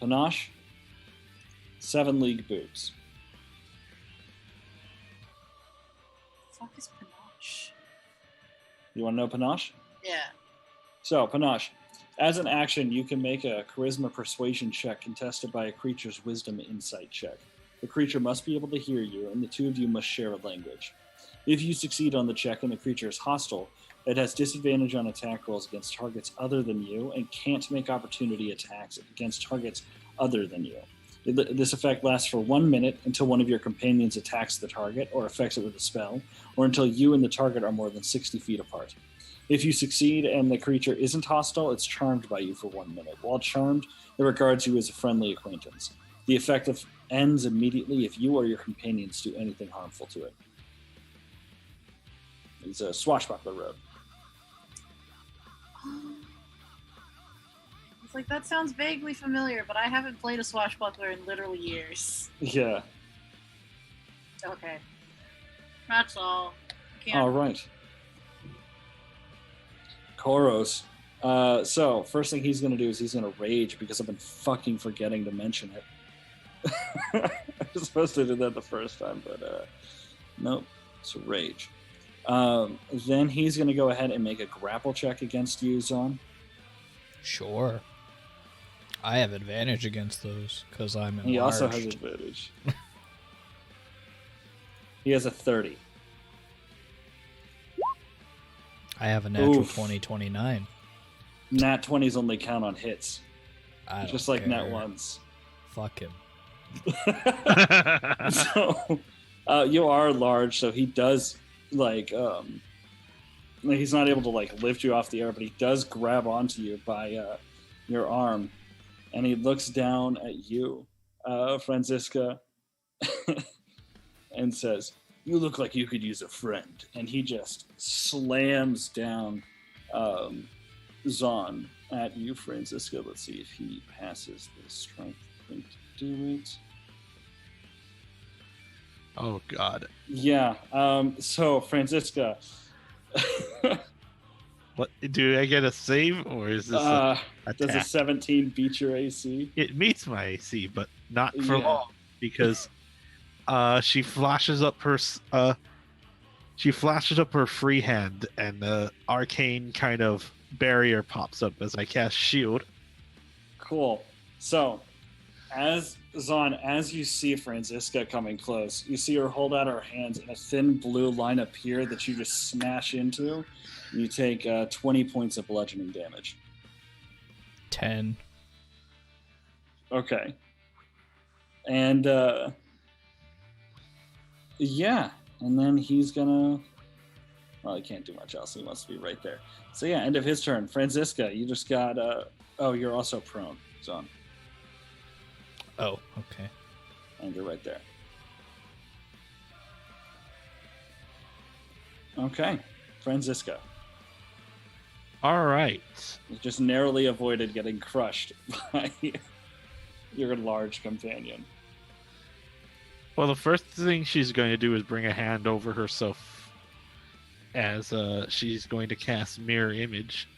Speaker 1: Panache, 7 League Boots.
Speaker 3: Fuck is Panache?
Speaker 1: You want to know Panache?
Speaker 3: Yeah.
Speaker 1: So, Panache, as an action, you can make a Charisma Persuasion check contested by a creature's Wisdom Insight check. The creature must be able to hear you, and the two of you must share a language. If you succeed on the check and the creature is hostile, it has disadvantage on attack rolls against targets other than you and can't make opportunity attacks against targets other than you. This effect lasts for 1 minute until one of your companions attacks the target or affects it with a spell, or until you and the target are more than 60 feet apart. If you succeed and the creature isn't hostile, it's charmed by you for 1 minute. While charmed, it regards you as a friendly acquaintance. The effect ends immediately if you or your companions do anything harmful to it. It's a swashbuckler road.
Speaker 3: It's like, that sounds vaguely familiar, but I haven't played a swashbuckler in literally years.
Speaker 1: Yeah.
Speaker 3: Okay. That's all.
Speaker 1: All right. Koros. So, first thing he's going to do is he's going to rage because I've been fucking forgetting to mention it. I was supposed to do that the first time, but nope. It's a rage. Then he's going to go ahead and make a grapple check against you, Zon.
Speaker 4: Sure. I have advantage against those because I'm enlarged.
Speaker 1: He also has advantage. He has a 30.
Speaker 4: I have a natural
Speaker 1: Oof.
Speaker 4: 29.
Speaker 1: Nat 20s only count on hits.
Speaker 4: I
Speaker 1: Just
Speaker 4: don't
Speaker 1: like
Speaker 4: care.
Speaker 1: nat 1s.
Speaker 4: Fuck him.
Speaker 1: So, you are large, so he does, like, he's not able to, like, lift you off the air, but he does grab onto you by your arm, and he looks down at you, Franziska, and says, "You look like you could use a friend." And he just slams down Zon at you, Franziska. Let's see if he passes the strength thing to do it.
Speaker 5: Oh, God.
Speaker 1: Yeah. So, Franziska.
Speaker 5: What, do I get a save, or is this a
Speaker 1: does a
Speaker 5: attack?
Speaker 1: 17 beat your AC?
Speaker 5: It meets my AC, but not for
Speaker 1: Yeah.
Speaker 5: long, because she flashes up her free hand, and the arcane kind of barrier pops up as I cast shield.
Speaker 1: Cool. So, as you see Franziska coming close, you see her hold out her hands, and a thin blue line appear that you just smash into. You take 20 points of bludgeoning damage.
Speaker 4: 10.
Speaker 1: Okay. And yeah, and then he's gonna. Well, he can't do much else. He wants to be right there. So yeah, end of his turn. Franziska, you just got. Oh, you're also prone, Zon,
Speaker 4: Oh, okay.
Speaker 1: and you're right there. Okay, Franziska.
Speaker 5: All right.
Speaker 1: You just narrowly avoided getting crushed by your large companion.
Speaker 5: Well, the first thing she's going to do is bring a hand over herself, as she's going to cast Mirror Image,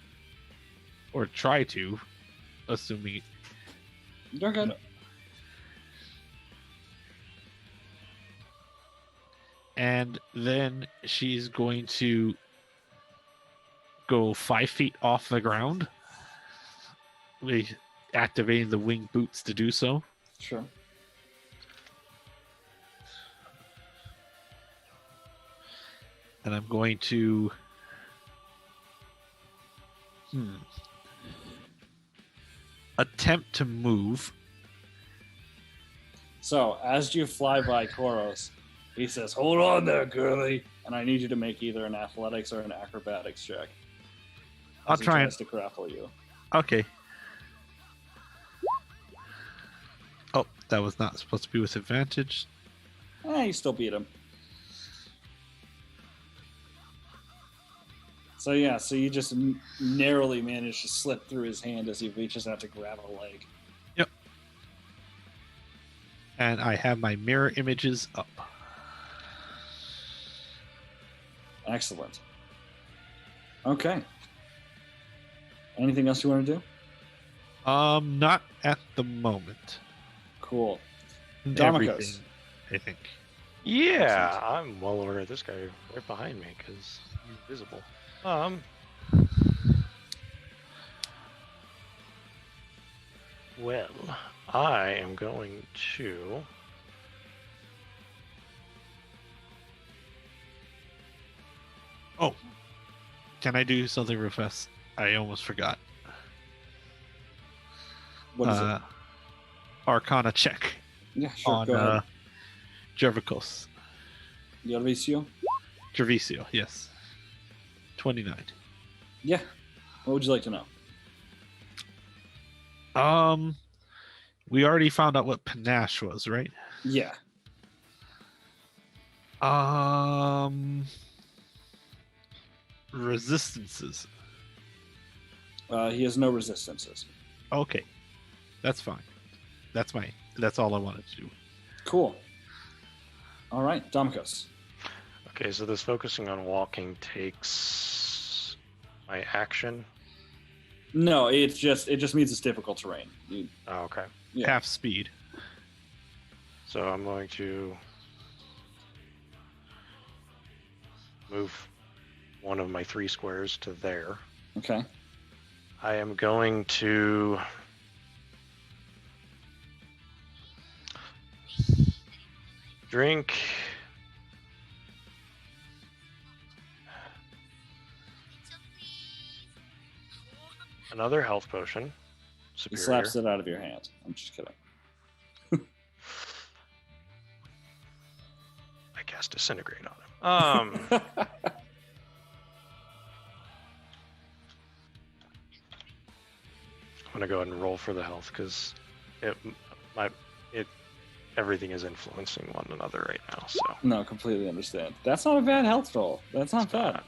Speaker 5: or try to, assuming.
Speaker 1: You're good.
Speaker 5: And then she's going to go 5 feet off the ground, activating the wing boots to do so.
Speaker 1: Sure.
Speaker 5: And I'm going to attempt to move.
Speaker 1: So, as you fly by Koros, he says, "Hold on there, girlie," and I need you to make either an athletics or an acrobatics check.
Speaker 5: I'll
Speaker 1: as he
Speaker 5: try and
Speaker 1: tries to grapple you.
Speaker 5: okay. Oh, that was not supposed to be with advantage.
Speaker 1: You still beat him. So yeah, so you just narrowly manage to slip through his hand as he reaches out to grab a leg.
Speaker 5: Yep. And I have my mirror images up.
Speaker 1: Excellent. Okay. Anything else you want to do?
Speaker 5: Not at the moment.
Speaker 1: Cool.
Speaker 5: Everything,
Speaker 1: Damokos.
Speaker 5: I think.
Speaker 2: Yeah, I'm well aware of this guy right behind me because he's visible. Well, I am going to
Speaker 5: Oh, can I do something real fast? I almost forgot.
Speaker 1: What is it?
Speaker 5: Arcana check
Speaker 1: Yeah, sure.
Speaker 5: on
Speaker 1: Go ahead.
Speaker 5: Gervicos.
Speaker 1: Gervasio?
Speaker 5: Gervisio, yes. 29.
Speaker 1: Yeah. What would you like to know?
Speaker 5: We already found out what panache was, right?
Speaker 1: Yeah.
Speaker 5: Resistances.
Speaker 1: He has no resistances.
Speaker 5: Okay. That's fine. That's all I wanted to do.
Speaker 1: Cool. All right, Damokos.
Speaker 2: Okay, so this focusing on walking takes my action.
Speaker 1: No, it just means it's difficult terrain.
Speaker 2: Oh, okay.
Speaker 1: Yeah.
Speaker 5: Half speed.
Speaker 2: So I'm going to move one of my 3 squares to there.
Speaker 1: Okay.
Speaker 2: I am going to drink another health potion.
Speaker 1: He
Speaker 2: Superior.
Speaker 1: slaps it out of your hand. I'm just kidding.
Speaker 2: I cast Disintegrate on him. I'm gonna go ahead and roll for the health because everything is influencing one another right now. So
Speaker 1: No, completely understand. That's not a bad health roll. That's not
Speaker 2: it's
Speaker 1: bad.
Speaker 2: not.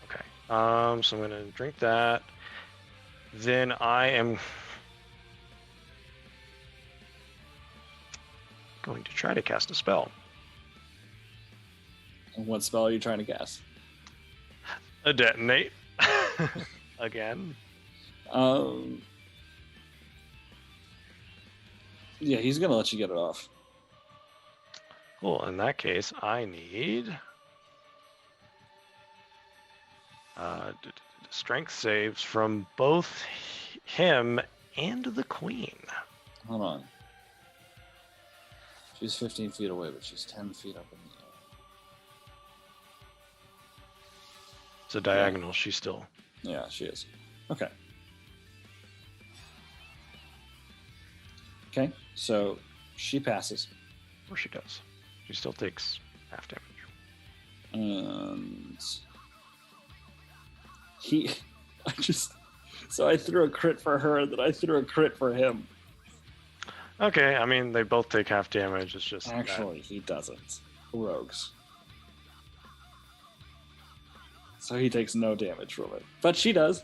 Speaker 2: Okay. So I'm gonna drink that. Then I am going to try to cast a spell.
Speaker 1: And what spell are you trying to cast?
Speaker 2: A detonate. Again.
Speaker 1: Yeah, he's gonna let you get it off.
Speaker 2: Cool. In that case, I need strength saves from both him and the queen.
Speaker 1: Hold on. She's 15 feet away, but she's 10 feet up in the air.
Speaker 2: It's a diagonal. She's still.
Speaker 1: Yeah, she is. Okay. Okay, so she passes.
Speaker 2: Or she does. She still takes half damage.
Speaker 1: And so I threw a crit for her, and then I threw a crit for him.
Speaker 2: Okay, I mean, they both take half damage. It's just.
Speaker 1: Actually, he doesn't. Rogues. So he takes no damage from it. But she does.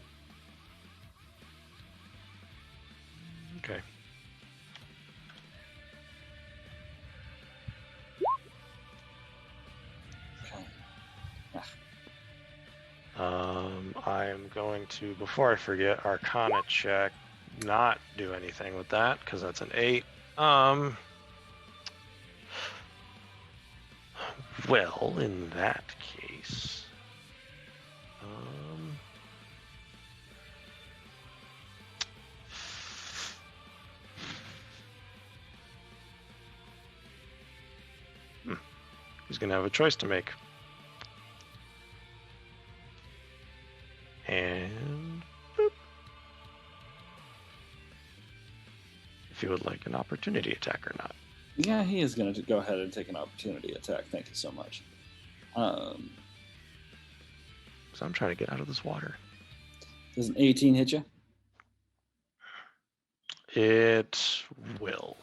Speaker 2: Okay.
Speaker 1: Okay.
Speaker 2: I am going to, before I forget, Arcana check, not do anything with that, because that's an 8. Well, in that case, um, he's going to have a choice to make. And boop. If you would like an opportunity attack or not.
Speaker 1: Yeah, he is going to go ahead and take an opportunity attack. Thank you so much.
Speaker 2: So I'm trying to get out of this water.
Speaker 1: Does an 18 hit you?
Speaker 2: It will.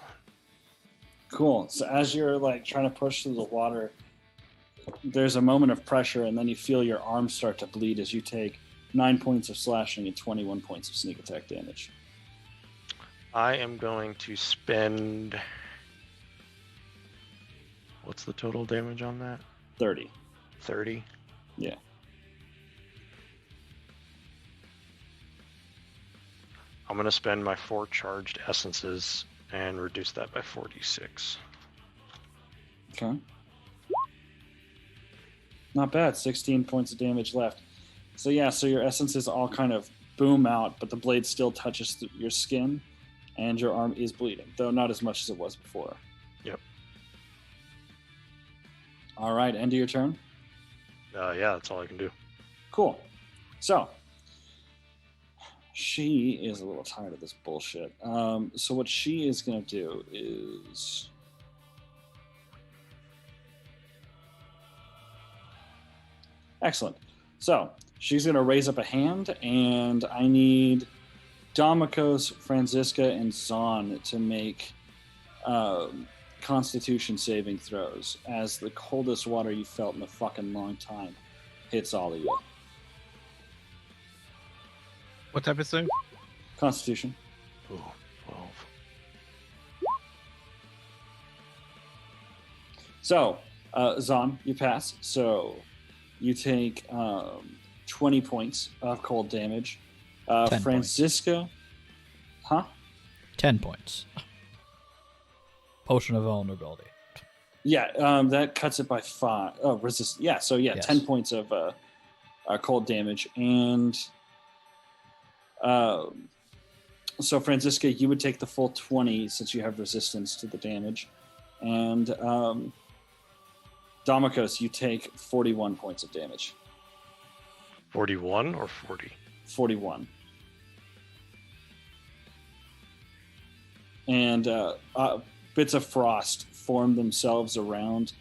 Speaker 1: Cool. So as you're like trying to push through the water, there's a moment of pressure, and then you feel your arms start to bleed as you take 9 points of slashing and 21 points of sneak attack damage.
Speaker 2: I am going to spend... What's the total damage on that?
Speaker 1: 30.
Speaker 2: 30?
Speaker 1: Yeah.
Speaker 2: I'm going to spend my 4 charged essences and reduce that by 46.
Speaker 1: Okay. Not bad. 16 points of damage left. So yeah, so your essences all kind of boom out, but the blade still touches your skin, and your arm is bleeding, though not as much as it was before.
Speaker 2: Yep.
Speaker 1: All right, end of your turn.
Speaker 2: Yeah, that's all I can do.
Speaker 1: Cool. So she is a little tired of this bullshit. So what she is going to do is... Excellent. So she's going to raise up a hand, and I need Domikos, Franziska, and Zahn to make Constitution saving throws as the coldest water you felt in a fucking long time hits all of you.
Speaker 5: What type of save?
Speaker 1: Constitution.
Speaker 2: Ooh, 12.
Speaker 1: So, Zahn, you pass. So you take 20 points of cold damage.
Speaker 4: 10
Speaker 1: Franziska, huh?
Speaker 4: 10 points. Potion of vulnerability.
Speaker 1: Yeah, that cuts it by 5. Oh, resist. Yeah, so yeah,
Speaker 4: Yes.
Speaker 1: 10 points of cold damage. And so, Franziska, you would take the full 20 since you have resistance to the damage. And Domikos, you take 41 points of damage.
Speaker 2: 41 or 40?
Speaker 1: 41. And bits of frost form themselves around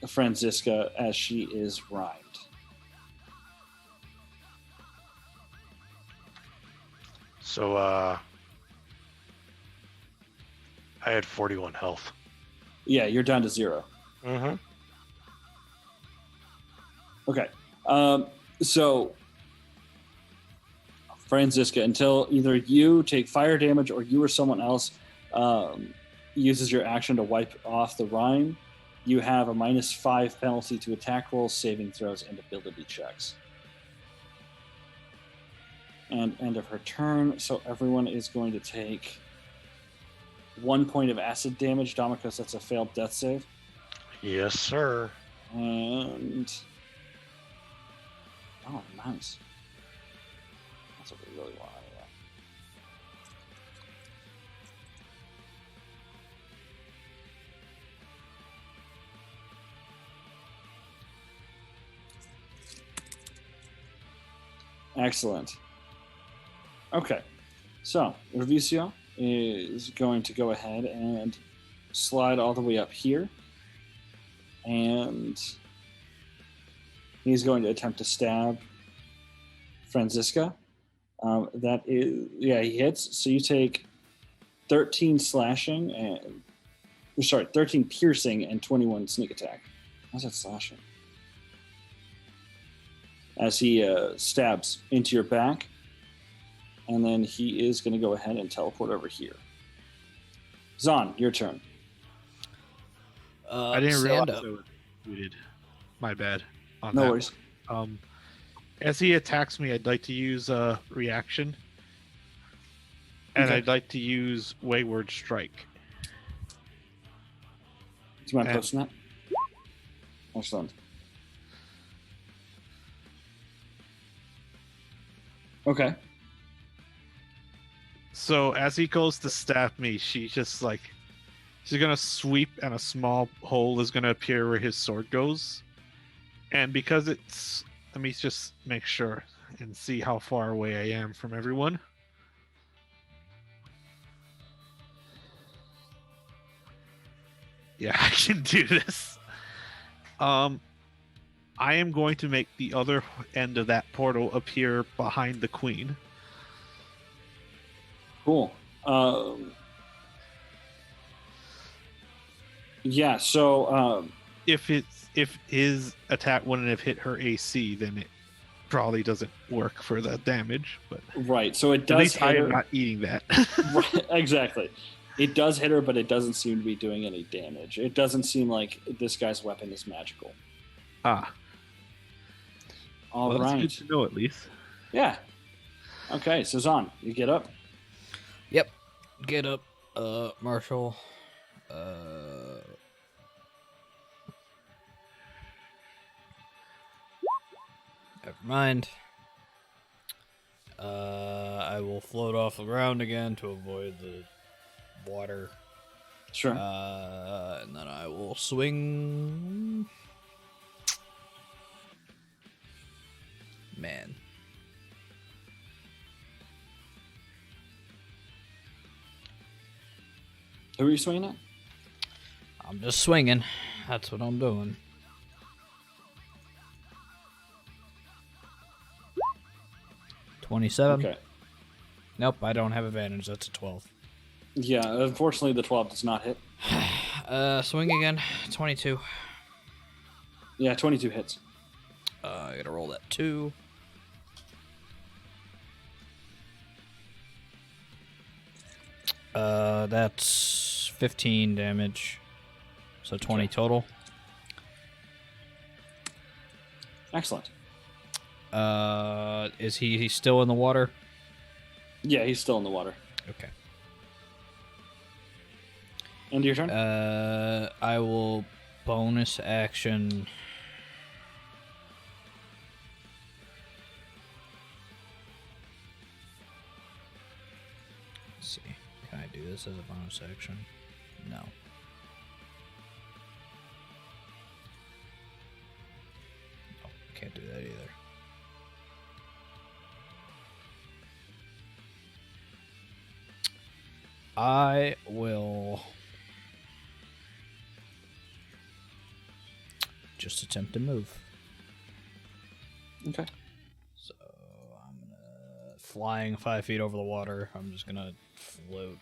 Speaker 1: Franziska as she is rhymed.
Speaker 2: So, I had 41 health.
Speaker 1: Yeah, you're down to 0.
Speaker 2: Mm-hmm.
Speaker 1: Okay. So, Franziska, until either you take fire damage or you or someone else uses your action to wipe off the rhyme, you have a -5 penalty to attack rolls, saving throws, and ability checks. And end of her turn, so everyone is going to take 1 point of acid damage. Domikos, that's a failed death save.
Speaker 2: Yes, sir.
Speaker 1: And... oh, nice. That's what we really want. Yeah. Excellent. Okay, so Revisio is going to go ahead and slide all the way up here, and he's going to attempt to stab Franziska. That is, yeah, he hits. So you take 13 slashing and, 13 piercing and 21 sneak attack. How's that slashing? As he stabs into your back, and then he is going to go ahead and teleport over here. Zahn, your turn.
Speaker 5: I didn't
Speaker 4: stand
Speaker 5: realize
Speaker 4: up.
Speaker 5: I was muted. My bad. On
Speaker 1: No
Speaker 5: that
Speaker 1: worries.
Speaker 5: one. As he attacks me, I'd like to use a reaction. And
Speaker 1: Okay.
Speaker 5: I'd like to use Wayward Strike.
Speaker 1: Do you mind
Speaker 5: And-
Speaker 1: posting that? Excellent. Okay.
Speaker 5: So as he goes to stab me, she's gonna sweep, and a small hole is gonna appear where his sword goes. And because let me just make sure and see how far away I am from everyone. Yeah, I can do this. I am going to make the other end of that portal appear behind the queen.
Speaker 1: Cool. Yeah. So
Speaker 5: If his attack wouldn't have hit her AC, then it probably doesn't work for the damage. But
Speaker 1: right. So it
Speaker 5: at
Speaker 1: does
Speaker 5: least
Speaker 1: hit
Speaker 5: I
Speaker 1: her.
Speaker 5: am not eating that.
Speaker 1: Right, exactly. It does hit her, but it doesn't seem to be doing any damage. It doesn't seem like this guy's weapon is magical.
Speaker 5: Ah,
Speaker 1: All
Speaker 5: well,
Speaker 1: right.
Speaker 5: that's good to know at least.
Speaker 1: Yeah. Okay, so Zahn, you get up.
Speaker 4: Yep. Get up, Marshall. Never mind. I will float off the ground again to avoid the water.
Speaker 1: Sure.
Speaker 4: And then I will swing. Man.
Speaker 1: Who are you swinging at?
Speaker 4: I'm just swinging. That's what I'm doing. $27.
Speaker 1: Okay.
Speaker 4: Nope, I don't have advantage. That's a 12.
Speaker 1: Yeah, unfortunately the 12 does not hit.
Speaker 4: Swing again. 22.
Speaker 1: Yeah, 22 hits.
Speaker 4: I gotta roll that 2. That's 15 damage. So 20
Speaker 1: Okay.
Speaker 4: total.
Speaker 1: Excellent.
Speaker 4: Is he still in the water?
Speaker 1: Yeah, he's still in the water.
Speaker 4: Okay.
Speaker 1: End of your turn?
Speaker 4: I will bonus action. Let's see. Can I do this as a bonus action? No. Oh, can't do that either. I will just attempt to move.
Speaker 1: Okay.
Speaker 4: So I'm gonna flying 5 feet over the water. I'm just gonna float.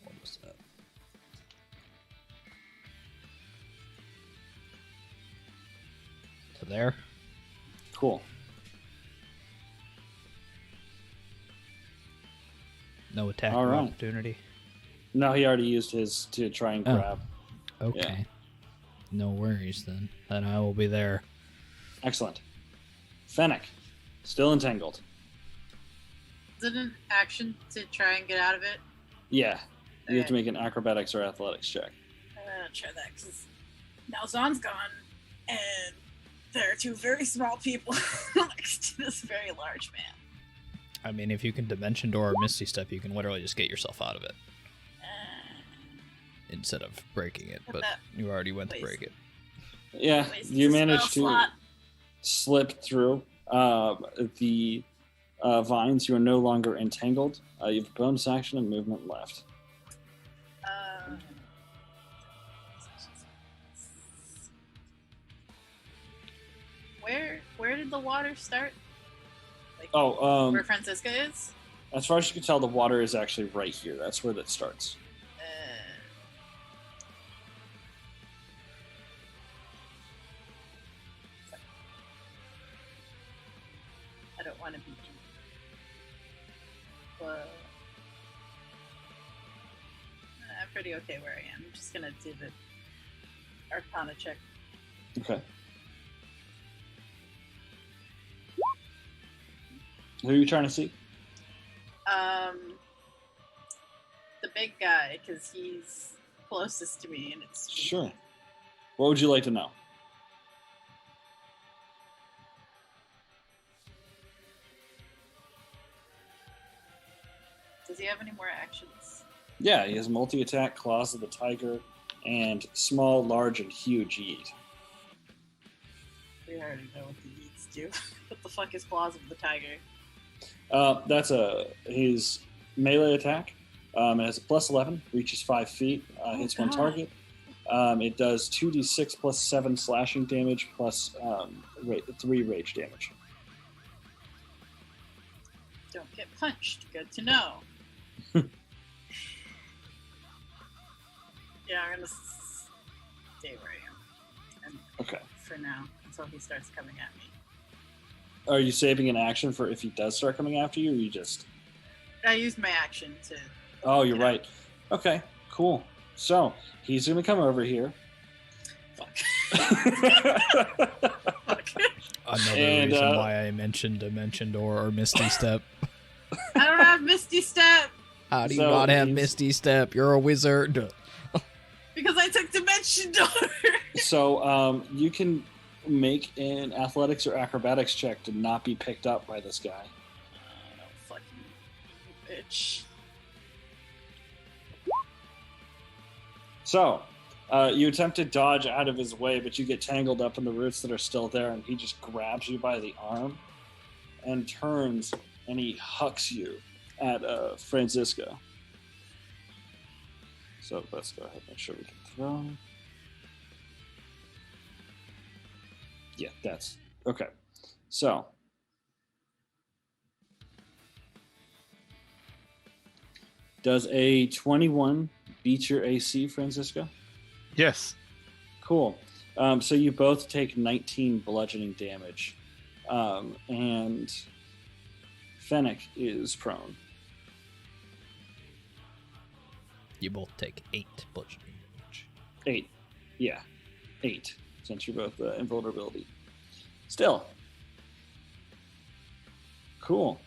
Speaker 4: What was that? To there.
Speaker 1: Cool.
Speaker 4: No attack
Speaker 1: All
Speaker 4: of
Speaker 1: right.
Speaker 4: opportunity.
Speaker 1: No, he already used his to try and
Speaker 4: Oh.
Speaker 1: grab.
Speaker 4: Okay. No worries then. Then I will be there.
Speaker 1: Excellent. Fennec, still entangled.
Speaker 3: Is it an action to try and get out of it?
Speaker 1: Yeah. You have to
Speaker 3: Okay.
Speaker 1: make an acrobatics or athletics check.
Speaker 3: I'm gonna try that because now Zahn's gone, and there are two very small people next to this very large man.
Speaker 4: I mean, if you can Dimension Door or Misty Step, you can literally just get yourself out of it instead of breaking it. But you already went to
Speaker 3: Waste.
Speaker 4: break it.
Speaker 1: Yeah,
Speaker 3: Waste
Speaker 1: you
Speaker 3: a
Speaker 1: managed
Speaker 3: spell
Speaker 1: to
Speaker 3: slot.
Speaker 1: slip through the vines. You are no longer entangled. You have bonus action and movement left.
Speaker 3: Where did the water start? Like,
Speaker 1: Oh,
Speaker 3: where Francisca is?
Speaker 1: as far as you can tell, the water is actually right here. That's where that starts.
Speaker 3: I don't want to be in. But I'm pretty okay where I am. I'm just gonna do the Arcana check.
Speaker 1: Okay. Who are you trying to see?
Speaker 3: The big guy, because he's closest to me, and it's
Speaker 1: Sure. What would you like to know? Yeah, he has multi-attack, Claws of the Tiger, and small, large, and huge yeet.
Speaker 3: We already know what the yeets do. What the fuck is Claws of the Tiger?
Speaker 1: That's his melee attack. It has a plus 11, reaches 5 feet, hits one
Speaker 3: God.
Speaker 1: target. It does 2d6 plus 7 slashing damage plus 3 rage damage.
Speaker 3: Don't get punched. Good to know. Yeah, I'm gonna stay where I am. And
Speaker 1: Okay.
Speaker 3: for now, until he starts coming at me.
Speaker 1: Are you saving an action for if he does start coming after you, or you just...
Speaker 3: I used my action to...
Speaker 1: Oh, you're right. Okay, cool. So, he's going to come over here.
Speaker 3: Fuck.
Speaker 4: Another
Speaker 1: And,
Speaker 4: reason why I mentioned Dimension Door or Misty Step.
Speaker 3: I don't have Misty Step
Speaker 4: How do you
Speaker 1: So
Speaker 4: not have
Speaker 1: he's-
Speaker 4: Misty Step? You're a wizard.
Speaker 3: because I took Dimension Door.
Speaker 1: So, you can make an athletics or acrobatics check to not be picked up by this guy.
Speaker 3: Fucking bitch.
Speaker 1: So, you attempt to dodge out of his way, but you get tangled up in the roots that are still there, and he just grabs you by the arm and turns, and he hucks you at Francisco. So let's go ahead and make sure we can throw. Yeah, that's okay. So, does a 21 beat your AC, Francisco?
Speaker 5: Yes.
Speaker 1: Cool. So you both take 19 bludgeoning damage, and Fennec is prone.
Speaker 4: You both take 8 bludgeoning damage.
Speaker 1: 8. Yeah. 8. Since you're both invulnerability. Still. Cool.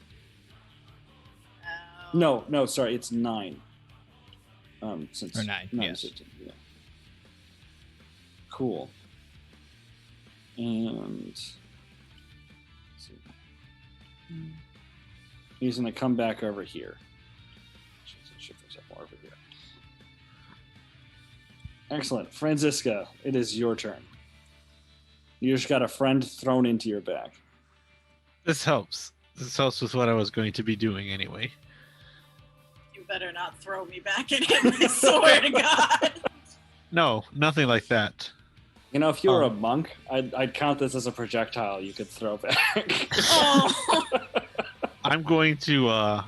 Speaker 1: No, sorry, it's 9. Since
Speaker 4: Or 9, yes.
Speaker 1: 15, yeah. Cool. And let's see. He's gonna come back over here. Shift himself more over here. Excellent. Francisca, it is your turn. You just got a friend thrown into your back.
Speaker 5: This helps. This helps with what I was going to be doing anyway.
Speaker 3: You better not throw me back at him, I swear to God.
Speaker 5: No, nothing like that.
Speaker 1: You know, if you were a monk, I'd count this as a projectile you could throw back.
Speaker 3: Oh.
Speaker 5: I'm going to,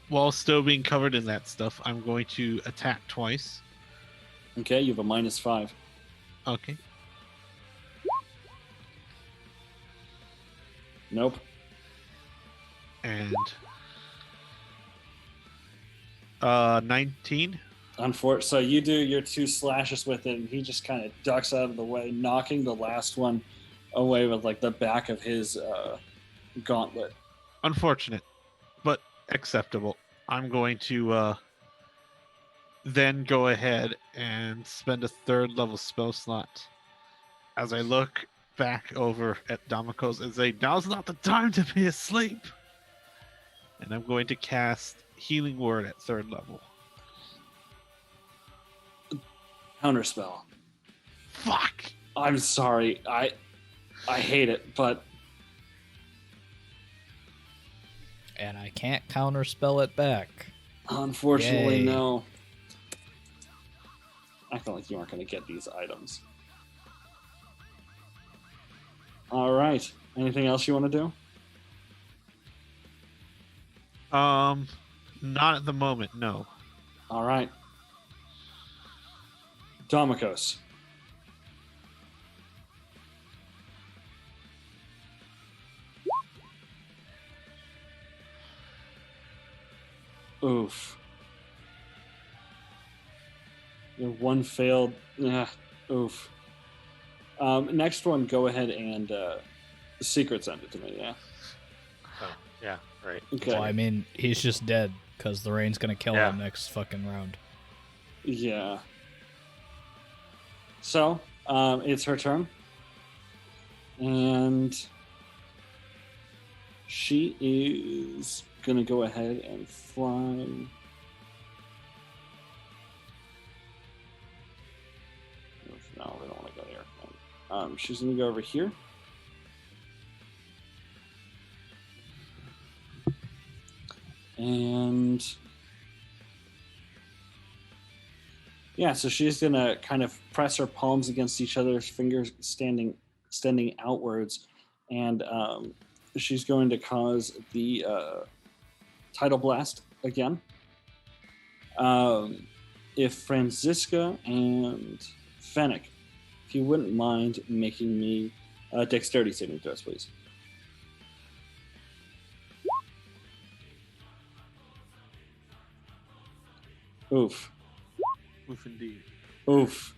Speaker 5: while still being covered in that stuff, I'm going to attack twice.
Speaker 1: Okay, you have a -5.
Speaker 5: Okay.
Speaker 1: Nope.
Speaker 5: And 19.
Speaker 1: So you do your 2 slashes with it, and he just kind of ducks out of the way, knocking the last one away with like the back of his gauntlet.
Speaker 5: Unfortunate, but acceptable. I'm going to then go ahead and spend a 3rd level spell slot as I look back over at Damokos and say, now's not the time to be asleep. And I'm going to cast Healing Word at 3rd level.
Speaker 1: Counterspell.
Speaker 5: Fuck!
Speaker 1: I'm sorry. I hate it, but
Speaker 4: And I can't counterspell it back.
Speaker 1: unfortunately,
Speaker 4: Yay.
Speaker 1: no. I felt like you weren't going to get these items. All right. Anything else you want to do?
Speaker 5: Not at the moment, no.
Speaker 1: All right. Damokos. Oof. Your one failed. Oof. Next one, go ahead and secret send it to me, yeah?
Speaker 2: Oh, yeah, right.
Speaker 1: Okay.
Speaker 4: Well, I mean, he's just dead because the rain's gonna kill
Speaker 2: Yeah.
Speaker 4: him next fucking round.
Speaker 1: Yeah. So, it's her turn. And she is going to go ahead and fly No, we don't want to go here. She's going to go over here. And yeah, so she's going to kind of press her palms against each other's fingers, extending outwards. And she's going to cause the Tidal Blast again. If Franziska and Fennec, if you wouldn't mind making me dexterity saving throws, please. Oof.
Speaker 5: Oof, indeed.
Speaker 1: Oof.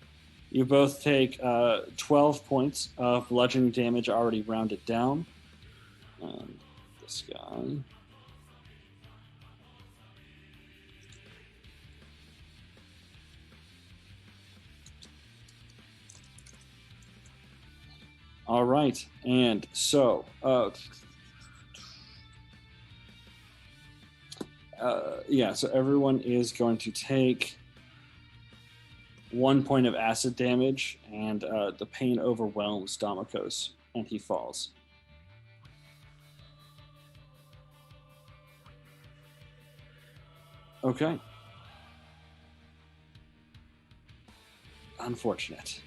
Speaker 1: You both take 12 points of bludgeoning damage already rounded down. And this guy. All right. And so, so everyone is going to take 1 point of acid damage, and the pain overwhelms Damokos, and he falls. Okay. Unfortunate.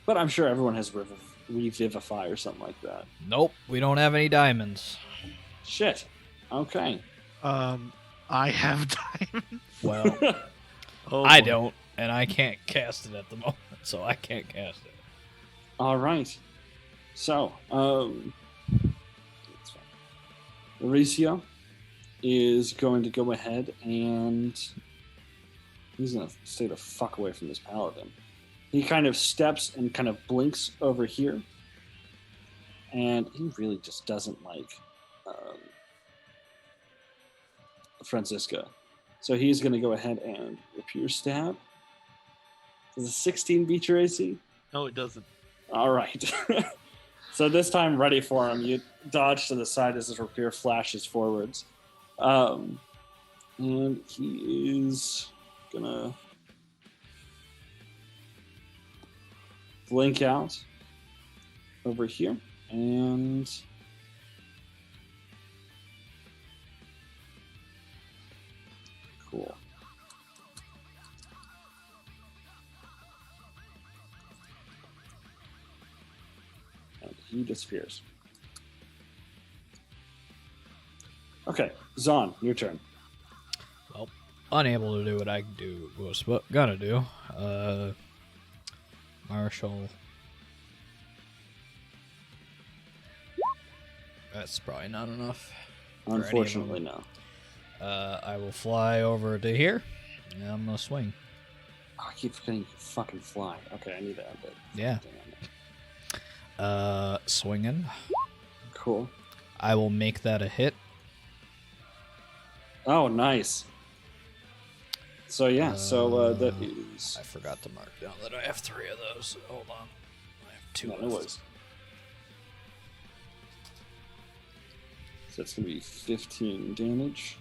Speaker 1: But I'm sure everyone has Revivify or something like that.
Speaker 4: Nope, we don't have any diamonds.
Speaker 1: Shit. Okay.
Speaker 5: I have diamond.
Speaker 4: Well, I don't, and I can't cast it at the moment, so I can't cast it.
Speaker 1: All right. So, Mauricio is going to go ahead and he's going to stay the fuck away from this paladin. He kind of steps and kind of blinks over here, and he really just doesn't like Franziska. So he's going to go ahead and Rapier Stab. Does a 16 beat your AC?
Speaker 5: No, it doesn't.
Speaker 1: All right. So this time, ready for him. You dodge to the side as his rapier flashes forwards. And he is going to blink out over here. And cool. And he disappears. Okay, Zon, your turn.
Speaker 4: Well, unable to do what I was gonna do. Marshall. That's probably not enough.
Speaker 1: Unfortunately, no.
Speaker 4: I will fly over to here, and I'm gonna swing.
Speaker 1: Oh, I keep forgetting you can fucking fly. Okay, I need to add that.
Speaker 4: Yeah. Swinging.
Speaker 1: Cool.
Speaker 4: I will make that a hit.
Speaker 1: Oh, nice. So yeah, that is.
Speaker 4: I forgot to mark down that I have 3 of those. Hold on. I have 2
Speaker 1: No,
Speaker 4: left.
Speaker 1: it was. So that's gonna be 15 damage.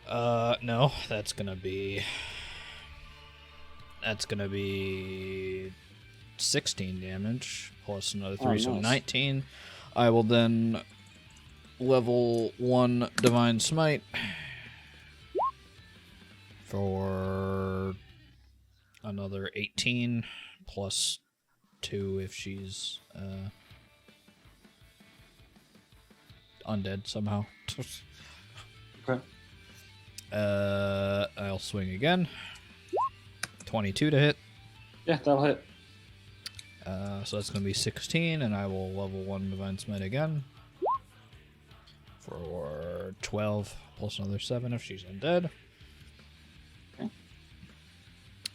Speaker 4: No, that's gonna be 16 damage plus another 3, so
Speaker 1: nice.
Speaker 4: 19. I will then level 1 Divine Smite for another 18 plus 2 if she's undead somehow.
Speaker 1: Okay.
Speaker 4: I'll swing again. 22 to hit.
Speaker 1: Yeah, that'll hit.
Speaker 4: So that's going to be 16, and I will level 1 Divine Smite again for 12 plus another 7 if she's undead.
Speaker 1: Okay.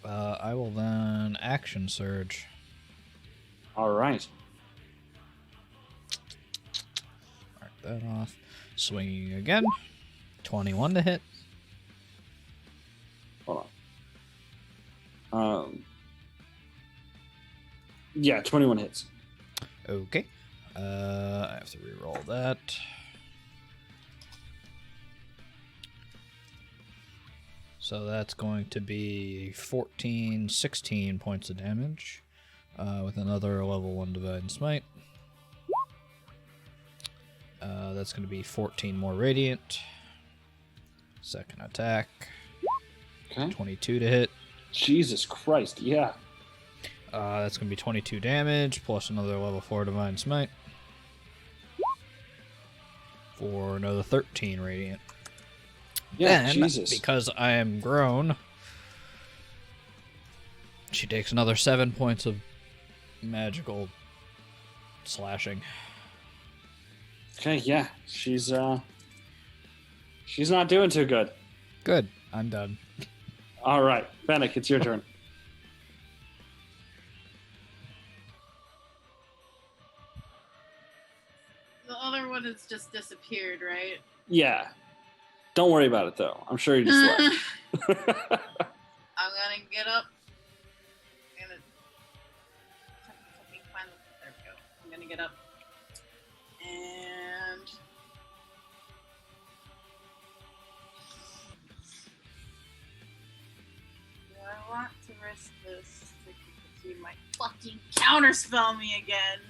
Speaker 4: I will then Action Surge.
Speaker 1: All right.
Speaker 4: Mark that off. Swinging again. 21 to hit.
Speaker 1: Hold on. Yeah, 21 hits.
Speaker 4: Okay. I have to re-roll So that's going to be 14, 16 points of damage with another level 1 Divine Smite. That's going to be 14 more Radiant. Second attack.
Speaker 1: Okay.
Speaker 4: 22 to hit.
Speaker 1: Jesus Christ, yeah.
Speaker 4: That's going to be 22 damage plus another level 4 Divine Smite. For another 13 Radiant.
Speaker 1: Yeah,
Speaker 4: Then,
Speaker 1: Jesus.
Speaker 4: because I am grown, she takes another 7 points of magical slashing.
Speaker 1: Okay, yeah. She's not doing too good.
Speaker 4: Good. I'm done.
Speaker 1: All right, Fennec, it's your turn.
Speaker 3: The other one has just disappeared, right?
Speaker 1: Yeah. Don't worry about it, though. I'm sure you just left.
Speaker 3: I'm gonna get up. I'm gonna fucking find there we go. I'm gonna get up. And do I want to risk this? Because he might fucking counterspell me again.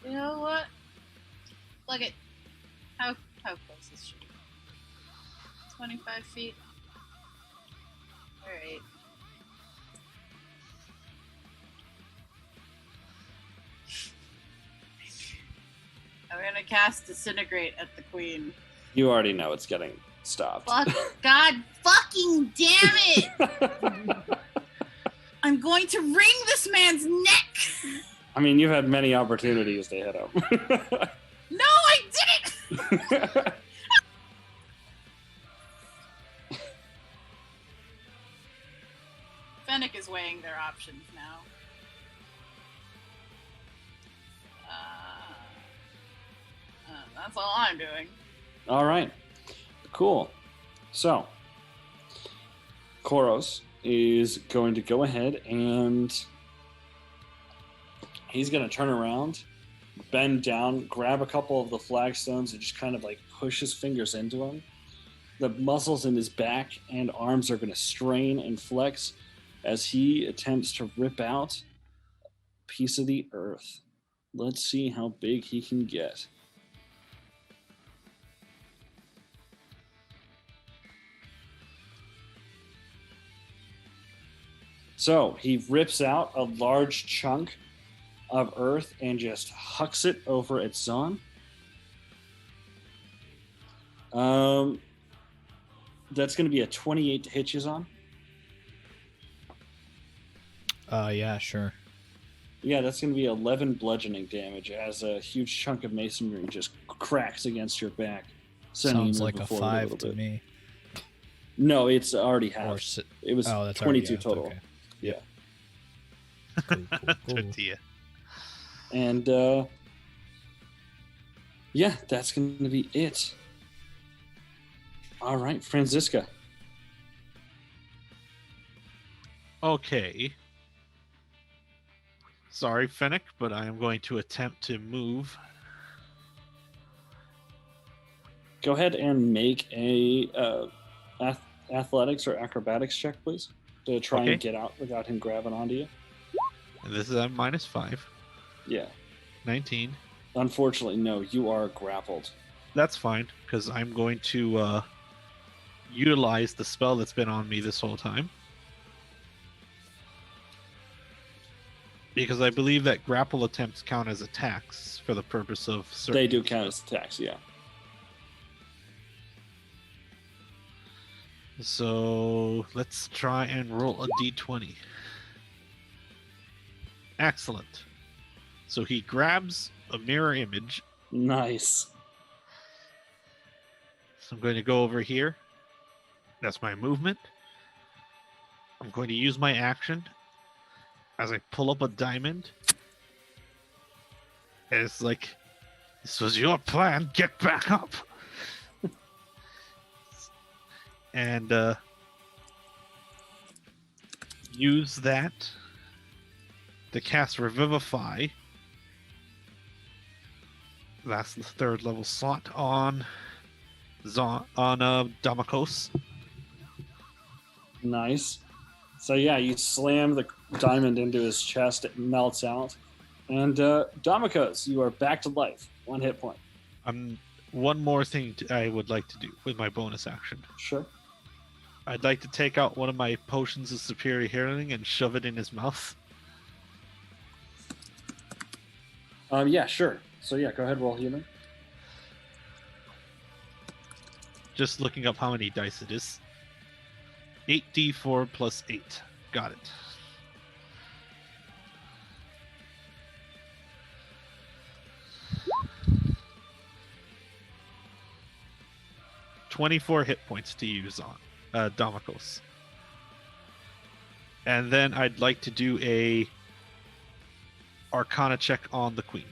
Speaker 3: You know what? Look at how close is she? 25 feet. Alright. I'm gonna cast Disintegrate at the queen.
Speaker 1: You already know it's getting stopped.
Speaker 3: Fuck, God fucking damn it! I'm going to wring this man's neck!
Speaker 1: I mean, you've had many opportunities to hit him.
Speaker 3: No, I didn't! Fennec is weighing their options now. That's all I'm doing.
Speaker 1: All right. Cool. So, Koros is going to go ahead and he's going to turn around, bend down, grab a couple of the flagstones, and just kind of like push his fingers into them. The muscles in his back and arms are going to strain and flex as he attempts to rip out a piece of the earth. Let's see how big he can get. So he rips out a large chunk of earth and just hucks it over at Zahn. That's going to be a 28 to hit you, Zahn.
Speaker 4: Yeah, sure.
Speaker 1: Yeah, that's going to be 11 bludgeoning damage as a huge chunk of masonry just cracks against your back.
Speaker 4: Sounds like a 5 to me.
Speaker 1: No, it's already half. It was
Speaker 4: that's
Speaker 1: 22 total.
Speaker 4: Okay.
Speaker 1: Yeah.
Speaker 4: Cool.
Speaker 5: Tortilla.
Speaker 1: And yeah, that's going to be it. All right, Franziska.
Speaker 5: Okay. Sorry, Fennec, but I am going to attempt to move.
Speaker 1: Go ahead and make a athletics or acrobatics check, please, to try
Speaker 5: Okay.
Speaker 1: and get out without him grabbing onto you.
Speaker 5: This is at -5.
Speaker 1: Yeah.
Speaker 5: 19.
Speaker 1: Unfortunately, no, you are grappled.
Speaker 5: That's fine, because I'm going to utilize the spell that's been on me this whole time. Because I believe that grapple attempts count as attacks for the purpose of certain...
Speaker 1: They do count as attacks, yeah.
Speaker 5: So let's try and roll a d20. Excellent. So he grabs a mirror image.
Speaker 1: Nice.
Speaker 5: So I'm going to go over here. That's my movement. I'm going to use my action as I pull up a diamond. And it's like, this was your plan, get back up! And use that to cast Revivify. That's the 3rd level slot on Damakos.
Speaker 1: Nice. So yeah, you slam the diamond into his chest. It melts out, and Damakos, you are back to life. 1 hit point.
Speaker 5: One more thing I would like to do with my bonus action.
Speaker 1: Sure.
Speaker 5: I'd like to take out one of my potions of superior healing and shove it in his mouth.
Speaker 1: Yeah, sure. So yeah, go ahead, roll healing.
Speaker 5: Just looking up how many dice it is. 8d4 plus 8. Got it. $24 hit points to use on Damakos. And then I'd like to do a Arcana check on the Queen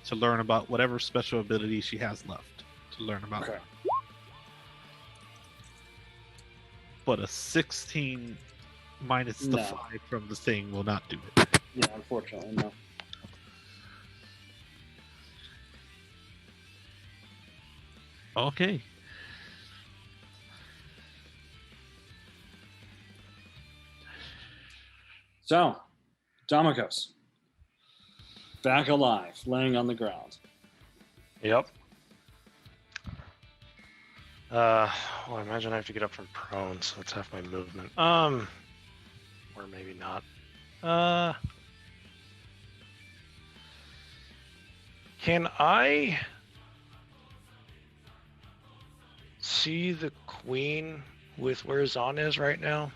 Speaker 5: to learn about whatever special ability she has left to learn about.
Speaker 1: Okay.
Speaker 5: But a 16 minus the
Speaker 1: No.
Speaker 5: 5 from the thing will not do it.
Speaker 1: Yeah, unfortunately, no.
Speaker 5: Okay.
Speaker 1: So, Damakos, back alive, laying on the ground.
Speaker 2: Yep. Well, I imagine I have to get up from prone, so that's half my movement. Or maybe not. Can I see the queen with where Zahn is right now?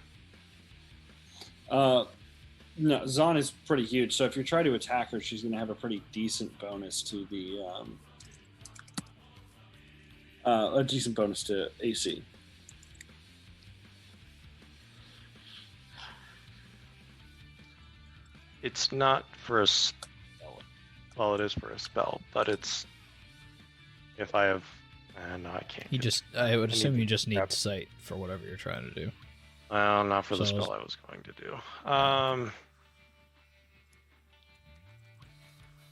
Speaker 1: No, Zahn is pretty huge, so if you're trying to attack her, she's going to have a pretty decent bonus to the a decent bonus to AC.
Speaker 2: It's not for a spell. Well, it is for a spell, but it's if I have. No, I can't.
Speaker 4: I would
Speaker 2: I
Speaker 4: assume
Speaker 2: need
Speaker 4: you just need
Speaker 2: grab-
Speaker 4: sight for whatever you're trying to do.
Speaker 2: Well, not for the
Speaker 4: So-
Speaker 2: spell I was going to do.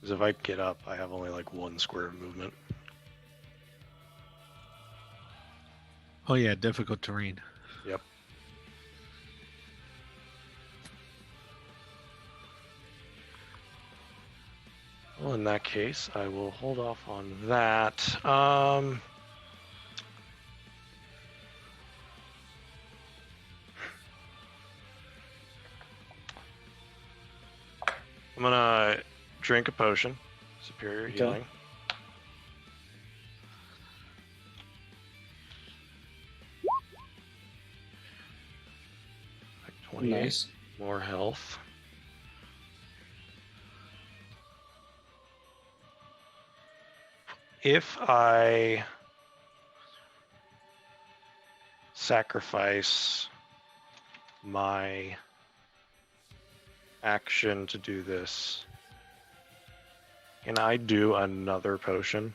Speaker 2: Because if I get up, I have only like 1 square of movement.
Speaker 5: Oh yeah, difficult terrain.
Speaker 2: Yep. Well, in that case, I will hold off on that. I'm gonna drink a potion, superior
Speaker 1: Okay.
Speaker 2: healing. Like 28
Speaker 1: Nice.
Speaker 2: more health. If I sacrifice my action to do this, can I do another potion?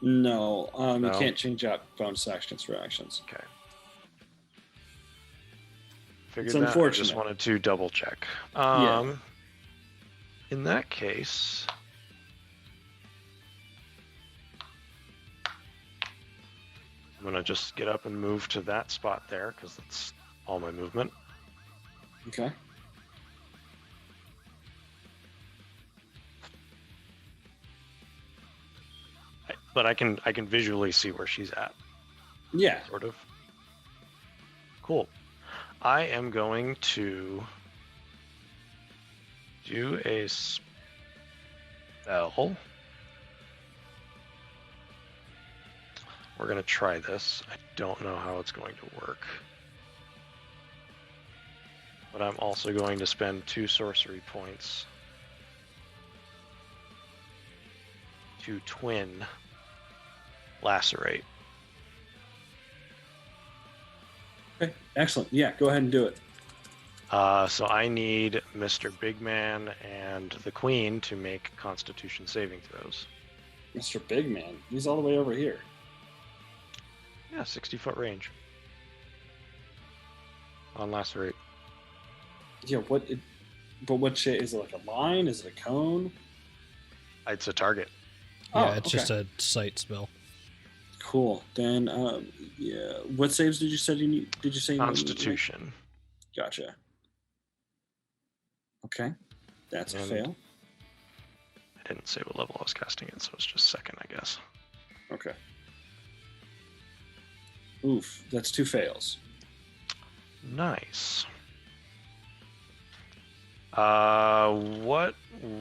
Speaker 1: No, you
Speaker 2: No?
Speaker 1: can't change out bonus actions for actions.
Speaker 2: Okay. Figured
Speaker 1: It's
Speaker 2: that. I
Speaker 1: unfortunate.
Speaker 2: just wanted to double check.
Speaker 1: Yeah.
Speaker 2: In that case, I'm gonna just get up and move to that spot there because that's all my movement.
Speaker 1: Okay.
Speaker 2: But I can visually see where she's at.
Speaker 1: Yeah.
Speaker 2: Sort of. Cool. I am going to do a spell. We're going to try this. I don't know how it's going to work. But I'm also going to spend 2 sorcery points to twin lacerate.
Speaker 1: Okay. Excellent. Yeah, go ahead and do it.
Speaker 2: So I need Mr. Big Man and the Queen to make Constitution saving throws.
Speaker 1: Mr. Big Man, he's all the way over here.
Speaker 2: Yeah, 60-foot range. On lacerate.
Speaker 1: Yeah, what? But what shape is it? Like a line? Is it a cone?
Speaker 2: It's a target.
Speaker 4: Yeah, it's just a sight spell.
Speaker 1: Cool. Then, yeah. What saves did you say you need? Did you say you
Speaker 2: Constitution.
Speaker 1: Gotcha. Okay, that's a
Speaker 2: And
Speaker 1: fail.
Speaker 2: I didn't say what level I was casting it, so it's just second, I guess.
Speaker 1: Okay. Oof, that's 2 fails.
Speaker 2: Nice. What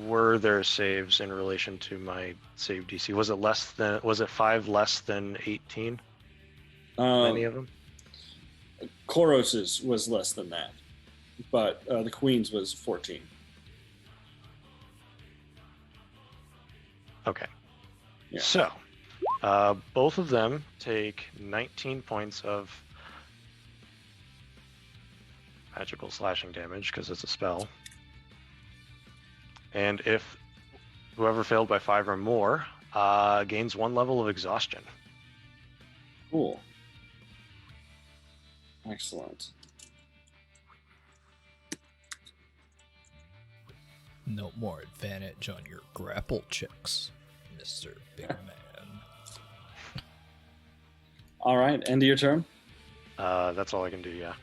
Speaker 2: were their saves in relation to my save DC? Was it less than? Was it 5 less than 18? Any of them?
Speaker 1: Koros's was less than that, but the Queen's was 14.
Speaker 2: Okay.
Speaker 1: Yeah.
Speaker 2: So, both of them take 19 points of magical slashing damage because it's a spell. And if whoever failed by 5 or more gains 1 level of exhaustion.
Speaker 1: Cool. Excellent.
Speaker 4: No more advantage on your grapple checks, Mr. Big Man.
Speaker 1: All right, end of your turn.
Speaker 2: That's all I can do, yeah.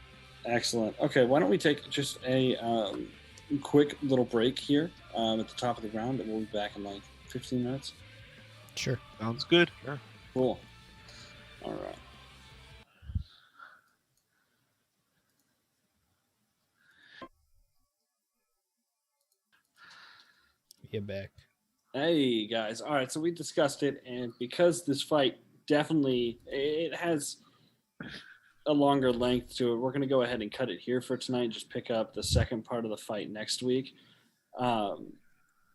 Speaker 1: Excellent. Okay, why don't we take just a quick little break here at the top of the round, and we'll be back in like 15 minutes.
Speaker 4: Sure.
Speaker 5: Sounds good.
Speaker 2: Sure.
Speaker 1: Cool. All right.
Speaker 4: Get back.
Speaker 1: Hey guys. All right, so we discussed it, and because this fight definitely it has a longer length to it, we're going to go ahead and cut it here for tonight and just pick up the second part of the fight next week.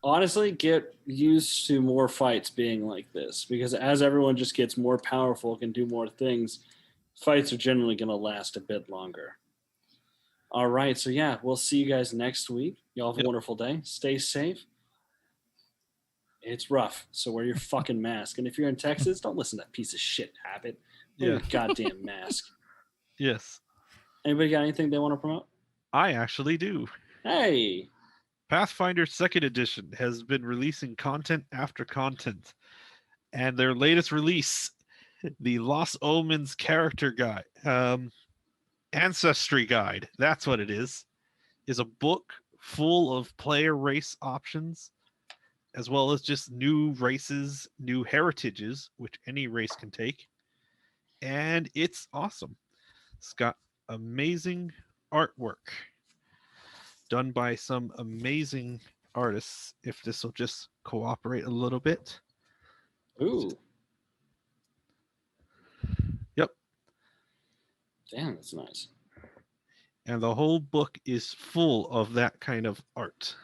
Speaker 1: Honestly, get used to more fights being like this, because as everyone just gets more powerful, can do more things, fights are generally going to last a bit longer. All right, so yeah, we'll see you guys next week. Y'all have a wonderful day. Stay safe. It's rough, so wear your fucking mask. And if you're in Texas, don't listen to that piece of shit Habit. Wear your goddamn mask.
Speaker 5: Yes.
Speaker 1: Anybody got anything they want to promote?
Speaker 5: I actually do.
Speaker 1: Hey.
Speaker 5: Pathfinder 2nd Edition has been releasing content after content. And their latest release, the Lost Omens character guide, Ancestry Guide, that's what it is a book full of player race options, as well as just new races, new heritages, which any race can take. And it's awesome. It's got amazing artwork done by some amazing artists. If this will just cooperate a little bit.
Speaker 1: Ooh.
Speaker 5: Yep.
Speaker 1: Damn, that's nice.
Speaker 5: And the whole book is full of that kind of art.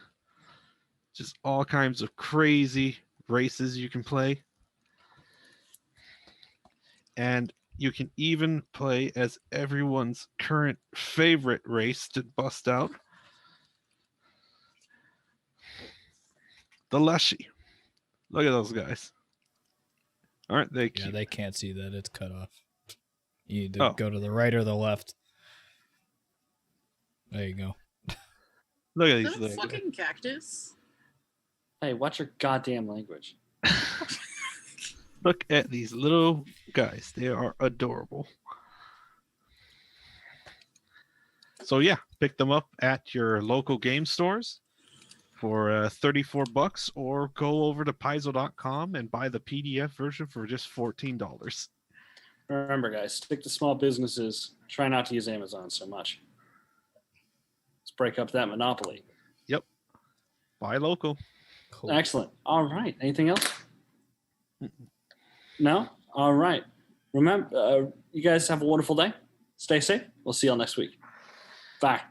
Speaker 5: Just all kinds of crazy races you can play. And you can even play as everyone's current favorite race to bust out. The Leshy. Look at those guys. Aren't they cute?
Speaker 4: Yeah, they can't see that. It's cut off. You need to go to the right or the left. There you go.
Speaker 5: Look at
Speaker 3: Is
Speaker 5: these
Speaker 3: that a
Speaker 5: little
Speaker 3: fucking cactus?
Speaker 1: Hey, watch your goddamn language.
Speaker 5: Look at these little guys. They are adorable. So yeah, pick them up at your local game stores for $34, or go over to Paizo.com and buy the PDF version for just $14.
Speaker 1: Remember, guys, stick to small businesses. Try not to use Amazon so much. Let's break up that monopoly.
Speaker 5: Yep. Buy local.
Speaker 4: Cool.
Speaker 1: Excellent. All right. Anything else? No? All right. Remember, you guys have a wonderful day. Stay safe. We'll see y'all next week. Bye.